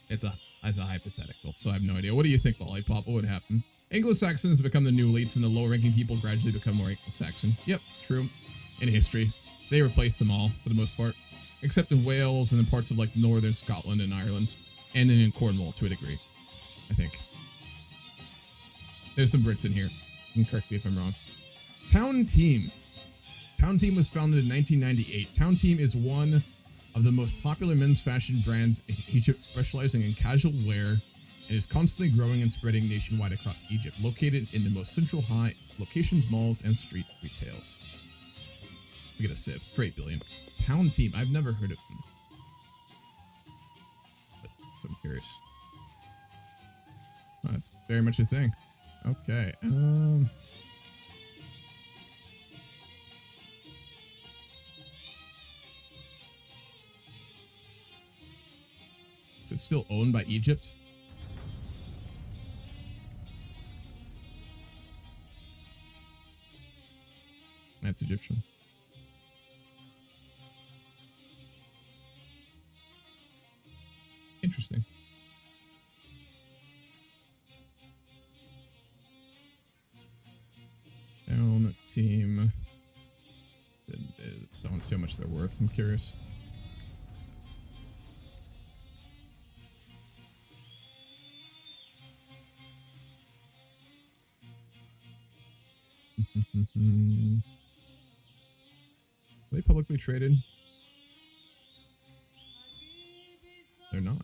It's a hypothetical, so I have no idea. What do you think, Lollipop? What would happen? Anglo-Saxons become the new elites and the lower-ranking people gradually become more Anglo-Saxon. Yep, true. In history. They replaced them all, for the most part. Except in Wales and in parts of, like, northern Scotland and Ireland. And then in Cornwall, to a degree. I think. There's some Brits in here. You can correct me if I'm wrong. Town Team. Town Team was founded in 1998. Town Team is one of the most popular men's fashion brands in Egypt, specializing in casual wear, and is constantly growing and spreading nationwide across Egypt, located in the most central high locations, malls, and street retails. We get a sieve for 8 billion. Town Team. I've never heard of them. So I'm curious. Oh, that's very much a thing. Okay. Is it still owned by Egypt? That's Egyptian. Interesting. Down team. I want to see how much they're worth. I'm curious. Are they publicly traded? They're not.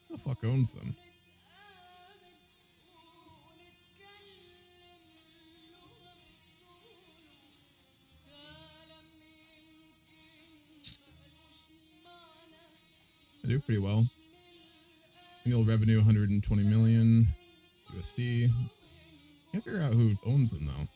Who the fuck owns them? They do pretty well. Annual revenue 120 million USD. Can't figure out who owns them though.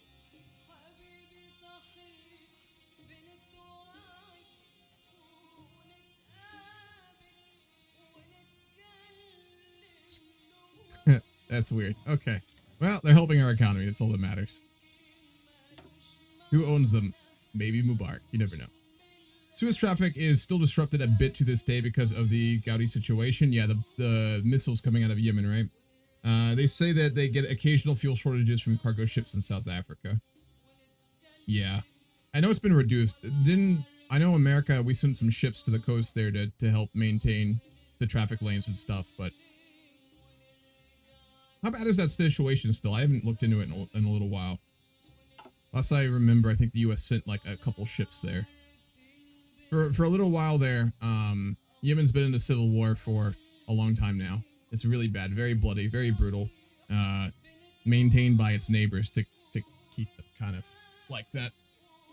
That's weird. Okay. Well, they're helping our economy. That's all that matters. Who owns them? Maybe Mubarak. You never know. Suez traffic is still disrupted a bit to this day because of the Gaudi situation. Yeah, the missiles coming out of Yemen, right? They say that they get occasional fuel shortages from cargo ships in South Africa. Yeah. I know it's been reduced. I know America, we sent some ships to the coast there to help maintain the traffic lanes and stuff, but how bad is that situation still? I haven't looked into it in a little while. Last I remember, I think the U.S. sent like a couple ships there. For a little while there, Yemen's been in a civil war for a long time now. It's really bad, very bloody, very brutal, maintained by its neighbors to keep it kind of like that.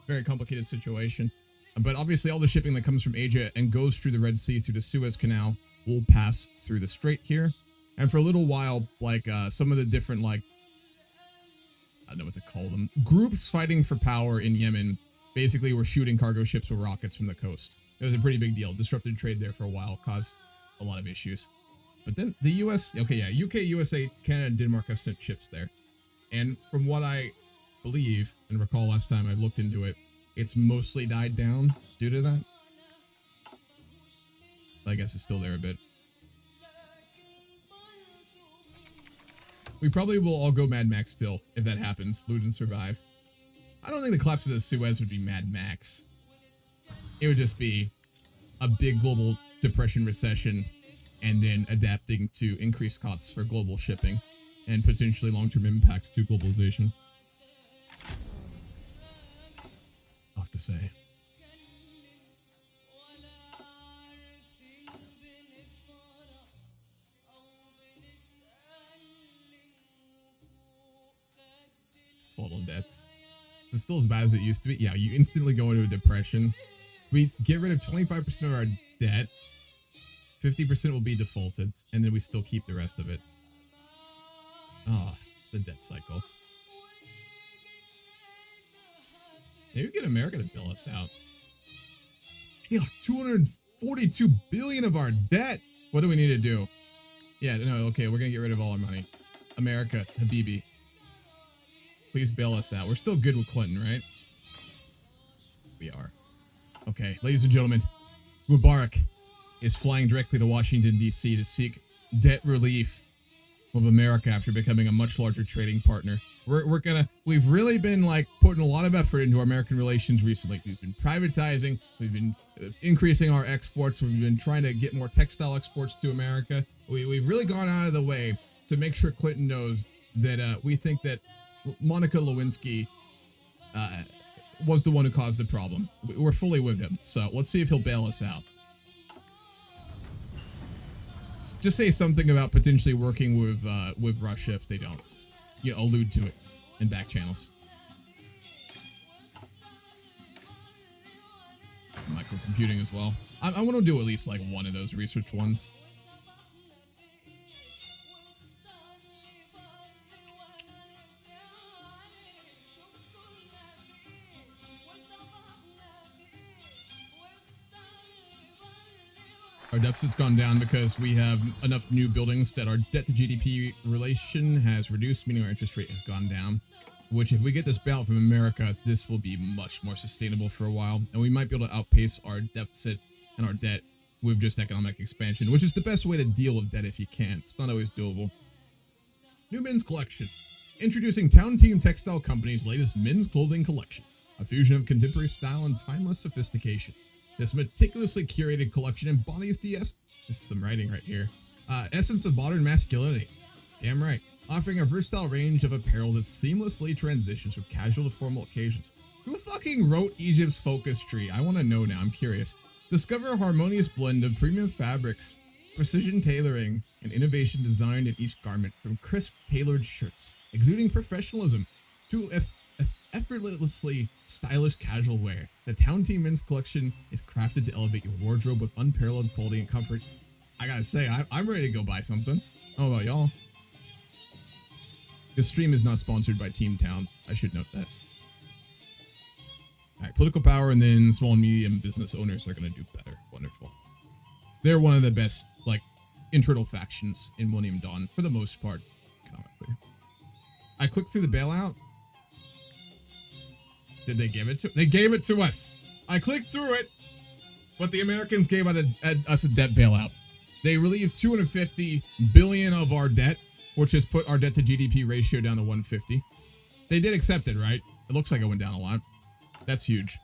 Very complicated situation. But obviously all the shipping that comes from Asia and goes through the Red Sea, through the Suez Canal, will pass through the strait here. And for a little while, like some of the different, like, I don't know what to call them, groups fighting for power in Yemen basically were shooting cargo ships with rockets from the coast. It was a pretty big deal. Disrupted trade there for a while, caused a lot of issues. But then the US, okay, yeah, UK, USA, Canada, and Denmark have sent ships there. And from what I believe and recall last time I looked into it, it's mostly died down due to that. I guess it's still there a bit. We probably will all go Mad Max still, if that happens. Loot and survive. I don't think the collapse of the Suez would be Mad Max. It would just be a big global depression recession and then adapting to increased costs for global shipping and potentially long-term impacts to globalization. I'll have to say. Default on debts. Is it still as bad as it used to be? Yeah, you instantly go into a depression. We get rid of 25% of our debt. 50% will be defaulted, and then we still keep the rest of it. Ah, the debt cycle. Maybe we get America to bail us out. Yeah, 242 billion of our debt. What do we need to do? Yeah, no, okay, we're gonna get rid of all our money. America, Habibi. Please bail us out. We're still good with Clinton, right? We are. Okay, ladies and gentlemen, Mubarak is flying directly to Washington, D.C. to seek debt relief of America after becoming a much larger trading partner. We've really been like putting a lot of effort into our American relations recently. We've been privatizing, we've been increasing our exports, we've been trying to get more textile exports to America. We've really gone out of the way to make sure Clinton knows that we think that Monica Lewinsky was the one who caused the problem. We're fully with him, so let's see if he'll bail us out. Just say something about potentially working with Russia if they don't. You know, allude to it in back channels. Microcomputing as well. I want to do at least like one of those research ones. Our deficit's gone down because we have enough new buildings that our debt to GDP relation has reduced, meaning our interest rate has gone down. Which, if we get this bailout from America, this will be much more sustainable for a while, and we might be able to outpace our deficit and our debt with just economic expansion, which is the best way to deal with debt if you can. It's not always doable. New men's collection. Introducing Town Team Textile Company's latest men's clothing collection, a fusion of contemporary style and timeless sophistication. This meticulously curated collection embodies this is some writing right here, essence of modern masculinity. Damn right. Offering a versatile range of apparel that seamlessly transitions from casual to formal occasions. Who fucking wrote Egypt's focus tree? I want to know now, I'm curious. Discover a harmonious blend of premium fabrics, precision tailoring, and innovation designed in each garment, from crisp tailored shirts, exuding professionalism, to effortlessly stylish casual wear. The Town Team Men's Collection is crafted to elevate your wardrobe with unparalleled quality and comfort. I gotta say, I'm ready to go buy something. How about y'all? This stream is not sponsored by Team Town. I should note that. Alright, political power, and then small and medium business owners are gonna do better. Wonderful. They're one of the best, like, internal factions in Millennium Dawn, for the most part, economically. I clicked through the bailout. Did they give it to? They gave it to us. I clicked through it, but the Americans gave us a debt bailout. They relieved 250 billion of our debt, which has put our debt to GDP ratio down to 150. They did accept it, right? It looks like it went down a lot. That's huge.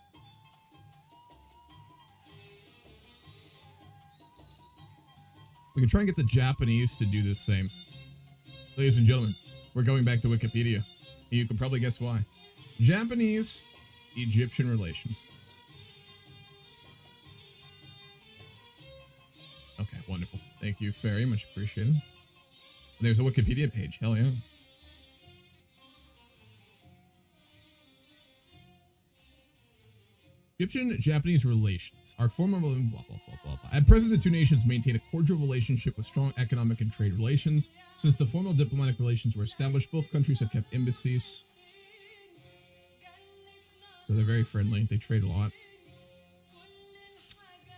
We can try and get the Japanese to do the same. Ladies and gentlemen, we're going back to Wikipedia. You can probably guess why. Japanese-Egyptian relations. Okay, wonderful. Thank you very much. Appreciated. There's a Wikipedia page. Hell yeah. Egyptian-Japanese relations are formal blah, blah, blah, blah, blah. At present, the two nations maintain a cordial relationship with strong economic and trade relations. Since the formal diplomatic relations were established, both countries have kept embassies. So they're very friendly. They trade a lot.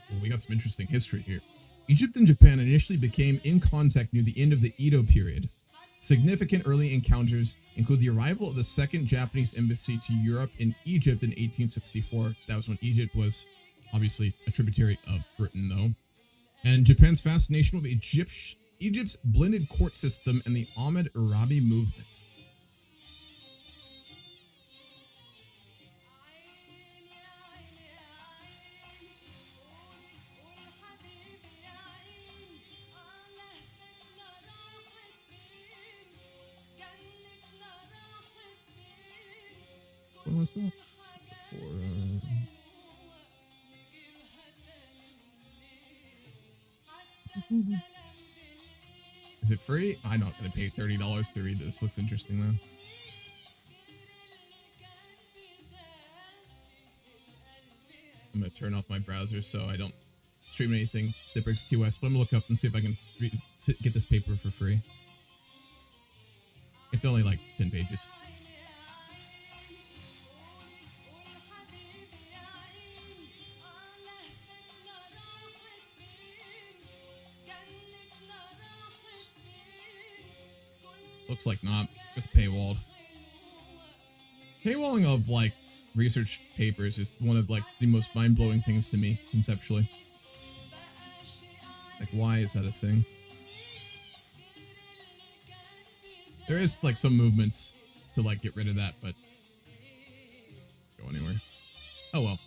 Well, we got some interesting history here. Egypt and Japan initially became in contact near the end of the Edo period. Significant early encounters include the arrival of the second Japanese embassy to Europe in Egypt in 1864. That was when Egypt was obviously a tributary of Britain, though. And Japan's fascination with Egypt's blended court system and the Hammurabi movement. When was that? Is it free? I'm not going to pay $30 to read this. Looks interesting, though. I'm going to turn off my browser so I don't stream anything that breaks TOS, but I'm going to look up and see if I can get this paper for free. It's only like 10 pages. Looks like not. It's paywalled. Paywalling of, like, research papers is one of, like, the most mind-blowing things to me, conceptually. Like, why is that a thing? There is, like, some movements to, like, get rid of that, but go anywhere. Oh, well.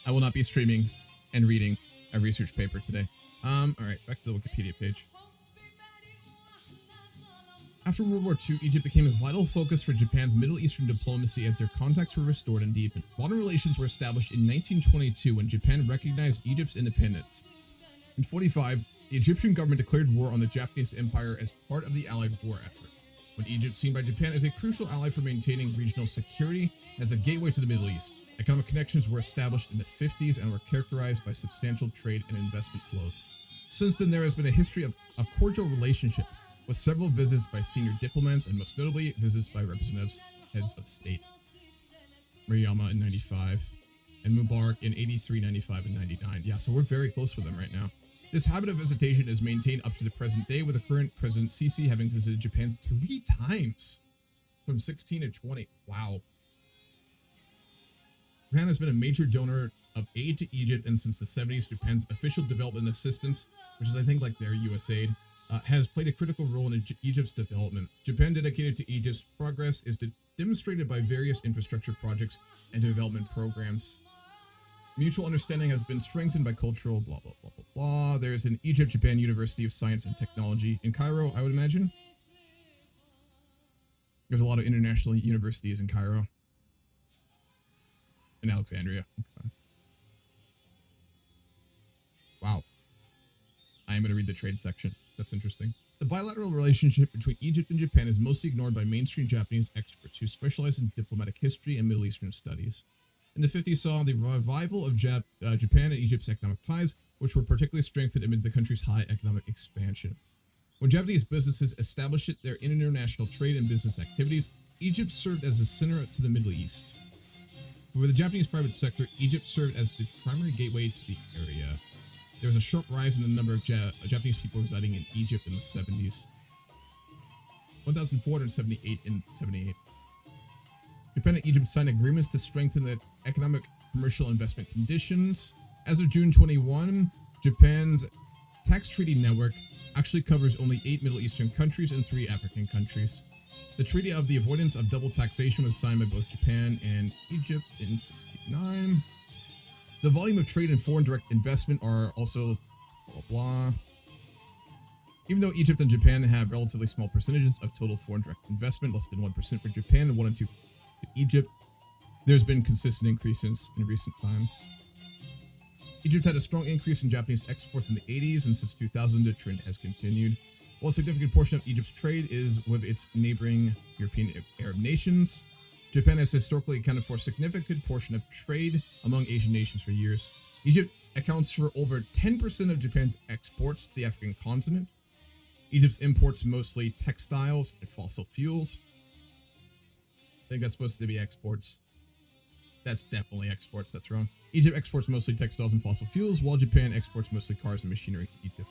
I will not be streaming and reading a research paper today. Alright, back to the Wikipedia page. After World War II, Egypt became a vital focus for Japan's Middle Eastern diplomacy as their contacts were restored and deepened. Modern relations were established in 1922 when Japan recognized Egypt's independence. In 1945, the Egyptian government declared war on the Japanese Empire as part of the Allied war effort. When Egypt, seen by Japan as a crucial ally for maintaining regional security and as a gateway to the Middle East, economic connections were established in the 50s and were characterized by substantial trade and investment flows. Since then, there has been a history of a cordial relationship, with several visits by senior diplomats and most notably visits by representatives, heads of state. Murayama in 95, and Mubarak in 83, 95, and 99. Yeah, so we're very close with them right now. This habit of visitation is maintained up to the present day, with the current President Sisi having visited Japan 3 times from 16 to 20. Wow. Japan has been a major donor of aid to Egypt, and since the 70s, Japan's official development assistance, which is I think like their USAID, has played a critical role in Egypt's development. Japan dedicated to Egypt's progress is demonstrated by various infrastructure projects and development programs. Mutual understanding has been strengthened by cultural blah, blah, blah, blah, blah. There's an Egypt-Japan University of Science and Technology in Cairo, I would imagine. There's a lot of international universities in Cairo. In Alexandria. Okay. Wow. I am going to read the trade section. That's interesting. The bilateral relationship between Egypt and Japan is mostly ignored by mainstream Japanese experts who specialize in diplomatic history and Middle Eastern studies. In the 50s saw the revival of Japan and Egypt's economic ties, which were particularly strengthened amid the country's high economic expansion. When Japanese businesses established their international trade and business activities, Egypt served as a center to the Middle East. For the Japanese private sector, Egypt served as the primary gateway to the area. There was a sharp rise in the number of Japanese people residing in Egypt in the 70s. 1,478 in 78. Japan and Egypt signed agreements to strengthen the economic commercial investment conditions. As of June 21, Japan's tax treaty network actually covers only 8 Middle Eastern countries and 3 African countries. The Treaty of the Avoidance of Double Taxation was signed by both Japan and Egypt in 1969. The volume of trade and foreign direct investment are also blah, blah. Even though Egypt and Japan have relatively small percentages of total foreign direct investment, less than 1% for Japan and 1 and 2 for Egypt, there's been consistent increases in recent times. Egypt had a strong increase in Japanese exports in the 80s, and since 2000, the trend has continued. While a significant portion of Egypt's trade is with its neighboring European Arab nations, Japan has historically accounted for a significant portion of trade among Asian nations for years. Egypt accounts for over 10% of Japan's exports to the African continent. Egypt's imports mostly textiles and fossil fuels. I think that's supposed to be exports. That's definitely exports, that's wrong. Egypt exports mostly textiles and fossil fuels, while Japan exports mostly cars and machinery to Egypt.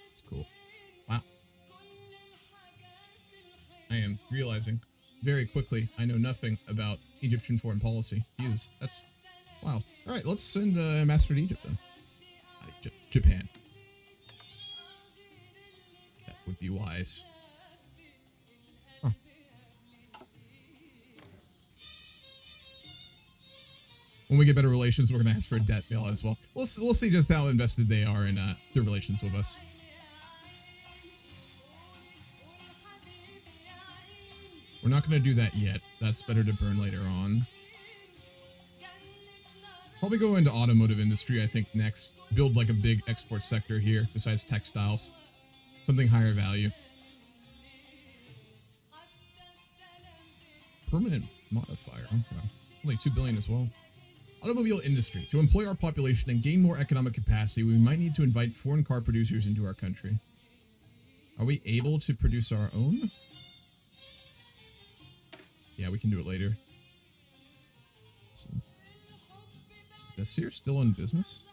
That's cool. Wow. I am realizing very quickly I know nothing about Egyptian foreign policy. Jesus, that's wow. All right, let's send a ambassador to Egypt then. Japan. That would be wise. Huh. When we get better relations, we're gonna ask for a debt bailout as well. We'll see just how invested they are in their relations with us. We're not gonna do that yet. That's better to burn later on. Probably go into automotive industry, I think, next. Build like a big export sector here, besides textiles. Something higher value. Permanent modifier, okay. Only 2 billion as well. Automobile industry. To employ our population and gain more economic capacity, we might need to invite foreign car producers into our country. Are we able to produce our own? Yeah, we can do it later. Let's see. Is Nasir still in business?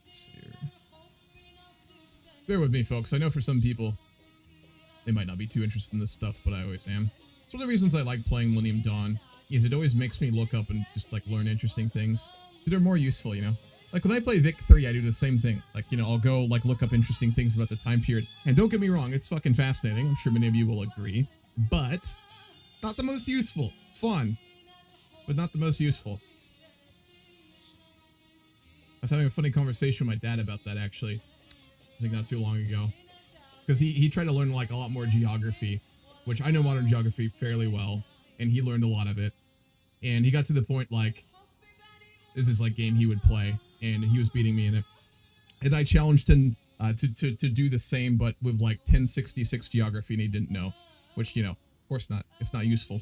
Nasir. Bear with me, folks. I know for some people, they might not be too interested in this stuff, but I always am. It's one of the reasons I like playing Millennium Dawn, is it always makes me look up and just, like, learn interesting things. They're more useful, you know? Like, when I play Vic 3, I do the same thing. Like, you know, I'll go, like, look up interesting things about the time period. And don't get me wrong, it's fucking fascinating. I'm sure many of you will agree. But, not the most useful. Fun. But not the most useful. I was having a funny conversation with my dad about that, actually. I think not too long ago, because he tried to learn like a lot more geography, which I know modern geography fairly well, and he learned a lot of it. And he got to the point like, this is like game he would play, and he was beating me in it. And I challenged him to do the same, but with like 1066 geography, and he didn't know, which, you know, of course not. It's not useful.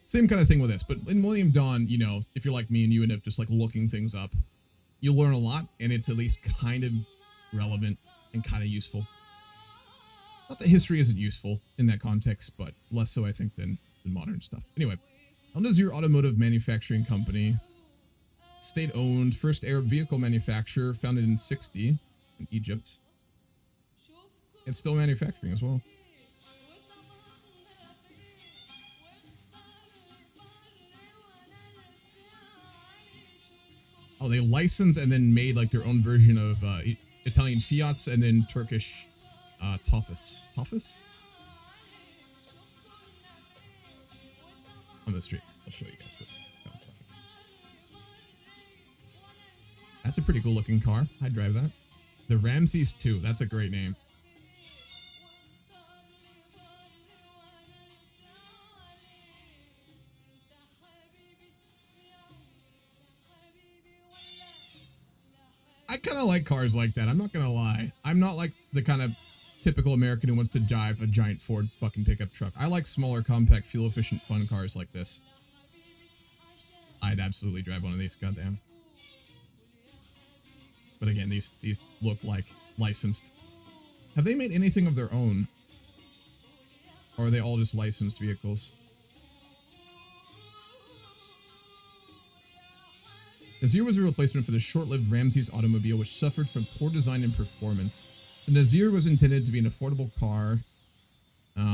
Same kind of thing with this, but in Millennium Dawn, you know, if you're like me and you end up just like looking things up, you'll learn a lot, and it's at least kind of relevant and kind of useful. Not that history isn't useful in that context, but less so, I think, than modern stuff. Anyway, Al Nazir Automotive Manufacturing Company, state-owned, first Arab vehicle manufacturer, founded in 60 in Egypt. It's still manufacturing as well. Oh, they licensed and then made like their own version of Italian Fiats and then Turkish Tofas. Tofas? On the street. I'll show you guys this. That's a pretty cool looking car. I'd drive that. The Ramses 2. That's a great name. I kind of like cars like that. I'm not going to lie. I'm not like the kind of typical American who wants to drive a giant Ford fucking pickup truck. I like smaller, compact, fuel-efficient, fun cars like this. I'd absolutely drive one of these, goddamn. But again, these look like licensed. Have they made anything of their own? Or are they all just licensed vehicles? Nazir was a replacement for the short-lived Ramses automobile, which suffered from poor design and performance. The Nazir was intended to be an affordable car for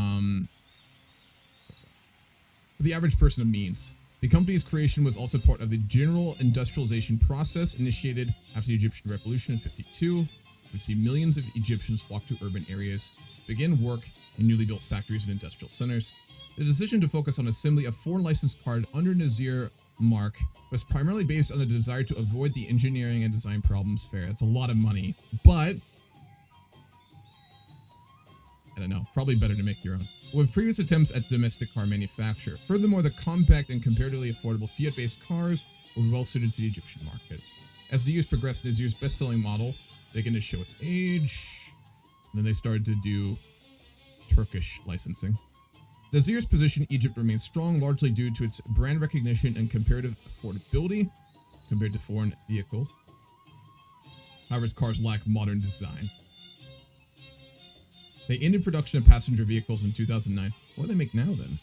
the average person of means. The company's creation was also part of the general industrialization process initiated after the Egyptian Revolution in 52, which would see millions of Egyptians flock to urban areas, begin work in newly built factories and industrial centers. The decision to focus on assembly of foreign licensed cars under Nazir mark was primarily based on a desire to avoid the engineering and design problems fair. It's a lot of money, but I don't know, probably better to make your own. With previous attempts at domestic car manufacture. Furthermore, the compact and comparatively affordable Fiat-based cars were well suited to the Egyptian market. As the years progressed, Nazir's best-selling model began to show its age. And then they started to do Turkish licensing. Nazir's position in Egypt remains strong, largely due to its brand recognition and comparative affordability compared to foreign vehicles. However, its cars lack modern design. They ended production of passenger vehicles in 2009. What do they make now, then?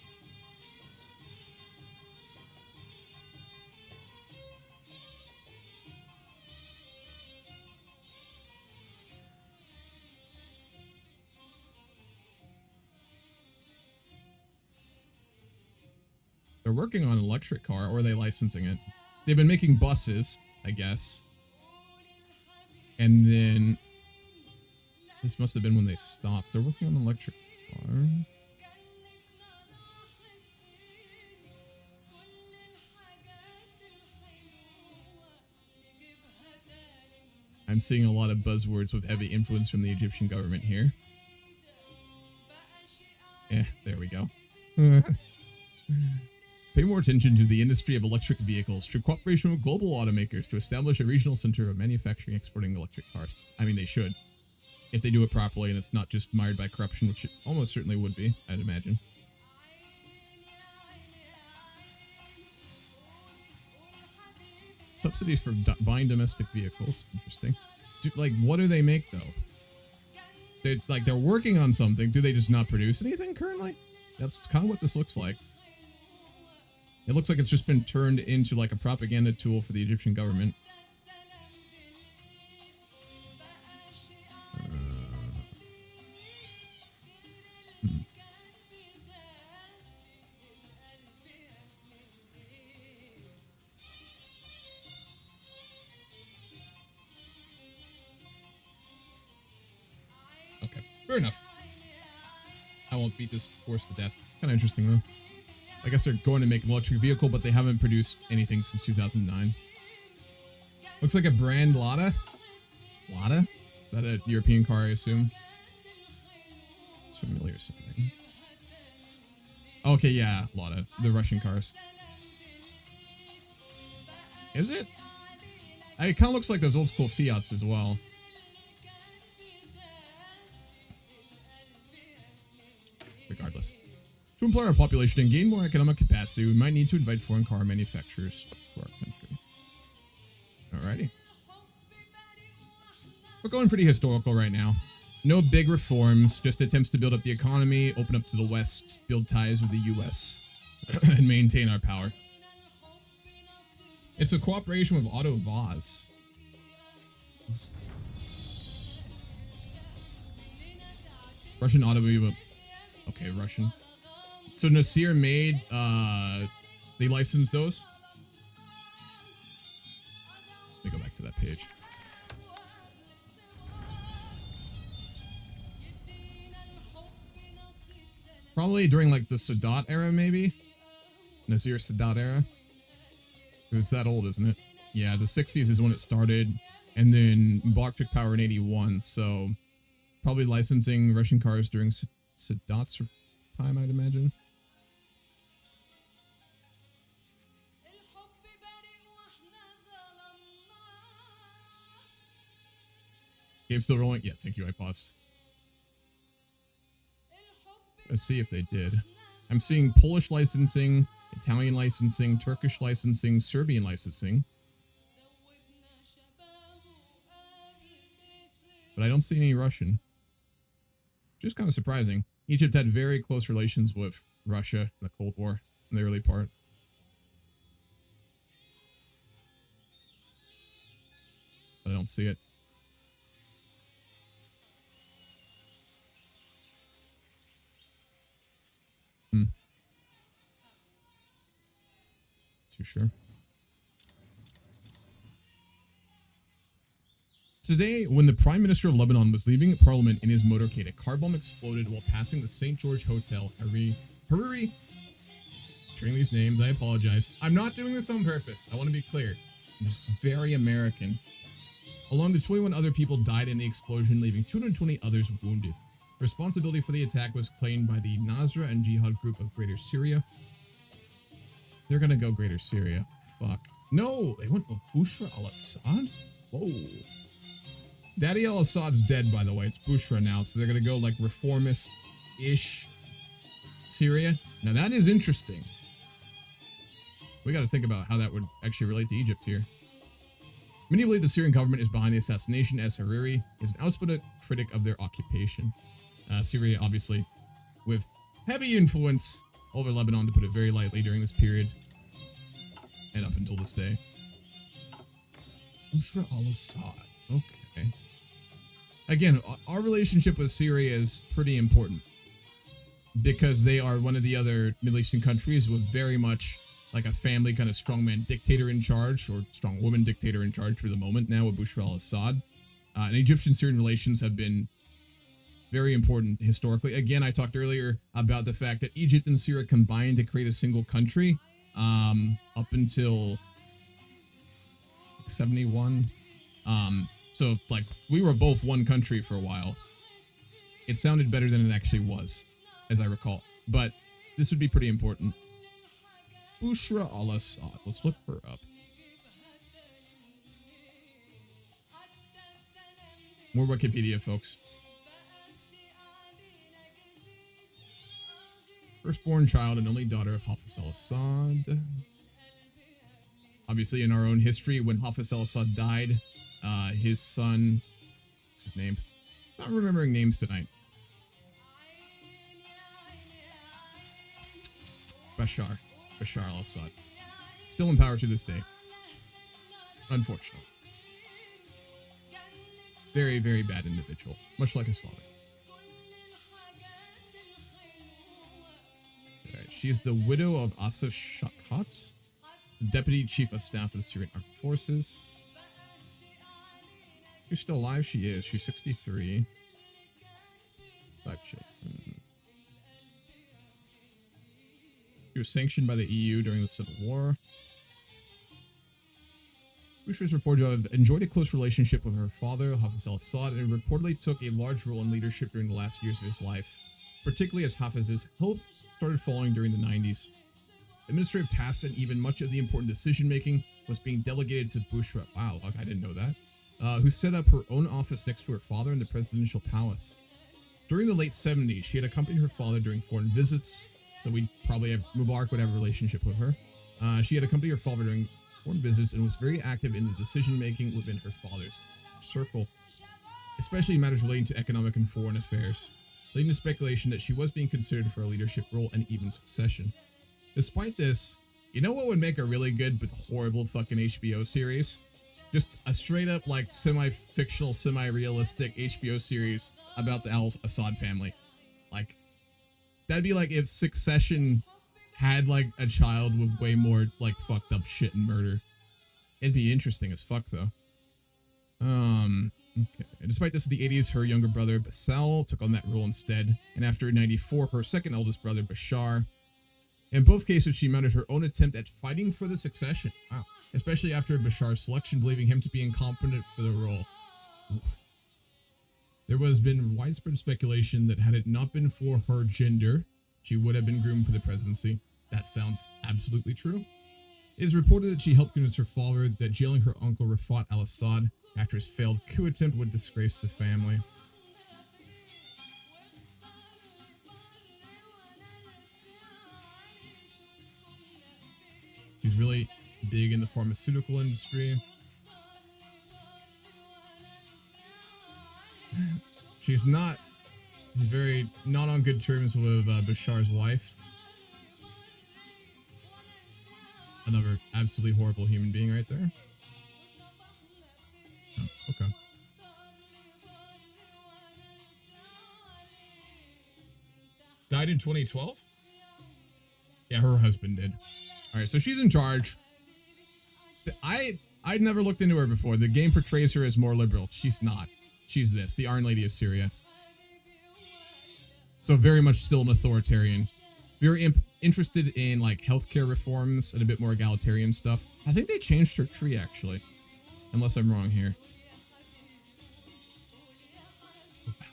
They're working on an electric car, or are they licensing it? They've been making buses, I guess. And then this must have been when they stopped. They're working on an electric car. I'm seeing a lot of buzzwords with heavy influence from the Egyptian government here. Yeah, there we go. Pay more attention to the industry of electric vehicles through cooperation with global automakers to establish a regional center of manufacturing and exporting electric cars. I mean, they should. If they do it properly and it's not just mired by corruption, which it almost certainly would be, I'd imagine. Subsidies for buying domestic vehicles. Interesting. Like, what do they make, though? They're working on something. Do they just not produce anything currently? That's kind of what this looks like. It looks like it's just been turned into like a propaganda tool for the Egyptian government. Okay, fair enough. I won't beat this horse to death. Kind of interesting, though. I guess they're going to make an electric vehicle, but they haven't produced anything since 2009. Looks like a brand Lada. Lada? Is that a European car, I assume? It's familiar something. Okay, yeah, a lot of the Russian cars. Is it? It kind of looks like those old school Fiats as well. Regardless. To employ our population and gain more economic capacity, we might need to invite foreign car manufacturers to our country. Alrighty. We're going pretty historical right now. No big reforms, just attempts to build up the economy, open up to the West, build ties with the US, and maintain our power. It's a cooperation with Otto Vaz. Russian automobile. Okay, Russian. So Nasir made, they licensed those. Let me go back to that page. Probably during like the Sadat era, maybe? Nasir Sadat era? Because it's that old, isn't it? Yeah, the 60s is when it started. And then Mubarak took power in 81, so probably licensing Russian cars during Sadat's time, I'd imagine. Game's still rolling? Yeah, thank you, I paused. Let's see if they did. I'm seeing Polish licensing, Italian licensing, Turkish licensing, Serbian licensing. But I don't see any Russian. Which is kind of surprising. Egypt had very close relations with Russia in the Cold War in the early part. But I don't see it. Too sure. Today, when the Prime Minister of Lebanon was leaving Parliament in his motorcade, a car bomb exploded while passing the St. George Hotel. Hariri. Butchering these names, I apologize. I'm not doing this on purpose. I want to be clear. I'm just very American. Along the 21 other people died in the explosion, leaving 220 others wounded. Responsibility for the attack was claimed by the Nasra and Jihad group of Greater Syria. They're gonna go Greater Syria. Fuck. No, they went with Bushra al-Assad? Whoa. Daddy al-Assad's dead, by the way. It's Bushra now, so they're gonna go like reformist-ish Syria. Now that is interesting. We gotta think about how that would actually relate to Egypt here. Many believe the Syrian government is behind the assassination, as Hariri is an outspoken critic of their occupation. Syria, obviously, with heavy influence over Lebanon, to put it very lightly, during this period and up until this day. Bushra al-Assad. Okay. Again, our relationship with Syria is pretty important because they are one of the other Middle Eastern countries with very much like a family kind of strongman dictator in charge, or strong woman dictator in charge for the moment now with Bushra al-Assad. And Egyptian-Syrian relations have been very important historically. Again, I talked earlier about the fact that Egypt and Syria combined to create a single country up until 71. So like we were both one country for a while. It sounded better than it actually was, as I recall. But this would be pretty important. Bushra al-Assad. Let's look her up. More Wikipedia, folks. Firstborn child and only daughter of Hafez al-Assad. Obviously, in our own history, when Hafez al-Assad died, his son, what's his name? Not remembering names tonight. Bashar al-Assad. Still in power to this day. Unfortunately. Very, very bad individual. Much like his father. Alright, she is the widow of Asif Shakat, the Deputy Chief of Staff of the Syrian Armed Forces. She's still alive? She is. She's 63. Fact check. She was sanctioned by the EU during the Civil War. Bushra is reported to have enjoyed a close relationship with her father, Hafiz al-Assad, and reportedly took a large role in leadership during the last years of his life, particularly as Hafiz's health started falling during the 90s. Administrative tasks and even much of the important decision-making was being delegated to Bushra. Wow, I didn't know that. Who set up her own office next to her father in the presidential palace. During the late 70s, she had accompanied her father during foreign visits, so we probably have Mubarak would have a relationship with her. She had accompanied her father during foreign visits and was very active in the decision-making within her father's circle, especially in matters relating to economic and foreign affairs, leading to speculation that she was being considered for a leadership role and even succession. Despite this, you know what would make a really good but horrible fucking HBO series? Just a straight up like semi-fictional, semi-realistic HBO series about the al-Assad family. Like, that'd be like if Succession had like a child with way more like fucked up shit and murder. It'd be interesting as fuck though. Okay. Despite this, in the 80s, her younger brother Bassal took on that role instead, and after 94, her second eldest brother Bashar. In both cases, she mounted her own attempt at fighting for the succession. Wow. Especially after Bashar's selection, believing him to be incompetent for the role. Oof. There has been widespread speculation that had it not been for her gender, she would have been groomed for the presidency. That sounds absolutely true. It is reported that she helped convince her father that jailing her uncle Rafat al-Assad after his failed coup attempt would disgrace the family. She's really big in the pharmaceutical industry. She's very not on good terms with Bashar's wife. Another absolutely horrible human being right there. Oh, okay. Died in 2012? Yeah, her husband did. Alright, so she's in charge. I'd never looked into her before. The game portrays her as more liberal. She's not. She's this, the Iron Lady of Syria. So very much still an authoritarian. Very interested in like healthcare reforms and a bit more egalitarian stuff. I think they changed her tree actually. Unless I'm wrong here.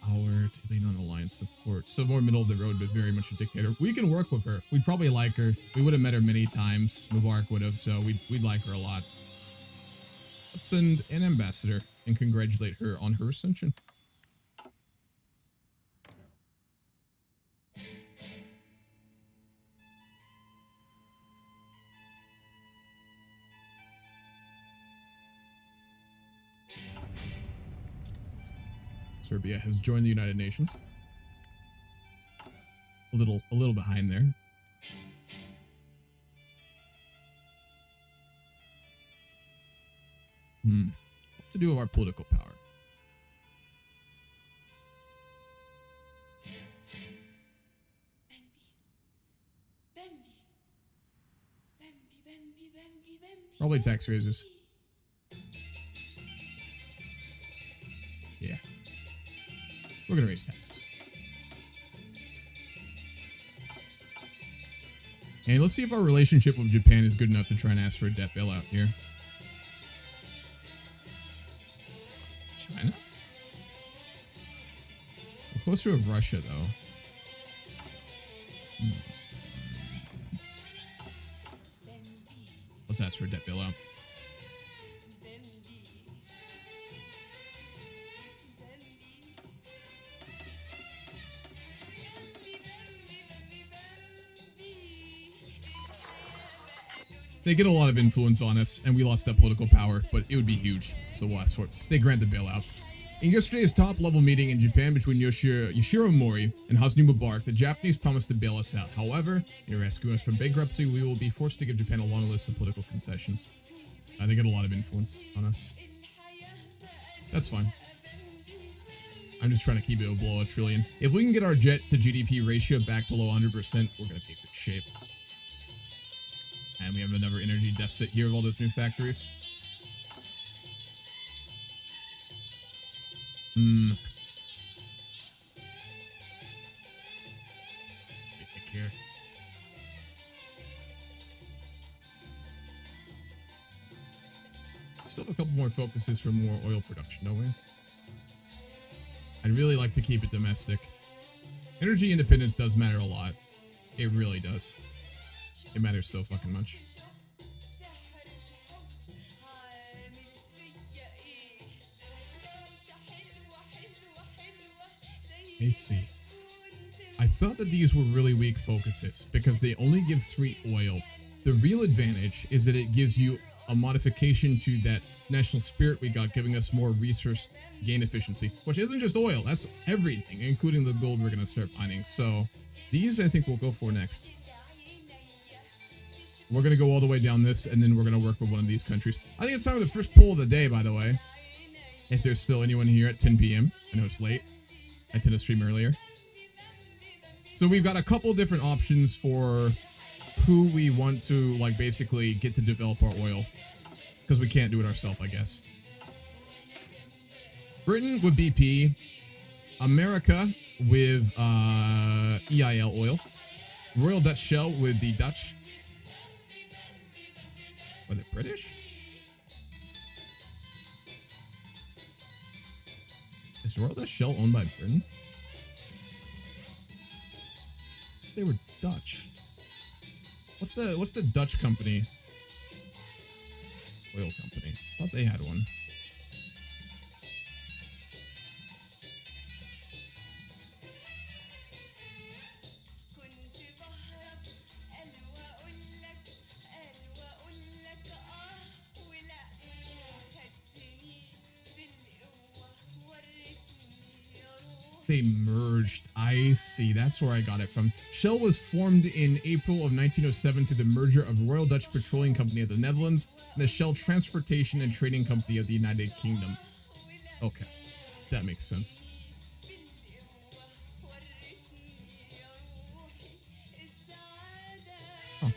Power, taking on alliance support. So more middle of the road, but very much a dictator. We can work with her. We'd probably like her. We would have met her many times. Mubarak would have, so we'd like her a lot. Let's send an ambassador and congratulate her on her ascension. Serbia has joined the United Nations. A little behind there. What to do with our political power? Probably tax raises. Yeah. We're gonna raise taxes. And let's see if our relationship with Japan is good enough to try and ask for a debt bailout here. China? We're closer with Russia, though. Let's ask for a debt bailout. They get a lot of influence on us, and we lost that political power, but it would be huge, so we'll ask for it. They grant the bailout. In yesterday's top-level meeting in Japan between Yoshiro Mori and Hosni Mubarak, the Japanese promised to bail us out. However, in rescuing us from bankruptcy, we will be forced to give Japan a long list of political concessions. They get a lot of influence on us. That's fine. I'm just trying to keep it below $1 trillion. If we can get our jet to GDP ratio back below 100%, we're going to be in good shape. And we have another energy deficit here with all those new factories. Here. still have a couple more focuses for more oil production, don't we? I'd really like to keep it domestic. Energy independence does matter a lot. It really does. It matters so fucking much. AC. I thought that these were really weak focuses because they only give 3 oil. The real advantage is that it gives you a modification to that national spirit we got, giving us more resource gain efficiency, which isn't just oil, that's everything, including the gold we're going to start mining. So these I think we'll go for next. We're going to go all the way down this, and then we're going to work with one of these countries. I think it's time for the first poll of the day, by the way. If there's still anyone here at 10 p.m. I know it's late. I tend to stream earlier. So we've got a couple different options for who we want to, like, basically get to develop our oil. Because we can't do it ourselves, I guess. Britain with BP. America with EIL oil. Royal Dutch Shell with the Dutch. Are they British? Is Royal Dutch Shell owned by Britain? They were Dutch. What's the Dutch company? Oil company. Thought they had one. They merged. I see. That's where I got it from. Shell was formed in April of 1907 through the merger of Royal Dutch Petroleum Company of the Netherlands and the Shell Transportation and Trading Company of the United Kingdom. Okay. That makes sense. Huh.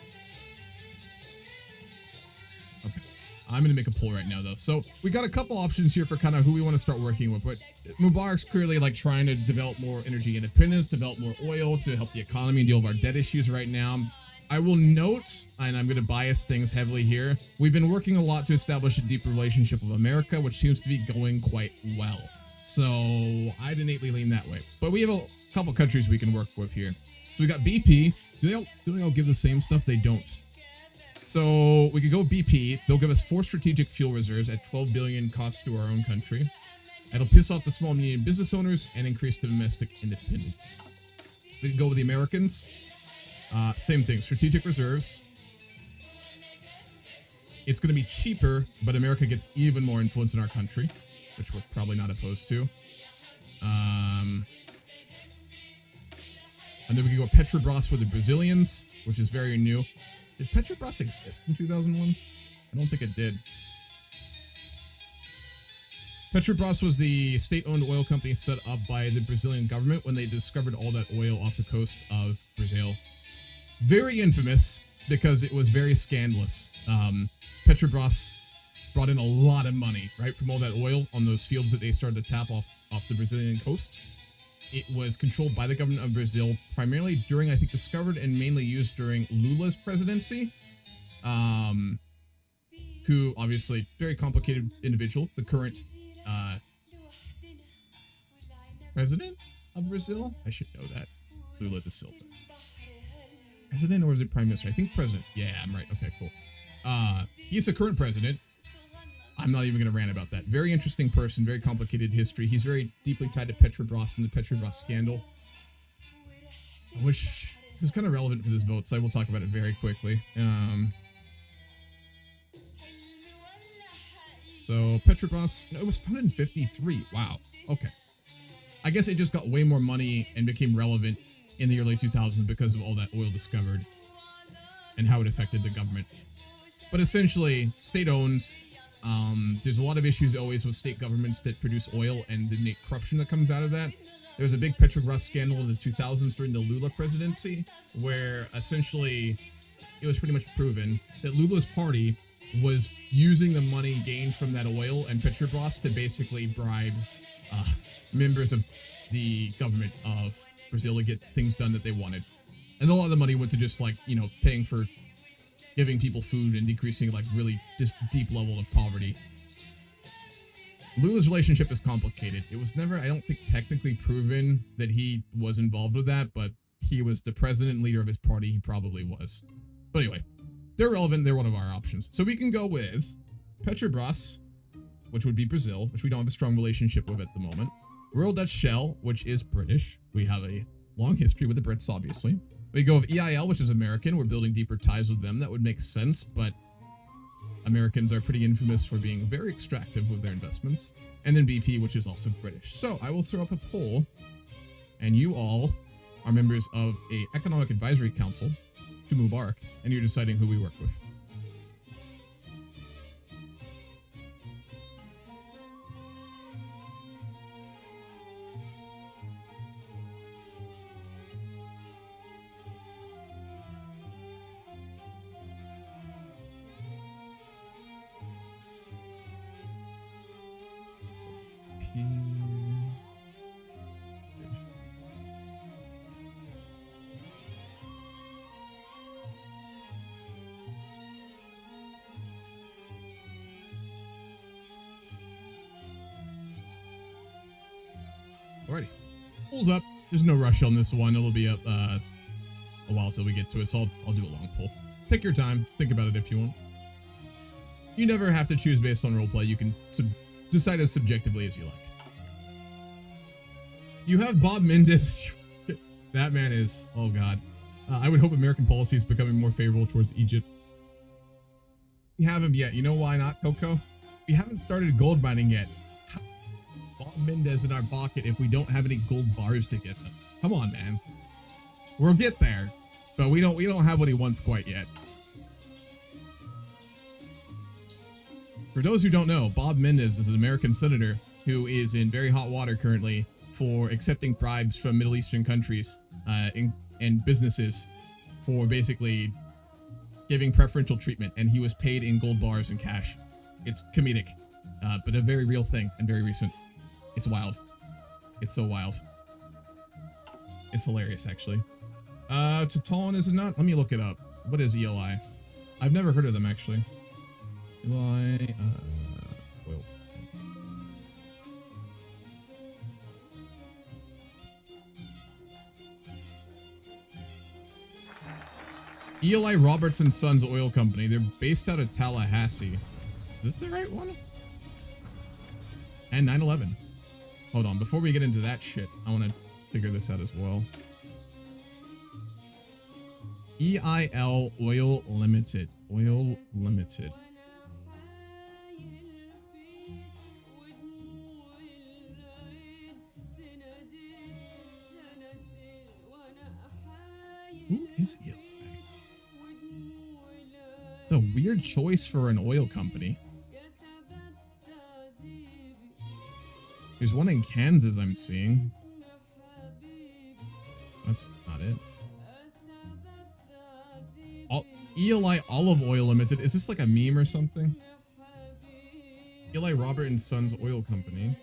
Okay. I'm going to make a poll right now, though. So we got a couple options here for kind of who we want to start working with. But Mubarak's clearly like trying to develop more energy independence, develop more oil to help the economy and deal with our debt issues right now. I will note, and I'm going to bias things heavily here, we've been working a lot to establish a deeper relationship with America, which seems to be going quite well. So I'd innately lean that way. But we have a couple countries we can work with here. So we got BP. Do they all give the same stuff? They don't. So we could go BP. They'll give us 4 strategic fuel reserves at 12 billion cost to our own country. It'll piss off the small and medium business owners and increase domestic independence. We could go with the Americans. Same thing, strategic reserves. It's going to be cheaper, but America gets even more influence in our country, which we're probably not opposed to. And then we could go Petrobras with the Brazilians, which is very new. Did Petrobras exist in 2001? I don't think it did. Petrobras was the state-owned oil company set up by the Brazilian government when they discovered all that oil off the coast of Brazil. Very infamous because it was very scandalous. Petrobras brought in a lot of money, right, from all that oil on those fields that they started to tap off the Brazilian coast. It was controlled by the government of Brazil, primarily during, I think, discovered and mainly used during Lula's presidency. Who, obviously, very complicated individual, the current president of Brazil? I should know that. Lula da Silva. President, or is it prime minister? I think president. Yeah, I'm right. Okay, cool. He's the current president. I'm not even going to rant about that. Very interesting person, very complicated history. He's very deeply tied to Petrobras and the Petrobras scandal. Which, this is kind of relevant for this vote, so I will talk about it very quickly. So, Petrobras, no, it was founded in 1953. Wow. Okay. I guess it just got way more money and became relevant in the early 2000s because of all that oil discovered and how it affected the government. But essentially, state-owned. There's a lot of issues always with state governments that produce oil and the innate corruption that comes out of that. There was a big Petrobras scandal in the 2000s during the Lula presidency, where essentially it was pretty much proven that Lula's party was using the money gained from that oil and Petrobras to basically bribe members of the government of Brazil to get things done that they wanted. And a lot of the money went to just, like, you know, paying for giving people food and decreasing, like, really just deep level of poverty. Lula's relationship is complicated. It was never, I don't think, technically proven that he was involved with that, but he was the president and leader of his party. He probably was. But anyway, they're relevant. They're one of our options. So we can go with Petrobras, which would be Brazil, which we don't have a strong relationship with at the moment. Royal Dutch Shell, which is British. We have a long history with the Brits, obviously. We go with EIL, which is American. We're building deeper ties with them. That would make sense, but Americans are pretty infamous for being very extractive with their investments. And then BP, which is also British. So I will throw up a poll, and you all are members of a Economic Advisory Council to Mubarak, and you're deciding who we work with. Alrighty, pulls up. There's no rush on this one. It'll be a while till we get to it, so I'll do a long pull. Take your time. Think about it if you want. You never have to choose based on roleplay. You can decide as subjectively as you like. You have Bob Mendes. That man is, oh god. I would hope American policy is becoming more favorable towards Egypt. We haven't yet. You know why not, Coco? We haven't started gold mining yet. Bob Mendes in our pocket if we don't have any gold bars to get them. Come on, man. We'll get there, but we don't have what he wants quite yet. For those who don't know, Bob Mendes is an American senator who is in very hot water currently for accepting bribes from Middle Eastern countries and businesses for basically giving preferential treatment, and he was paid in gold bars and cash. It's comedic, but a very real thing and very recent. It's wild. It's so wild. It's hilarious, actually. Tatalon, is it not? Let me look it up. What is ELI? I've never heard of them, actually. ELI, oil. ELI Roberts & Sons Oil Company. They're based out of Tallahassee. Is this the right one? And 9/11. Hold on, before we get into that shit, I want to figure this out as well. EIL Oil Limited. Oil Limited. Who is EIL? It's a weird choice for an oil company. There's one in Kansas I'm seeing. That's not it. ELI Olive Oil Limited. Is this like a meme or something? ELI Robert and Sons Oil Company.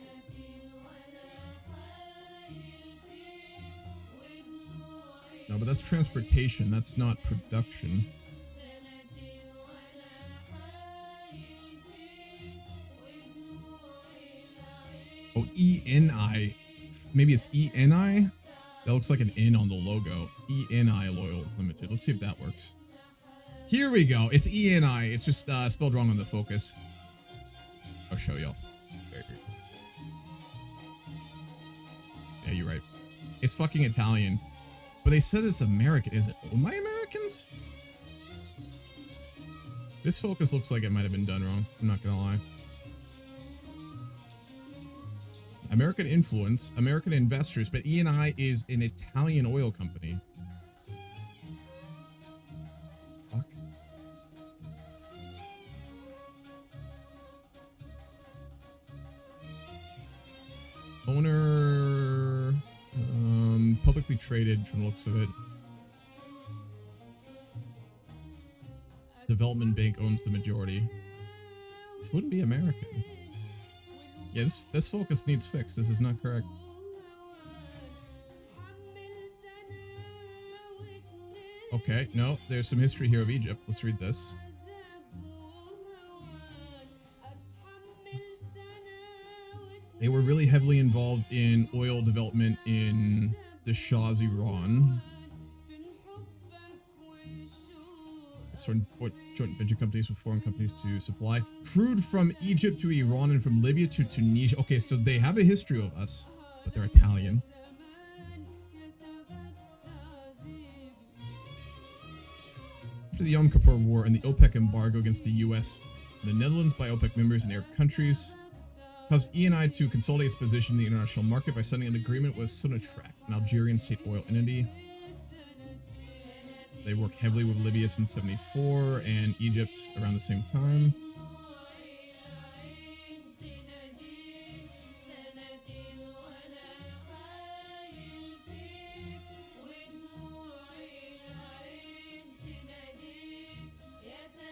No, but that's transportation. That's not production. Oh, ENI. Maybe it's ENI? That looks like an N on the logo. ENI Oil Limited. Let's see if that works. Here we go. It's ENI. It's just spelled wrong on the focus. I'll show y'all. Very briefly. Yeah, you're right. It's fucking Italian. But they said it's American. Is it owned by Americans? This focus looks like it might have been done wrong. I'm not gonna lie. American influence, American investors, but ENI is an Italian oil company. Fuck. Owner, publicly traded from the looks of it. Development Bank owns the majority. This wouldn't be American. Yeah, this focus needs fixed. This is not correct. Okay, no, there's some history here of Egypt. Let's read this. They were really heavily involved in oil development in the Shah's Iran. Sort of joint venture companies with foreign companies to supply crude from Egypt to Iran and from Libya to Tunisia. Okay, so they have a history of us, but they're Italian. After the Yom Kippur War and the OPEC embargo against the US, the Netherlands by OPEC members and Arab countries caused ENI to consolidate its position in the international market by signing an agreement with Sonatrach, an Algerian state oil entity. They work heavily with Libya since 74 and Egypt around the same time.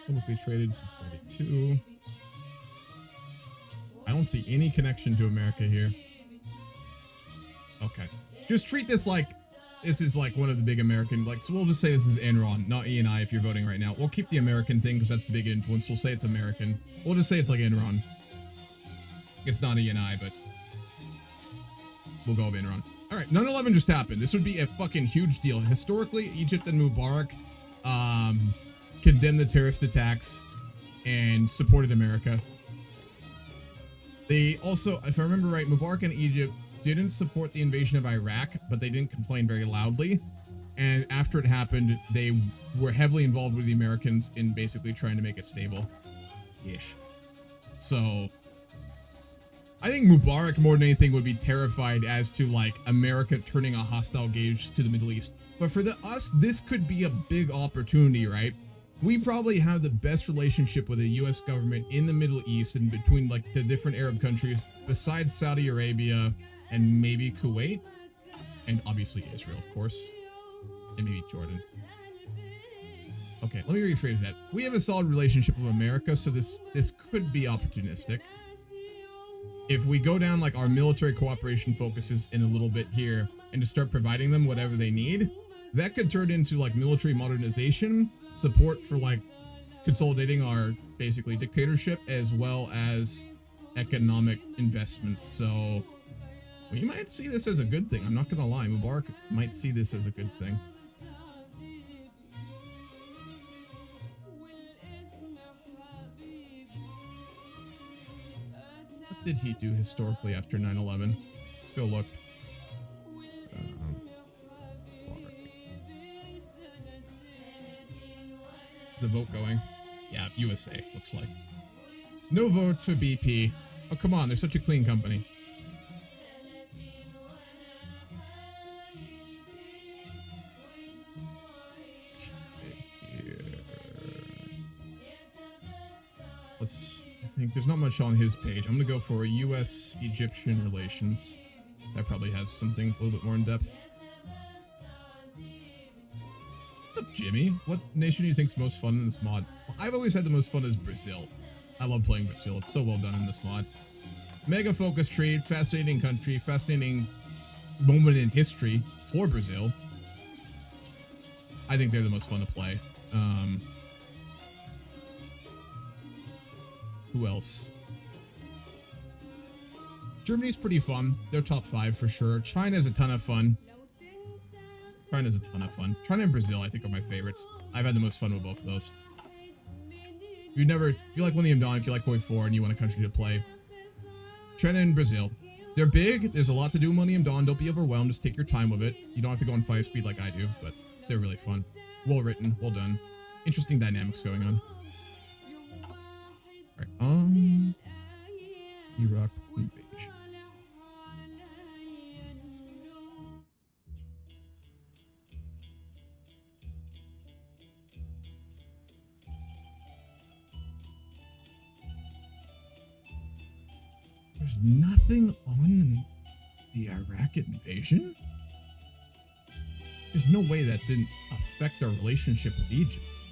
Publicly traded since 92. I don't see any connection to America here. Okay. Just treat this like this is like one of the big American, like, so we'll just say this is Enron, not ENI if you're voting right now. We'll keep the American thing because that's the big influence. We'll say it's American. We'll just say it's like Enron. It's not ENI, but we'll go with Enron. All right, 9/11 just happened. This would be a fucking huge deal. Historically, Egypt and Mubarak condemned the terrorist attacks and supported America. They also, if I remember right, Mubarak and Egypt didn't support the invasion of Iraq, but they didn't complain very loudly. And after it happened, they were heavily involved with the Americans in basically trying to make it stable-ish. So I think Mubarak more than anything would be terrified as to like America turning a hostile gaze to the Middle East. But for us, this could be a big opportunity, right? We probably have the best relationship with the US government in the Middle East and between like the different Arab countries besides Saudi Arabia and maybe Kuwait, and obviously Israel, of course, and maybe Jordan. Okay, let me rephrase that. We have a solid relationship with America, so this could be opportunistic. If we go down like our military cooperation focuses in a little bit here and to start providing them whatever they need, that could turn into like military modernization, support for like consolidating our basically dictatorship, as well as economic investment. So we might see this as a good thing. I'm not gonna lie, Mubarak might see this as a good thing. What did he do historically after 9/11? Let's go look. Is the vote going? Yeah, USA, looks like. No votes for BP. Oh, come on, they're such a clean company. I think there's not much on his page. I'm gonna go for US-Egyptian relations. That probably has something a little bit more in depth. What's up, Jimmy? What nation do you think's most fun in this mod? Well, I've always had the most fun as Brazil. I love playing Brazil. It's so well done in this mod. Mega focus tree, fascinating country, fascinating moment in history for Brazil. I think they're the most fun to play. Who else? Germany's pretty fun. They're top 5 for sure. China's a ton of fun. China and Brazil, I think, are my favorites. I've had the most fun with both of those. If you like Millennium Dawn, if you like HOI4 and you want a country to play, China and Brazil. They're big. There's a lot to do in Millennium Dawn. Don't be overwhelmed. Just take your time with it. You don't have to go on 5 speed like I do, but they're really fun. Well written. Well done. Interesting dynamics going on. Alright, Iraq invasion. There's nothing on the Iraq invasion? There's no way that didn't affect our relationship with Egypt.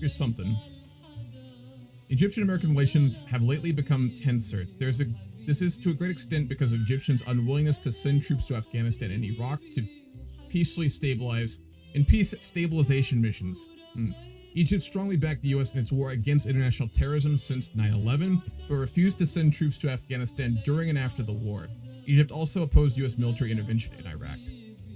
Here's something. Egyptian-American relations have lately become tenser. This is to a great extent because of Egyptians' unwillingness to send troops to Afghanistan and Iraq to peacefully stabilize in peace stabilization missions. Egypt strongly backed the US in its war against international terrorism since 9/11, but refused to send troops to Afghanistan during and after the war. Egypt also opposed US military intervention in Iraq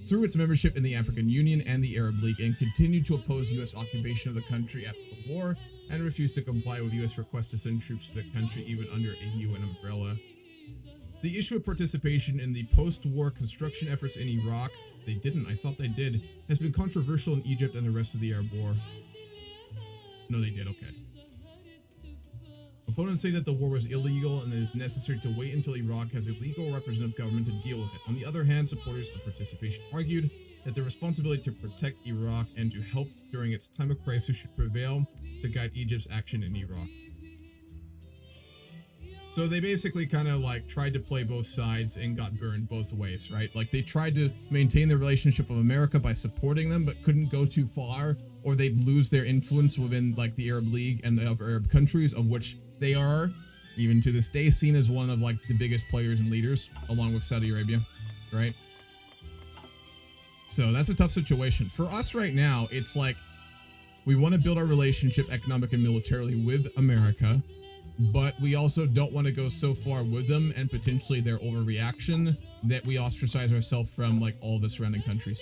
through its membership in the African Union and the Arab League, and continued to oppose US occupation of the country after the war, and refused to comply with US requests to send troops to the country even under a UN umbrella. The issue of participation in the post-war construction efforts in Iraq, they didn't, I thought they did, has been controversial in Egypt and the rest of the Arab war. No, they did, okay. Opponents say that the war was illegal and that it is necessary to wait until Iraq has a legal representative government to deal with it. On the other hand, supporters of participation argued that the responsibility to protect Iraq and to help during its time of crisis should prevail to guide Egypt's action in Iraq. So they basically kind of like tried to play both sides and got burned both ways, right? Like they tried to maintain the relationship of America by supporting them, but couldn't go too far, or they'd lose their influence within like the Arab League and the other Arab countries, of which they are, even to this day, seen as one of like the biggest players and leaders, along with Saudi Arabia, right? So that's a tough situation. For us right now, it's like we want to build our relationship economic and militarily with America, but we also don't want to go so far with them and potentially their overreaction that we ostracize ourselves from like all the surrounding countries.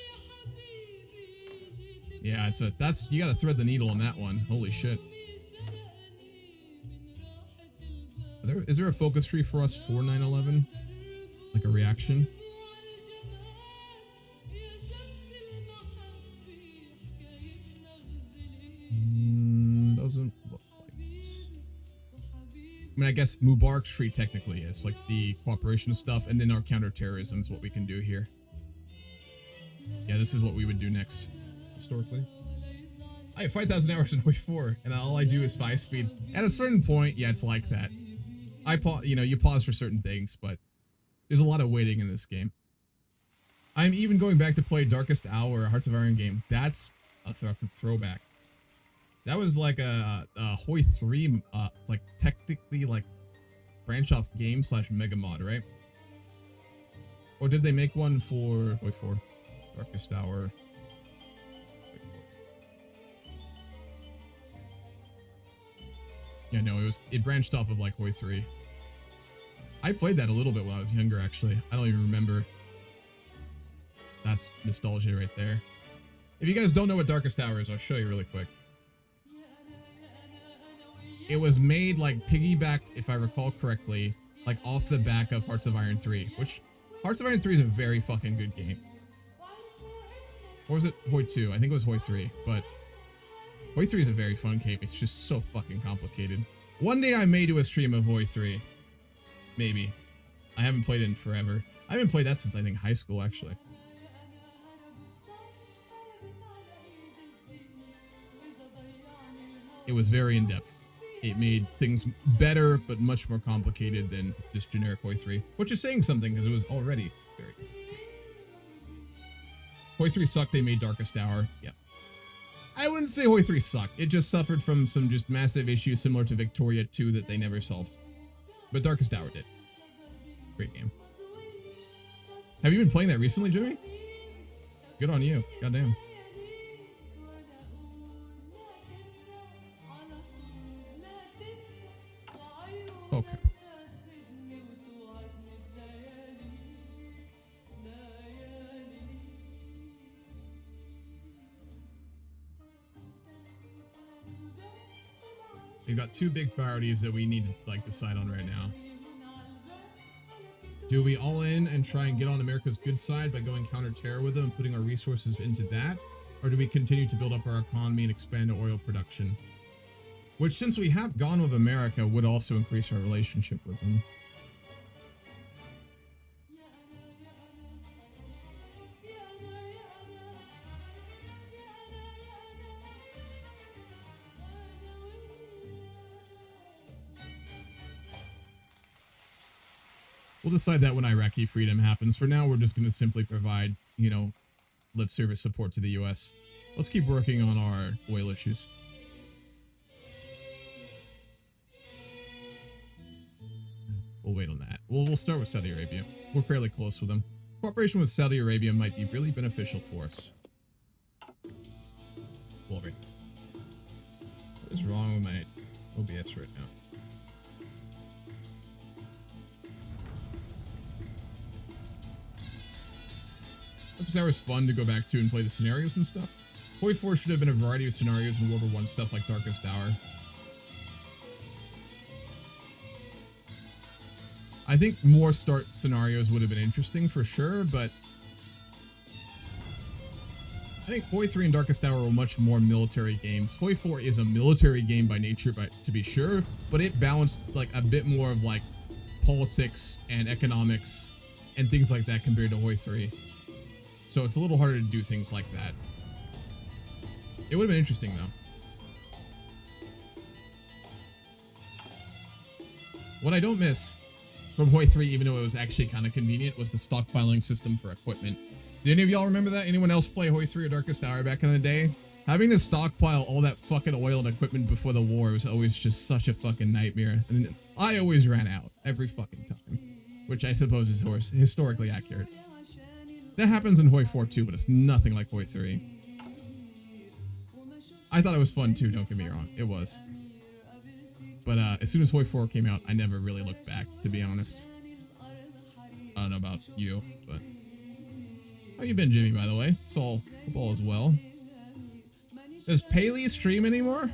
Yeah, you gotta thread the needle on that one. Holy shit. Is there a focus tree for us for 9/11? Like a reaction? Doesn't look like this. I mean, I guess Mubarak's tree technically is like the cooperation stuff, and then our counterterrorism is what we can do here. Yeah, this is what we would do next, historically. I have 5,000 hours in HOI4, and all I do is 5 speed. At a certain point, yeah, it's like that. You pause for certain things, but there's a lot of waiting in this game. I'm even going back to play Darkest Hour, Hearts of Iron game. That's a throwback. That was like a HOI3, like technically like branch off game / mega mod, right? Or did they make one for HOI4? Darkest Hour. Yeah, no, it branched off of like HOI3. I played that a little bit when I was younger, actually. I don't even remember. That's nostalgia right there. If you guys don't know what Darkest Hour is, I'll show you really quick. It was made like piggybacked, if I recall correctly, like off the back of Hearts of Iron 3, which Hearts of Iron 3 is a very fucking good game. Or was it HOI2? I think it was HOI3, but HOI3 is a very fun game. It's just so fucking complicated. One day I may do a stream of HOI3. Maybe. I haven't played it in forever. I haven't played that since I think high school, actually. It was very in-depth. It made things better, but much more complicated than just generic HOI3, which is saying something because it was already very good. HOI3 sucked, they made Darkest Hour. Yeah. I wouldn't say HOI3 sucked. It just suffered from some just massive issues similar to Victoria 2 that they never solved. But Darkest Hour did. Great game. Have you been playing that recently, Jimmy? Good on you. Goddamn. Okay. We've got two big priorities that we need to like decide on right now. Do we all in and try and get on America's good side by going counter-terror with them and putting our resources into that? Or do we continue to build up our economy and expand our oil production? Which, since we have gone with America, would also increase our relationship with them. We'll decide that when Iraqi freedom happens. For now, we're just going to simply provide, lip service support to the US. Let's keep working on our oil issues. We'll wait on that. We'll start with Saudi Arabia. We're fairly close with them. Cooperation with Saudi Arabia might be really beneficial for us. What is wrong with my OBS right now? Because that was fun to go back to and play the scenarios and stuff. HOI4 should have been a variety of scenarios in World War I stuff like Darkest Hour. I think more start scenarios would have been interesting for sure, but I think HOI3 and Darkest Hour were much more military games. HOI4 is a military game by nature, but to be sure, but it balanced like a bit more of like politics and economics and things like that compared to HOI3. So it's a little harder to do things like that. It would have been interesting though. What I don't miss from HOI3, even though it was actually kind of convenient, was the stockpiling system for equipment. Do any of y'all remember that? Anyone else play HOI3 or Darkest Hour back in the day? Having to stockpile all that fucking oil and equipment before the war was always just such a fucking nightmare. And I always ran out every fucking time, which I suppose is historically accurate. That happens in HOI4 too, but it's nothing like HOI3. I thought it was fun too, don't get me wrong. It was. But as soon as HOI4 came out, I never really looked back, to be honest. I don't know about you, but... How you been, Jimmy, by the way? It's all as well. Does Paley stream anymore?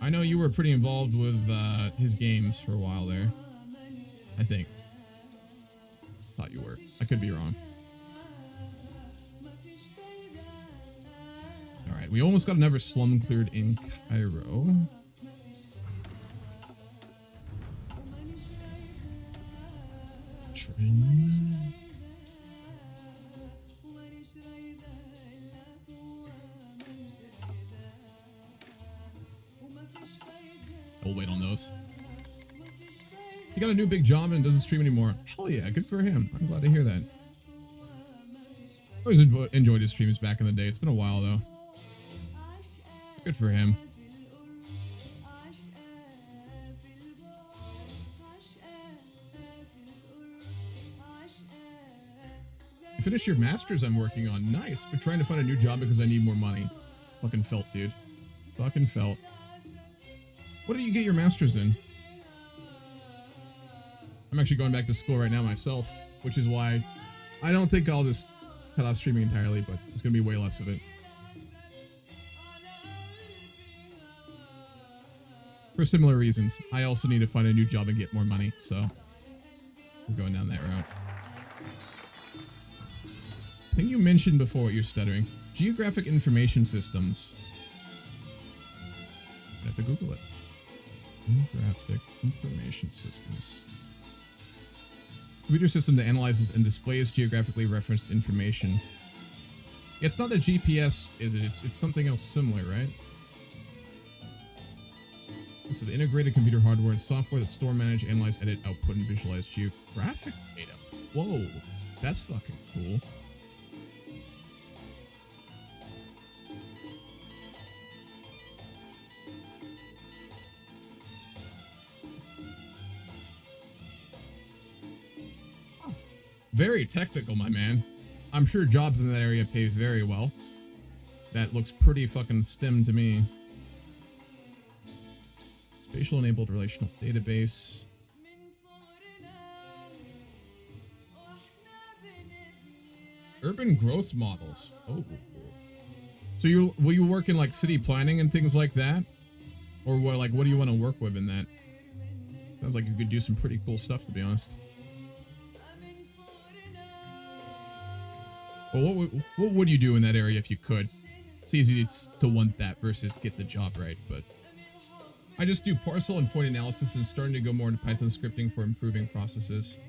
I know you were pretty involved with his games for a while there. I think. Thought you were. I could be wrong. Alright, we almost got another slum cleared in Cairo. Train. I'll wait on those. He got a new big job and doesn't stream anymore. Hell yeah, good for him. I'm glad to hear that. I always enjoyed his streams back in the day. It's been a while though. Good for him. You finished your master's I'm working on. Nice, but trying to find a new job because I need more money. Fucking felt, dude. Fucking felt. What did you get your master's in? I'm actually going back to school right now myself, which is why I don't think I'll just cut off streaming entirely, but it's going to be way less of it. For similar reasons. I also need to find a new job and get more money, so we're going down that route. I think you mentioned before what you're studying. Geographic information systems. I have to Google it. Geographic information systems. Computer system that analyzes and displays geographically referenced information. Yeah, it's not the GPS, is it? It's something else similar, right? So the integrated computer hardware and software that store, manage, analyze, edit, output, and visualize geographic data. Whoa, that's fucking cool. Oh, very technical, my man. I'm sure jobs in that area pay very well. That looks pretty fucking STEM to me. Spatial enabled relational database. Urban growth models. Oh. So will you work in like city planning and things like that? Or what do you want to work with in that? Sounds like you could do some pretty cool stuff, to be honest. Well, what would you do in that area if you could? It's easy to want that versus get the job right, but I just do parcel and point analysis and starting to go more into Python scripting for improving processes.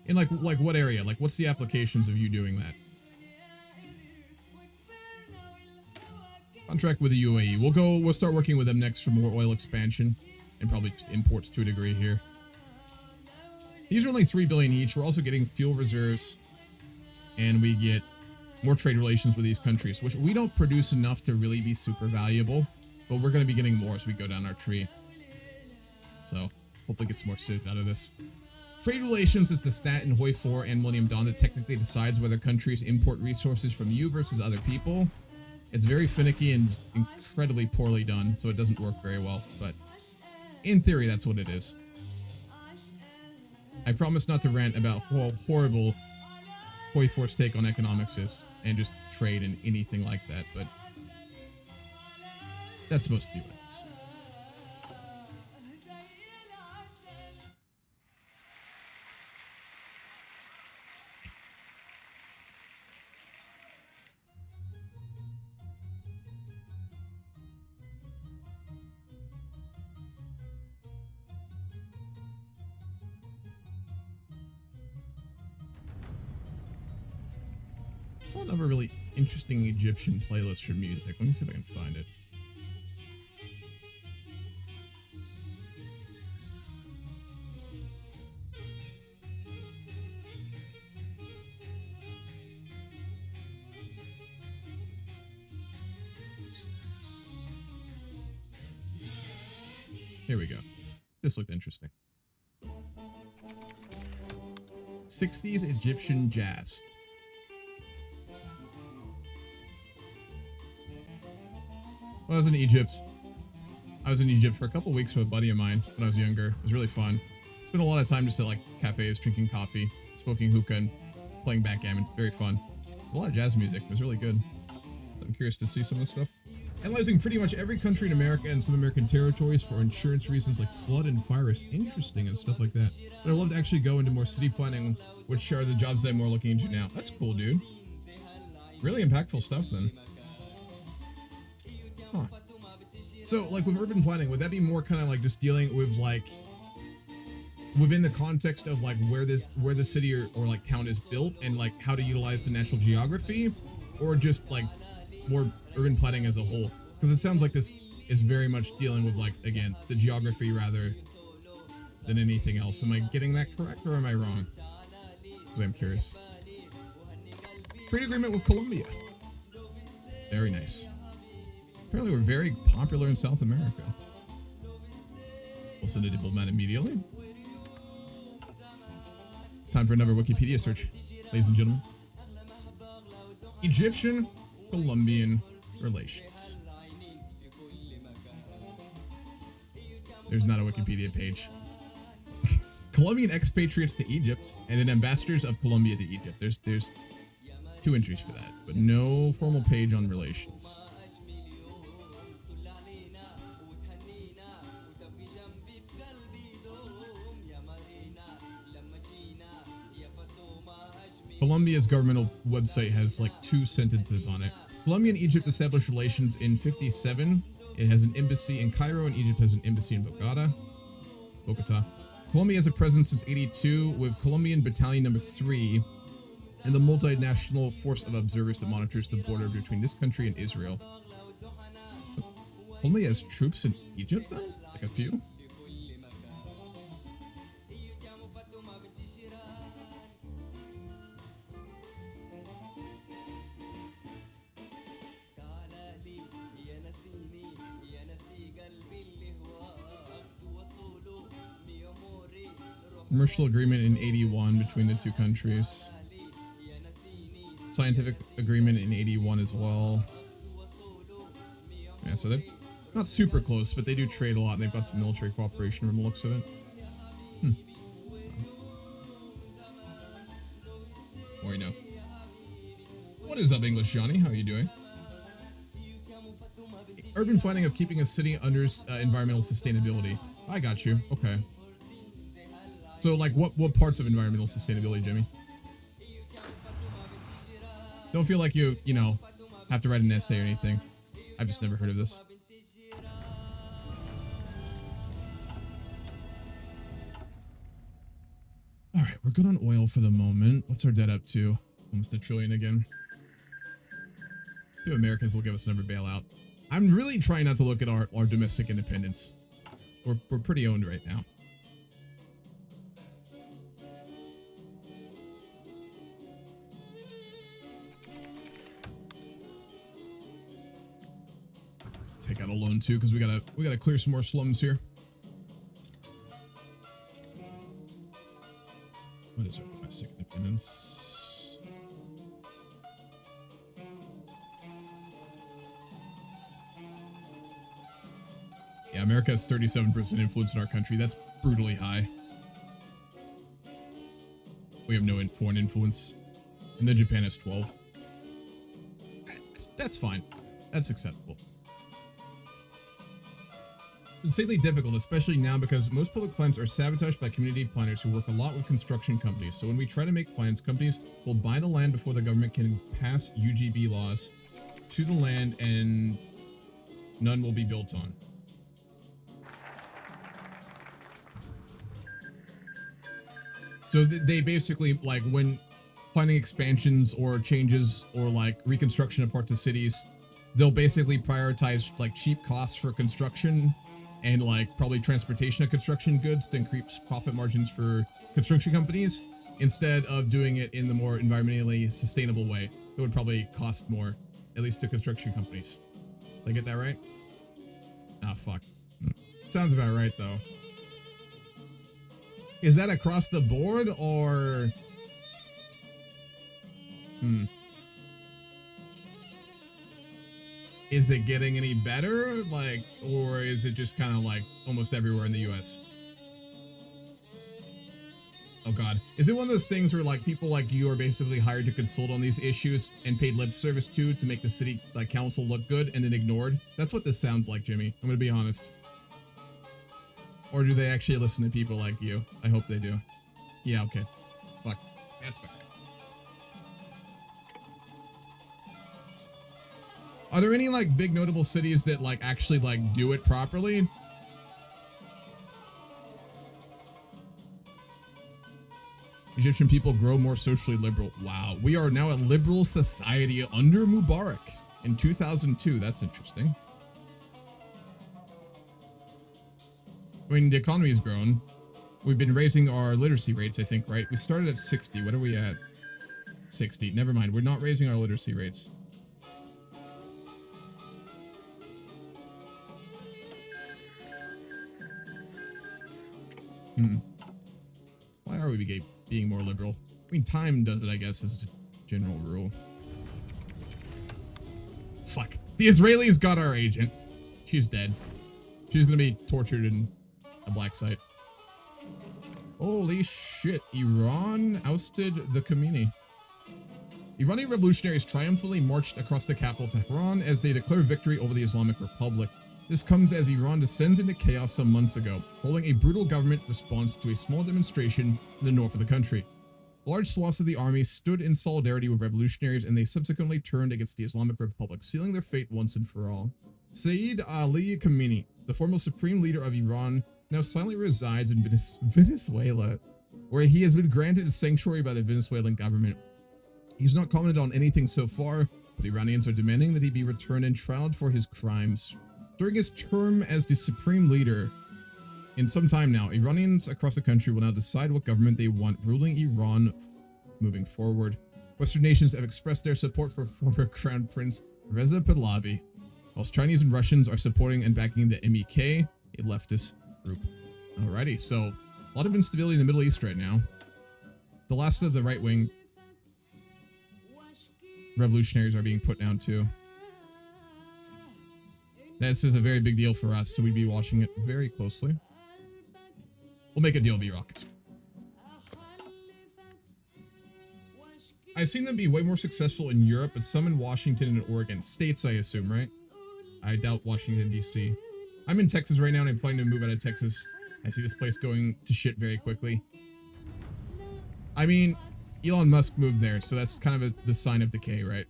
In like what area? Like what's the applications of you doing that? Contract with the UAE. We'll start working with them next for more oil expansion and probably just imports to a degree here. These are only 3 billion each. We're also getting fuel reserves and we get more trade relations with these countries, which we don't produce enough to really be super valuable, but we're going to be getting more as we go down our tree. So hopefully get some more SIDS out of this. Trade relations is the stat in HOI4 and Millennium Dawn that technically decides whether countries import resources from you versus other people. It's very finicky and incredibly poorly done, so it doesn't work very well, but in theory, that's what it is. I promise not to rant about how horrible HOI4's take on economics is, and just trade and anything like that, but that's supposed to be what it is. I saw another really interesting Egyptian playlist for music. Let me see if I can find it. Here we go. This looked interesting. 60s Egyptian jazz. When I was in Egypt, for a couple weeks with a buddy of mine when I was younger. It was really fun. Spent a lot of time just at like cafes, drinking coffee, smoking hookah, and playing backgammon. Very fun. A lot of jazz music. It was really good. I'm curious to see some of this stuff. Analyzing pretty much every country in America and some American territories for insurance reasons like flood and virus. Interesting and stuff like that. But I'd love to actually go into more city planning, which are the jobs that I'm more looking into now. That's cool, dude. Really impactful stuff then. Huh. So, like, with urban planning, would that be more kind of like just dealing with, like, within the context of, like, where the city or like, town is built and, like, how to utilize the natural geography? Or just, like, more urban planning as a whole? Because it sounds like this is very much dealing with, like, again, the geography rather than anything else. Am I getting that correct, or am I wrong? Because I'm curious. Trade agreement with Colombia. Very nice. Apparently we're very popular in South America. We'll send a diplomat immediately. It's time for another Wikipedia search, ladies and gentlemen. Egyptian-Colombian relations. There's not a Wikipedia page. Colombian expatriates to Egypt and then ambassadors of Colombia to Egypt. There's 2 entries for that, but no formal page on relations. Colombia's governmental website has like 2 sentences on it. Colombia and Egypt established relations in 57. It has an embassy in Cairo, and Egypt has an embassy in Bogota. Colombia has a presence since 82 with Colombian Battalion Number 3 and the multinational force of observers that monitors the border between this country and Israel. Colombia has troops in Egypt then? Like a few? Commercial agreement in 81 between the 2 countries. Scientific agreement in 81 as well. Yeah, so they're not super close, but they do trade a lot, and they've got some military cooperation from the looks of it. Or you know. What is up, English Johnny? How are you doing? Urban planning of keeping a city under environmental sustainability. I got you. Okay. So, like, what parts of environmental sustainability, Jimmy? Don't feel like you know, have to write an essay or anything. I've just never heard of this. Alright, we're good on oil for the moment. What's our debt up to? Almost $1 trillion again. 2 Americans will give us another bailout. I'm really trying not to look at our domestic independence. We're pretty owned right now. take out a loan too, because we gotta clear some more slums here. What is our domestic independence? Yeah, America has 37% influence in our country. That's brutally high. We have no foreign influence. And then Japan has 12. That's fine. That's acceptable. Insanely difficult, especially now because most public plans are sabotaged by community planners who work a lot with construction companies. So when we try to make plans, companies will buy the land before the government can pass UGB laws to the land, and none will be built on. So they basically, like, when planning expansions or changes or like reconstruction of parts of cities, they'll basically prioritize like cheap costs for construction and like probably transportation of construction goods to increase profit margins for construction companies instead of doing it in the more environmentally sustainable way. It would probably cost more, at least to construction companies. Did I get that right? Ah, fuck. Sounds about right though. Is that across the board or? Is it getting any better? Like, or is it just kind of like almost everywhere in the US? Oh God. Is it one of those things where like people like you are basically hired to consult on these issues and paid lip service to make the city like council look good and then ignored? That's what this sounds like, Jimmy. I'm gonna be honest. Or do they actually listen to people like you? I hope they do. Yeah, okay. Fuck. That's better. Are there any like big notable cities that like actually like do it properly? Egyptian people grow more socially liberal. Wow, we are now a liberal society under Mubarak in 2002. That's interesting. I mean, the economy has grown. We've been raising our literacy rates, I think, right? We started at 60. What are we at? 60. Never mind. We're not raising our literacy rates. Why are we being more liberal? I mean, time does it, I guess, as a general rule. Fuck. The Israelis got our agent. She's dead. She's gonna be tortured in a black site. Holy shit. Iran ousted the Khomeini. Iranian revolutionaries triumphantly marched across the capital Tehran as they declare victory over the Islamic Republic. This comes as Iran descends into chaos some months ago, following a brutal government response to a small demonstration in the north of the country. Large swaths of the army stood in solidarity with revolutionaries, and they subsequently turned against the Islamic Republic, sealing their fate once and for all. Saeed Ali Khamenei, the former supreme leader of Iran, now silently resides in Venezuela, where he has been granted sanctuary by the Venezuelan government. He's not commented on anything so far, but Iranians are demanding that he be returned and trialed for his crimes. During his term as the supreme leader, in some time now, Iranians across the country will now decide what government they want ruling Iran moving forward. Western nations have expressed their support for former Crown Prince Reza Pahlavi, whilst Chinese and Russians are supporting and backing the MEK, a leftist group. Alrighty, so a lot of instability in the Middle East right now. The last of the right-wing revolutionaries are being put down too. This is a very big deal for us, so we'd be watching it very closely. We'll make a deal, V-Rockets. I've seen them be way more successful in Europe, but some in Washington and Oregon. States, I assume, right? I doubt Washington, D.C. I'm in Texas right now, and I'm planning to move out of Texas. I see this place going to shit very quickly. I mean, Elon Musk moved there, so that's kind of the sign of decay, right?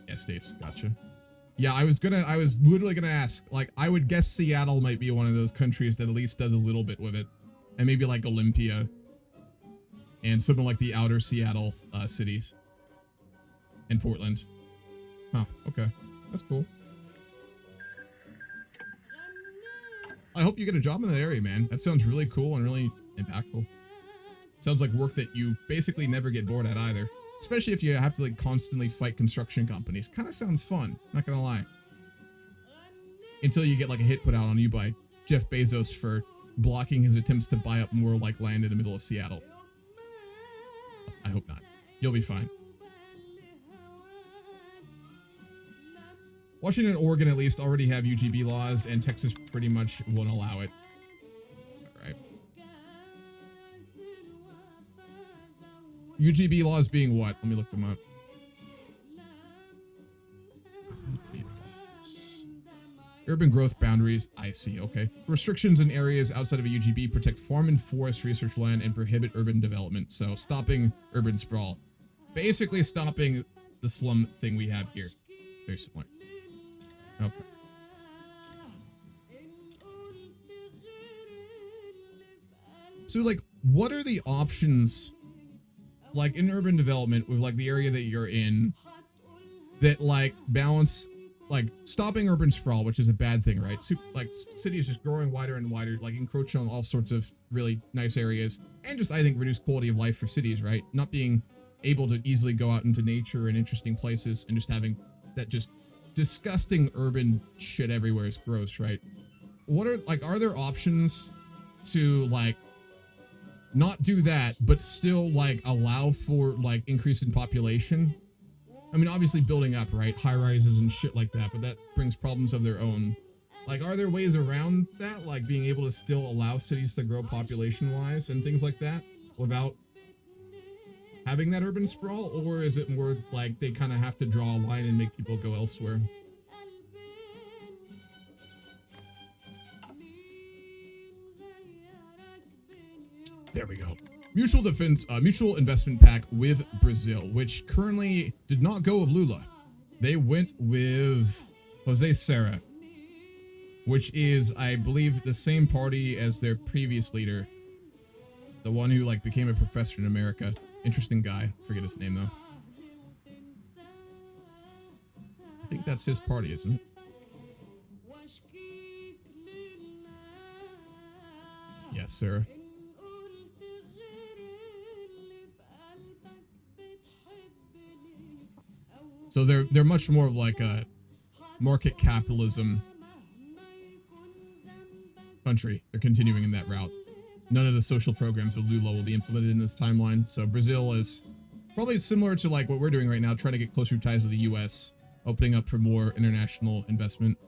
Yeah, states. Gotcha. Yeah, I was literally gonna ask, like, I would guess Seattle might be one of those countries that at least does a little bit with it. And maybe like Olympia. And something like the outer Seattle cities. And Portland. Huh, okay. That's cool. I hope you get a job in that area, man. That sounds really cool and really impactful. Sounds like work that you basically never get bored at either. Especially if you have to like constantly fight construction companies. Kind of sounds fun, not gonna lie. Until you get like a hit put out on you by Jeff Bezos for blocking his attempts to buy up more like land in the middle of Seattle. I hope not. You'll be fine. Washington and Oregon at least already have UGB laws, and Texas pretty much won't allow it. Alright. UGB laws being what? Let me look them up. Urban growth boundaries. I see, okay. Restrictions in areas outside of a UGB protect farm and forest research land and prohibit urban development. So stopping urban sprawl. Basically stopping the slum thing we have here. Very similar. Okay. So like, what are the options like in urban development with like the area that you're in that like balance like stopping urban sprawl, which is a bad thing, right? Like cities just growing wider and wider, like encroaching on all sorts of really nice areas, and just I think reduce quality of life for cities, right? Not being able to easily go out into nature and interesting places, and just having that just disgusting urban shit everywhere is gross, right? What are like, are there options to like not do that, but still like allow for like increase in population? I mean, obviously building up, right? High rises and shit like that, but that brings problems of their own. Like, are there ways around that? Like being able to still allow cities to grow population-wise and things like that without having that urban sprawl? Or is it more like they kind of have to draw a line and make people go elsewhere? There we go. Mutual investment pact with Brazil, which currently did not go with Lula. They went with Jose Serra, which is, I believe, the same party as their previous leader. The one who, like, became a professor in America. Interesting guy. Forget his name, though. I think that's his party, isn't it? Yes, Sarah. So they're much more of like a market capitalism country. They're continuing in that route. None of the social programs with Lula will be implemented in this timeline. So Brazil is probably similar to like what we're doing right now, trying to get closer ties with the US, opening up for more international investment,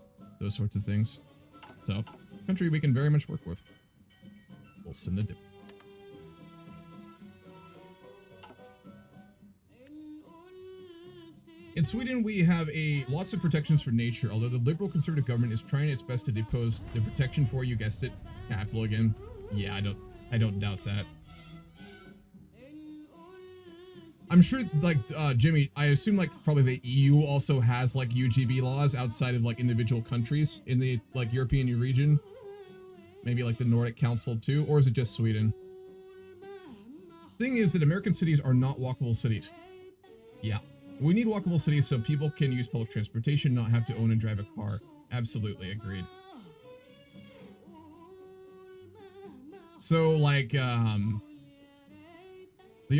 those sorts of things. So, country we can very much work with. We'll send a dip. In Sweden, we have lots of protections for nature, although the liberal conservative government is trying its best to depose the protection for, you guessed it, capital again. Yeah, I don't doubt that. I'm sure, like, Jimmy, I assume, like, probably the EU also has, like, UGB laws outside of, like, individual countries in the, like, European region. Maybe, like, the Nordic Council, too, or is it just Sweden? Thing is that American cities are not walkable cities. Yeah. We need walkable cities so people can use public transportation, not have to own and drive a car. Absolutely agreed. So, like, the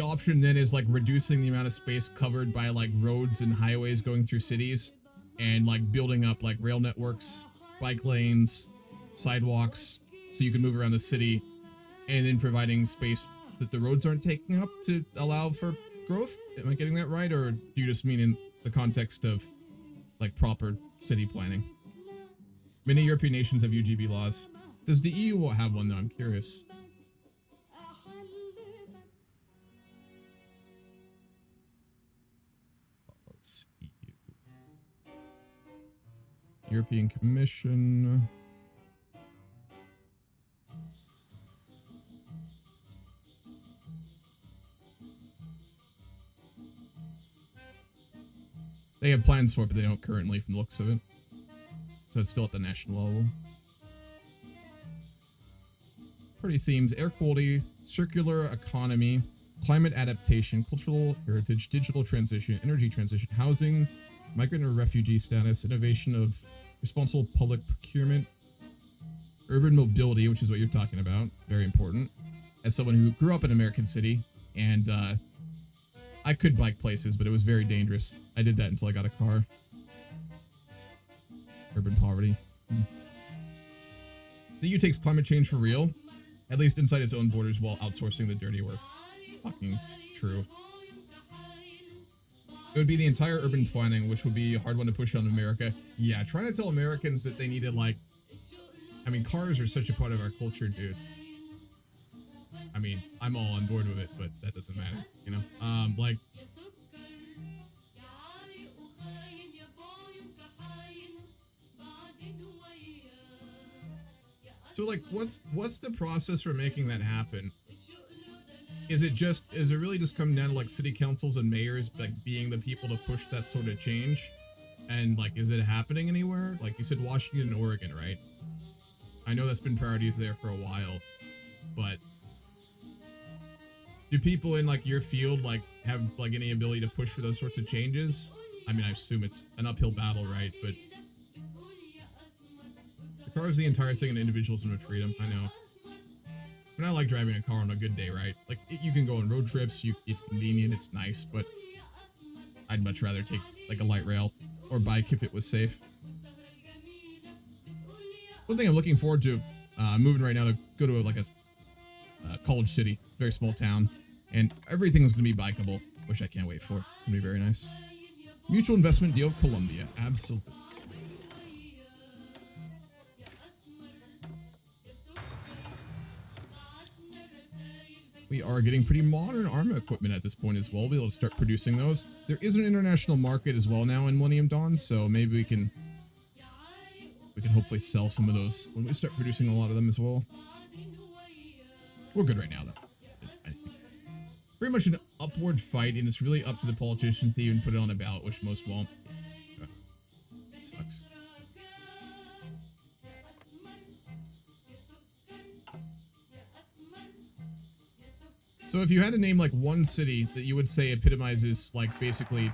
option then is, like, reducing the amount of space covered by, like, roads and highways going through cities and, like, building up, like, rail networks, bike lanes, sidewalks, so you can move around the city, and then providing space that the roads aren't taking up to allow for growth? Am I getting that right, or do you just mean in the context of like proper city planning? Many European nations have UGB laws. Does the EU have one though? I'm curious. Let's see. European Commission. They have plans for it, but they don't currently from the looks of it. So it's still at the national level. Pretty themes: air quality, circular economy, climate adaptation, cultural heritage, digital transition, energy transition, housing, migrant or refugee status, innovation of responsible public procurement, urban mobility, which is what you're talking about. Very important. As someone who grew up in American City and I could bike places, but it was very dangerous. I did that until I got a car. Urban poverty. The EU takes climate change for real, at least inside its own borders, while outsourcing the dirty work. Fucking true. It would be the entire urban planning, which would be a hard one to push on America. Yeah, trying to tell Americans that they needed, like, I mean, cars are such a part of our culture, dude. I mean, I'm all on board with it, but that doesn't matter, you know? Like, so, like, what's the process for making that happen? Is it really just come down to, like, city councils and mayors, like, being the people to push that sort of change? And, like, is it happening anywhere? Like, you said Washington and Oregon, right? I know that's been priorities there for a while, but do people in, like, your field, like, have, like, any ability to push for those sorts of changes? I mean, I assume it's an uphill battle, right? But the car is the entire thing, and individualism and freedom. I know. I mean, I like driving a car on a good day, right? Like, you can go on road trips, it's convenient, it's nice, but I'd much rather take, like, a light rail or bike if it was safe. One thing I'm looking forward to, I'm moving right now to go to, like, a college city, very small town, and everything's going to be bikeable, which I can't wait for. It's going to be very nice. Mutual investment deal with Colombia, absolutely. We are getting pretty modern armor equipment at this point as well. We'll be able to start producing those. There is an international market as well now in Millennium Dawn, so maybe we can hopefully sell some of those when we start producing a lot of them as well. We're good right now, though. Very much an upward fight, and it's really up to the politicians to even put it on a ballot, which most won't. It sucks. So if you had to name, like, one city that you would say epitomizes, like, basically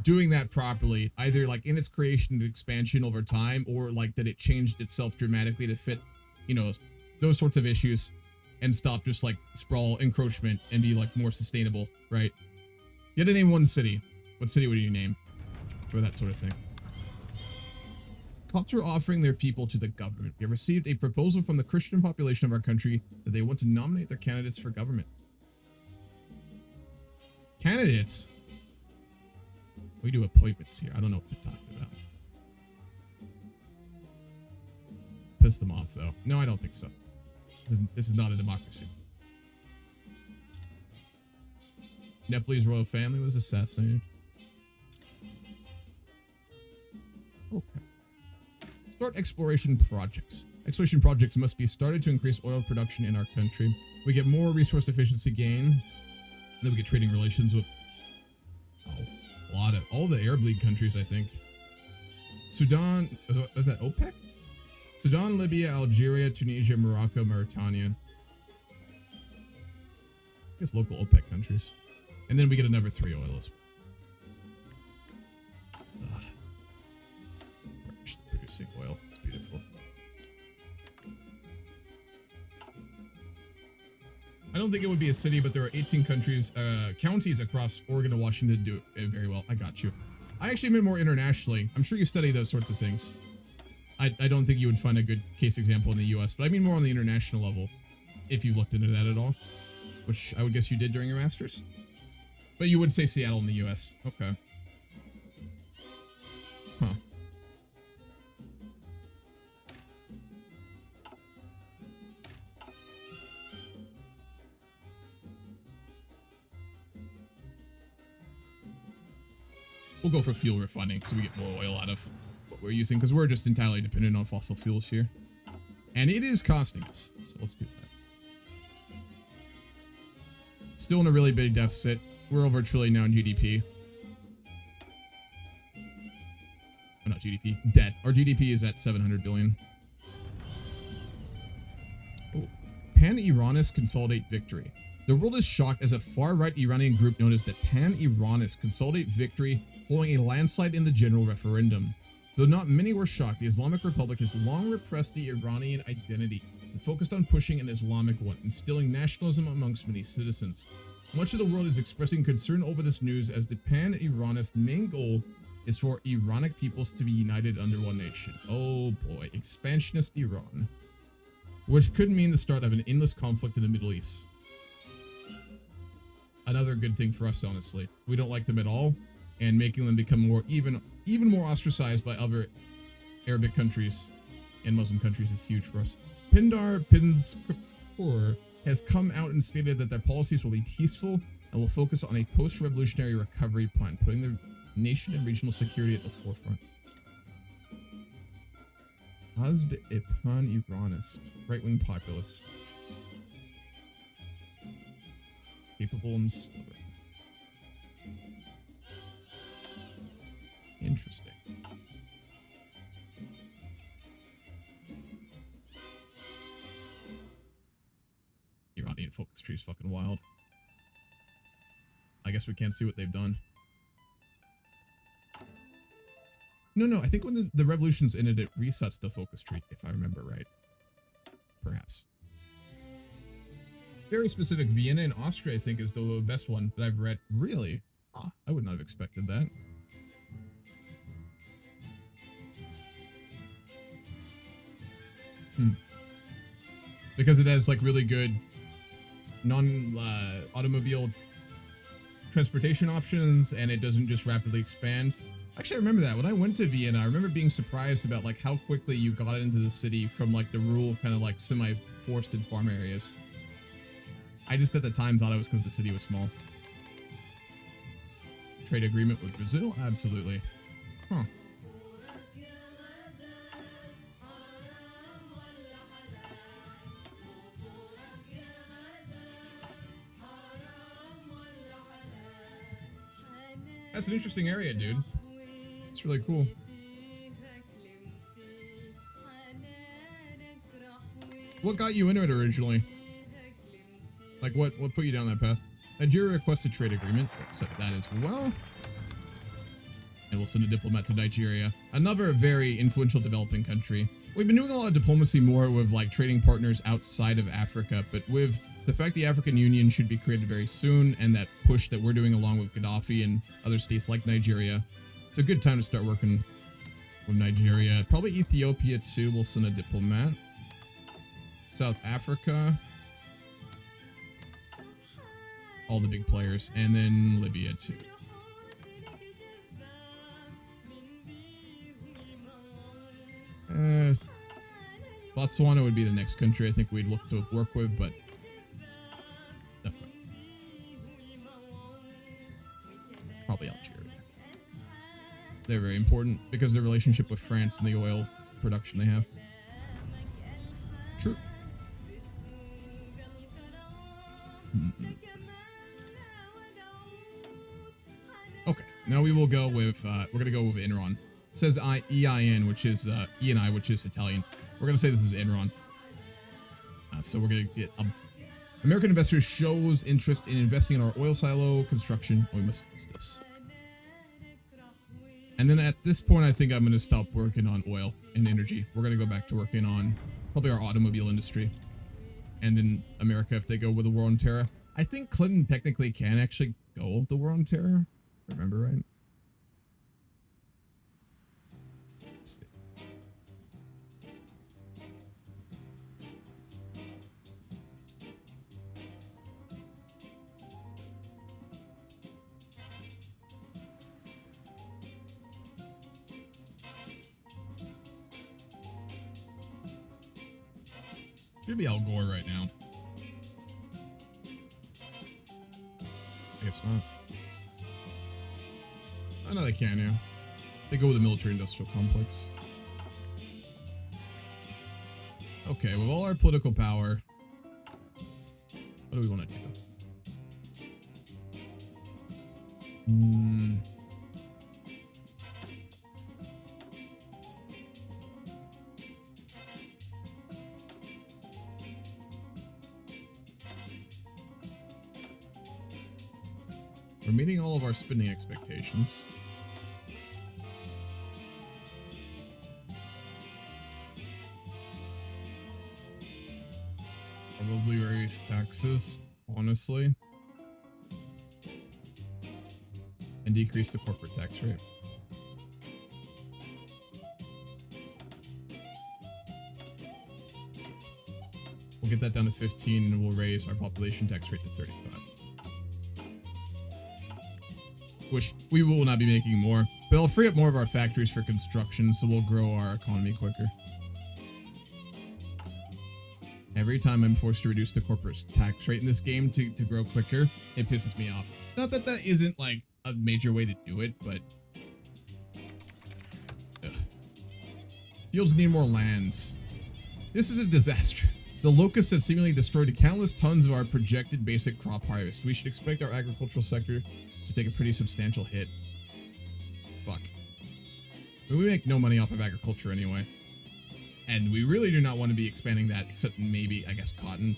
doing that properly, either, like, in its creation and expansion over time, or, like, that it changed itself dramatically to fit, you know, those sorts of issues and stop just, like, sprawl, encroachment, and be, like, more sustainable, right? You had to name one city. What city would you name for that sort of thing? Cops are offering their people to the government. We have received a proposal from the Christian population of our country that they want to nominate their candidates for government. Candidates? We do appointments here. I don't know what they're talking about. Piss them off, though. No, I don't think so. This is not a democracy. Nepalese royal family was assassinated. Okay. Start exploration projects. Exploration projects must be started to increase oil production in our country. We get more resource efficiency gain. And then we get trading relations with a lot of all the Arab League countries, I think. Sudan, is that OPEC? Sudan, Libya, Algeria, Tunisia, Morocco, Mauritania. I guess local OPEC countries. And then we get another 3 oils. Producing oil. It's beautiful. I don't think it would be a city, but there are 18 counties across Oregon and Washington do it very well. I got you. I actually meant more internationally. I'm sure you study those sorts of things. I don't think you would find a good case example in the US, but I mean more on the international level, if you looked into that at all, which I would guess you did during your master's. But you would say Seattle in the US. Okay. Huh. We'll go for fuel refining so we get more oil out of what we're using, because we're just entirely dependent on fossil fuels here. And it is costing us, so let's do that. Still in a really big deficit. We're over $1 trillion now in GDP. Oh, not GDP, debt. Our GDP is at 700 billion. Oh. Pan-Iranist consolidate victory. The world is shocked as a far-right Iranian group known as the Pan-Iranist consolidate victory following a landslide in the general referendum. Though not many were shocked, the Islamic Republic has long repressed the Iranian identity and focused on pushing an Islamic one, instilling nationalism amongst many citizens. Much of the world is expressing concern over this news as the pan-Iranist main goal is for Iranic peoples to be united under one nation. Oh boy, expansionist Iran. Which could mean the start of an endless conflict in the Middle East. Another good thing for us, honestly. We don't like them at all, and making them become more even more ostracized by other Arabic countries and Muslim countries is huge for us. Pindar Pinskapur has come out and stated that their policies will be peaceful and will focus on a post-revolutionary recovery plan, putting the nation and regional security at the forefront. Hazb a pan-Iranist, right-wing populist. Capable and stubborn. Interesting. Iranian focus tree is fucking wild. I guess we can't see what they've done. No, I think when the revolution's ended, it resets the focus tree, if I remember right. Perhaps. Very specific. Vienna and Austria, I think, is the best one that I've read. Really? Ah, I would not have expected that. Because it has, like, really good non-automobile transportation options, and it doesn't just rapidly expand. Actually, I remember that. When I went to Vienna, I remember being surprised about, like, how quickly you got into the city from, like, the rural, kind of, like, semi-forested farm areas. I just, at the time, thought it was because the city was small. Trade agreement with Brazil? Absolutely. Huh. That's an interesting area, dude. It's really cool. What got you into it originally? Like, what put you down that path? Nigeria requests a trade agreement. Accept that as well. And we'll send a diplomat to Nigeria. Another very influential developing country. We've been doing a lot of diplomacy more with, like, trading partners outside of Africa, but with the fact the African Union should be created very soon, and that push that we're doing along with Gaddafi and other states like Nigeria, it's a good time to start working with Nigeria. Probably Ethiopia too. We'll send a diplomat. South Africa. All the big players. And then Libya too. Botswana would be the next country I think we'd look to work with, but probably Algeria. They're very important because of their relationship with France and the oil production they have. Sure. Okay, now we will go with, we're going to go with Enron. It says EIN, which is, ENI, which is Italian. We're going to say this is Enron. So we're going to get, American investors shows interest in investing in our oil silo construction. Oh, we must use this. And then at this point, I think I'm going to stop working on oil and energy. We're going to go back to working on probably our automobile industry. And then America, if they go with the war on terror. I think Clinton technically can actually go with the war on terror. Remember, right? Let's see. Should be Al Gore right now. I guess not. I know they can, yeah. They go with the military-industrial complex. Okay, with all our political power, what do we want to do? We're meeting all of our spending expectations. Probably raise taxes, honestly. and decrease the corporate tax rate. We'll get that down to 15 and we'll raise our population tax rate to 35. Which we will not be making more, but it'll free up more of our factories for construction, so we'll grow our economy quicker. Every time I'm forced to reduce the corporate tax rate in this game to grow quicker, it pisses me off. Not that that isn't like a major way to do it, but fields need more land. This is a disaster. The locusts have seemingly destroyed countless tons of our projected basic crop harvest. We should expect our agricultural sector to take a pretty substantial hit. Fuck. I mean, we make no money off of agriculture anyway. And we really do not want to be expanding that, except maybe, I guess, cotton.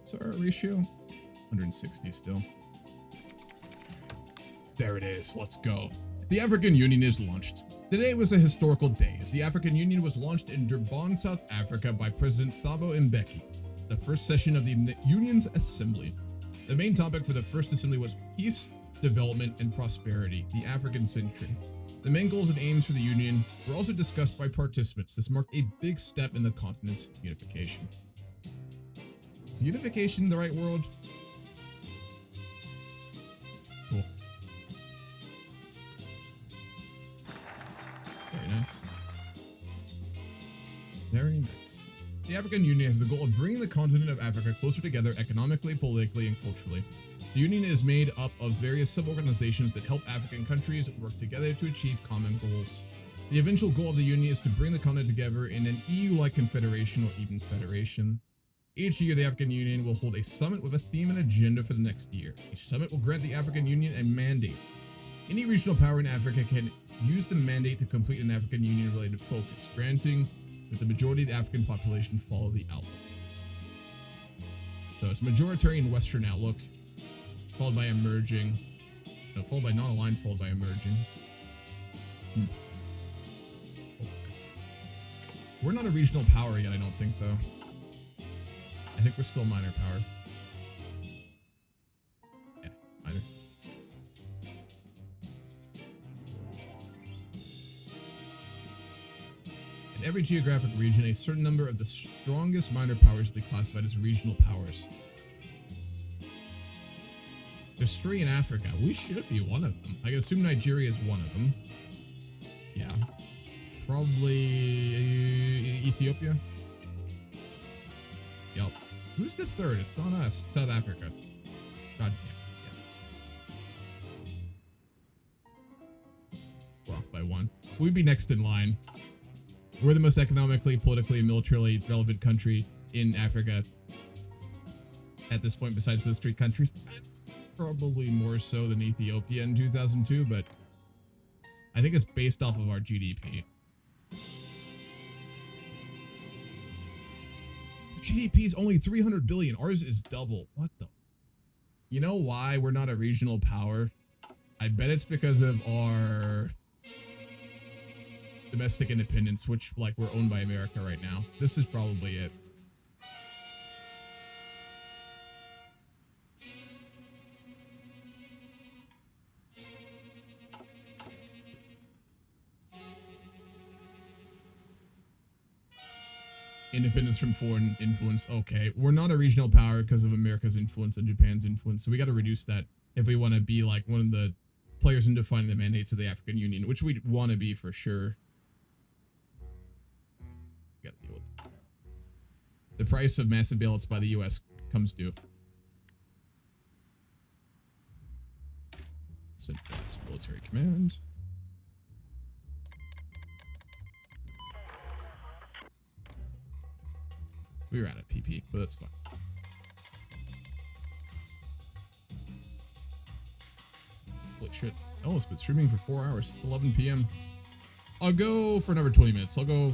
So our ratio, 160 still. There it is, let's go. The African Union is launched. Today was a historical day, as the African Union was launched in Durban, South Africa by President Thabo Mbeki, the first session of the Union's Assembly. The main topic for the first assembly was peace, development, and prosperity, the African century. The main goals and aims for the Union were also discussed by participants. This marked a big step in the continent's unification. Is unification the right word? Cool. Very nice. Very nice. The African Union has the goal of bringing the continent of Africa closer together economically, politically, and culturally. The Union is made up of various sub-organizations that help African countries work together to achieve common goals. The eventual goal of the Union is to bring the continent together in an EU-like confederation or even federation. Each year, the African Union will hold a summit with a theme and agenda for the next year. Each summit will grant the African Union a mandate. Any regional power in Africa can use the mandate to complete an African Union-related focus, granting that the majority of the African population follow the outlook. So it's majoritarian Western outlook, followed by emerging, no, followed by non-aligned, followed by emerging. We're not a regional power yet, I don't think, though. I think we're still minor power. Yeah, minor. In every geographic region, a certain number of the strongest minor powers will be classified as regional powers. There's 3 in Africa. We should be one of them. I can assume Nigeria is one of them. Yeah. Probably Ethiopia. Yup. Who's the 3rd? It's not us. South Africa. God damn. Yeah. We're off by 1. We'd be next in line. We're the most economically, politically, and militarily relevant country in Africa at this point, besides those 3 countries. Probably more so than Ethiopia in 2002, but I think it's based off of our GDP. GDP is only 300 billion. Ours is double. What the? You know why we're not a regional power? I bet it's because of our domestic independence, which, like, we're owned by America right now. This is probably it. Independence from foreign influence. Okay, we're not a regional power because of America's influence and Japan's influence, so we got to reduce that if we want to be like one of the players in defining the mandates of the African Union, which we want to be for sure. We got to deal with it. The price of massive bailouts by the U.S. comes due. Advance military command. We were out of PP, but that's fine. Holy shit. Oh, it's been streaming for 4 hours. It's 11 p.m. I'll go for another 20 minutes. I'll go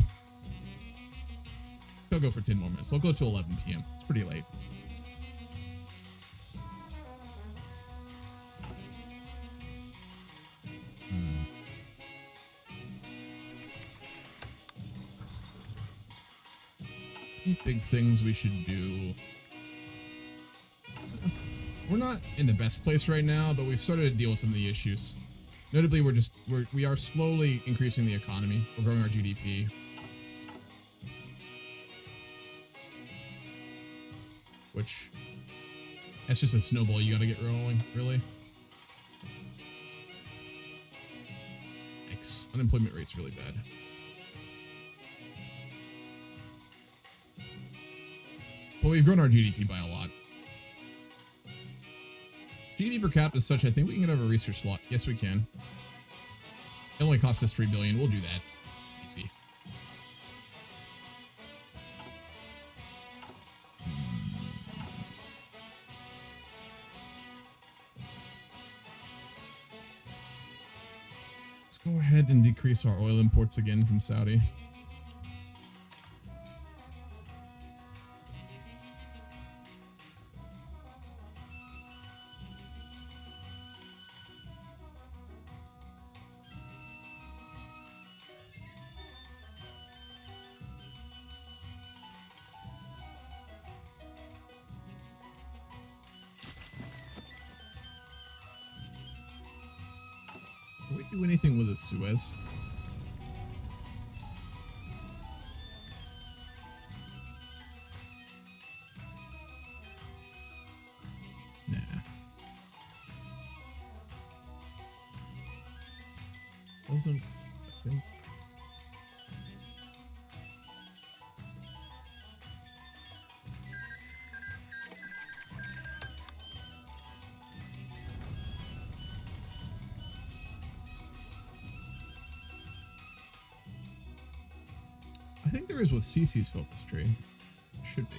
for 10 more minutes. I'll go to 11 p.m. It's pretty late. Any big things we should do? We're not in the best place right now, but we've started to deal with some of the issues. Notably, we are slowly increasing the economy. We're growing our GDP. Which, that's just a snowball you gotta get rolling, really. Yikes. Unemployment rate's really bad. But we've grown our GDP by a lot. GDP per capita is such, I think we can get over a research slot. Yes, we can. It only costs us 3 billion. We'll do that. Easy. Let's go ahead and decrease our oil imports again from Saudi. Can we do anything with the Suez? Nah. Wasn't, I think. I think there is with CC's focus tree. Should be.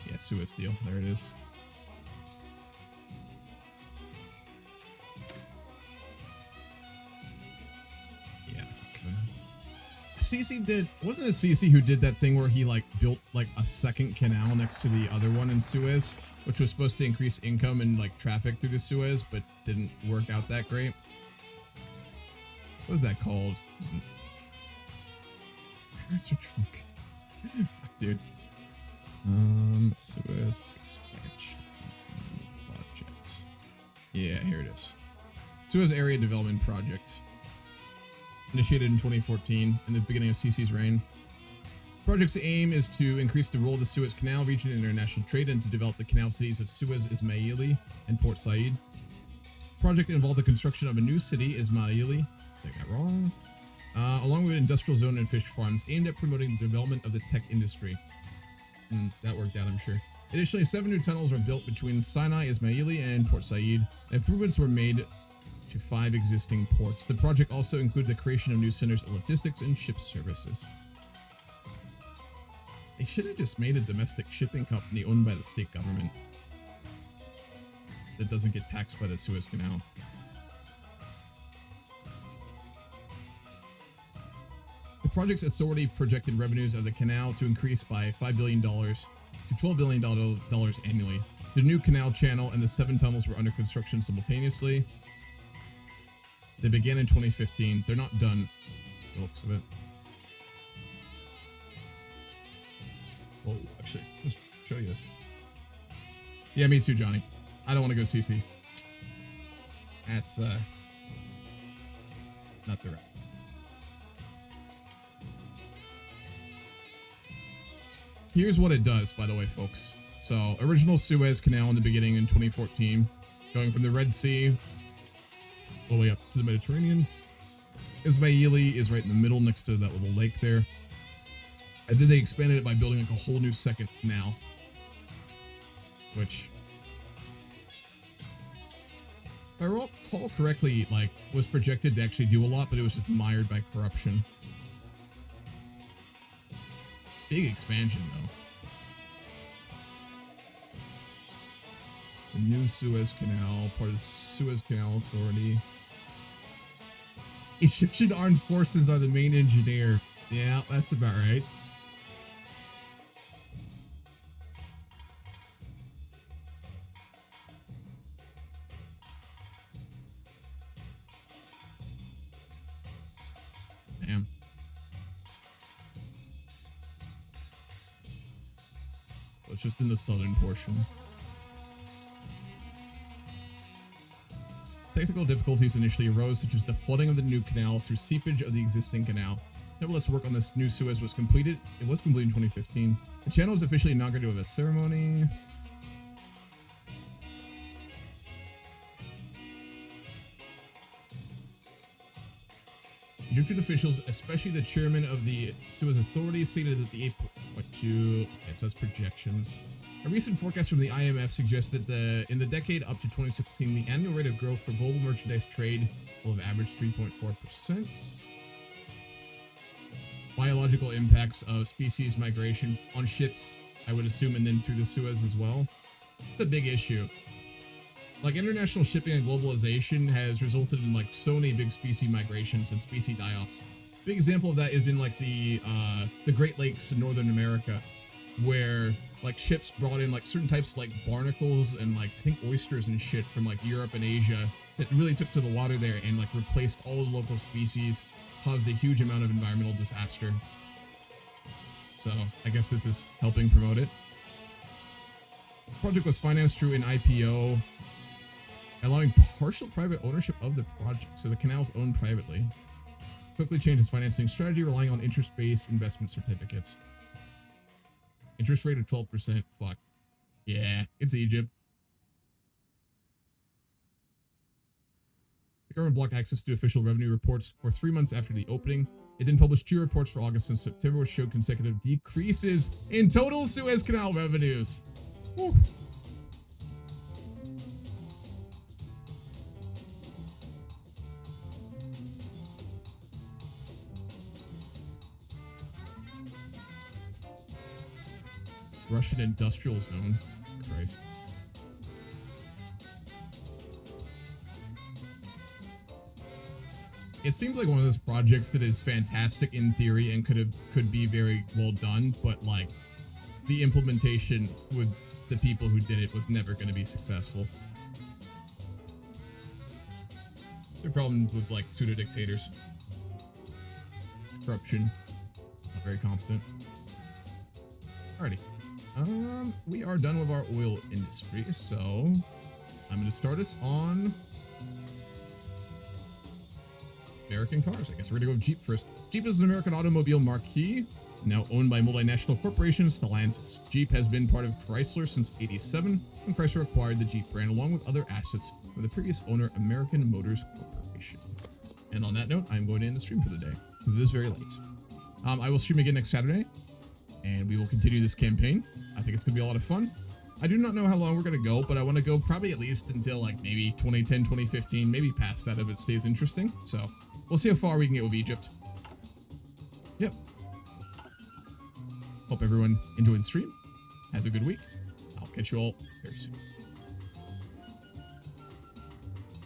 Yeah, Suez deal. There it is. Yeah, okay. CC did, wasn't it CC who did that thing where he like built like a second canal next to the other one in Suez, which was supposed to increase income and like traffic through the Suez, but didn't work out that great? What was that called? That's a trunk. Fuck, dude. Suez expansion project. Yeah, here it is. Suez Area Development Project. Initiated in 2014, in the beginning of CC's reign. Project's aim is to increase the role of the Suez Canal region in international trade and to develop the canal cities of Suez, Ismaili, and Port Said. Project involved the construction of a new city, Ismaili, saying that wrong, along with an industrial zone and fish farms aimed at promoting the development of the tech industry. That worked out, I'm sure. Additionally, 7 new tunnels were built between Sinai, Ismaili, and Port Said. Improvements were made to 5 existing ports. The project also included the creation of new centers of logistics and ship services. They should have just made a domestic shipping company owned by the state government that doesn't get taxed by the Suez Canal. The project's authority projected revenues of the canal to increase by $5 billion to $12 billion annually. The new canal channel and the 7 tunnels were under construction simultaneously. They began in 2015. They're not done, the looks of it. Oh, actually, let's show you this. Yeah, me too, Johnny. I don't want to go CC. That's, not the right. Here's what it does, by the way, folks. So, original Suez Canal in the beginning in 2014, going from the Red Sea all the way up to the Mediterranean. Ismaili is right in the middle next to that little lake there. And then they expanded it by building like a whole new second canal, which, if I recall correctly, like was projected to actually do a lot, but it was just mired by corruption. Big expansion, though. The new Suez Canal, part of the Suez Canal Authority. Egyptian armed forces are the main engineer. Yeah, that's about right. Damn. it's just in the southern portion. Technical difficulties initially arose, such as the flooding of the new canal through seepage of the existing canal. Nevertheless, work on this new Suez was completed. It was completed in 2015. The channel was officially inaugurated with a ceremony. Egyptian officials, especially the chairman of the Suez Authority, stated that the 8.2... Okay, so that's projections. A recent forecast from the IMF suggests that in the decade up to 2016, the annual rate of growth for global merchandise trade will have averaged 3.4%. Biological impacts of species migration on ships, I would assume, and then through the Suez as well. It's a big issue. Like, international shipping and globalization has resulted in, like, so many big species migrations and species die-offs. Big example of that is in, like, the Great Lakes in Northern America, where, like, ships brought in, like, certain types, like, barnacles and, like, I think oysters and shit from, like, Europe and Asia that really took to the water there and, like, replaced all the local species, caused a huge amount of environmental disaster. So, I guess this is helping promote it. The project was financed through an IPO, allowing partial private ownership of the project, so the canal is owned privately. Quickly changed its financing strategy, relying on interest-based investment certificates. Interest rate of 12%. Fuck. Yeah, it's Egypt. The government blocked access to official revenue reports for 3 months after the opening. It then published 2 reports for August and September, which showed consecutive decreases in total Suez Canal revenues. Whew. Russian industrial zone. Christ. It seems like one of those projects that is fantastic in theory and could be very well done, but like the implementation with the people who did it was never going to be successful. The problem with like pseudo dictators. It's corruption. Not very competent. Alrighty. We are done with our oil industry, so I'm going to start us on American cars. I guess we're going to go with Jeep first. Jeep is an American automobile marquee, now owned by multinational corporation Stellantis. Jeep has been part of Chrysler since '87, when Chrysler acquired the Jeep brand along with other assets from the previous owner, American Motors Corporation. And on that note, I'm going to end the stream for the day, because it is very late. I will stream again next Saturday, and we will continue this campaign. I think it's going to be a lot of fun. I do not know how long we're going to go, but I want to go probably at least until like maybe 2010, 2015, maybe past that if it stays interesting. So we'll see how far we can get with Egypt. Yep. Hope everyone enjoyed the stream. Has a good week. I'll catch you all very soon.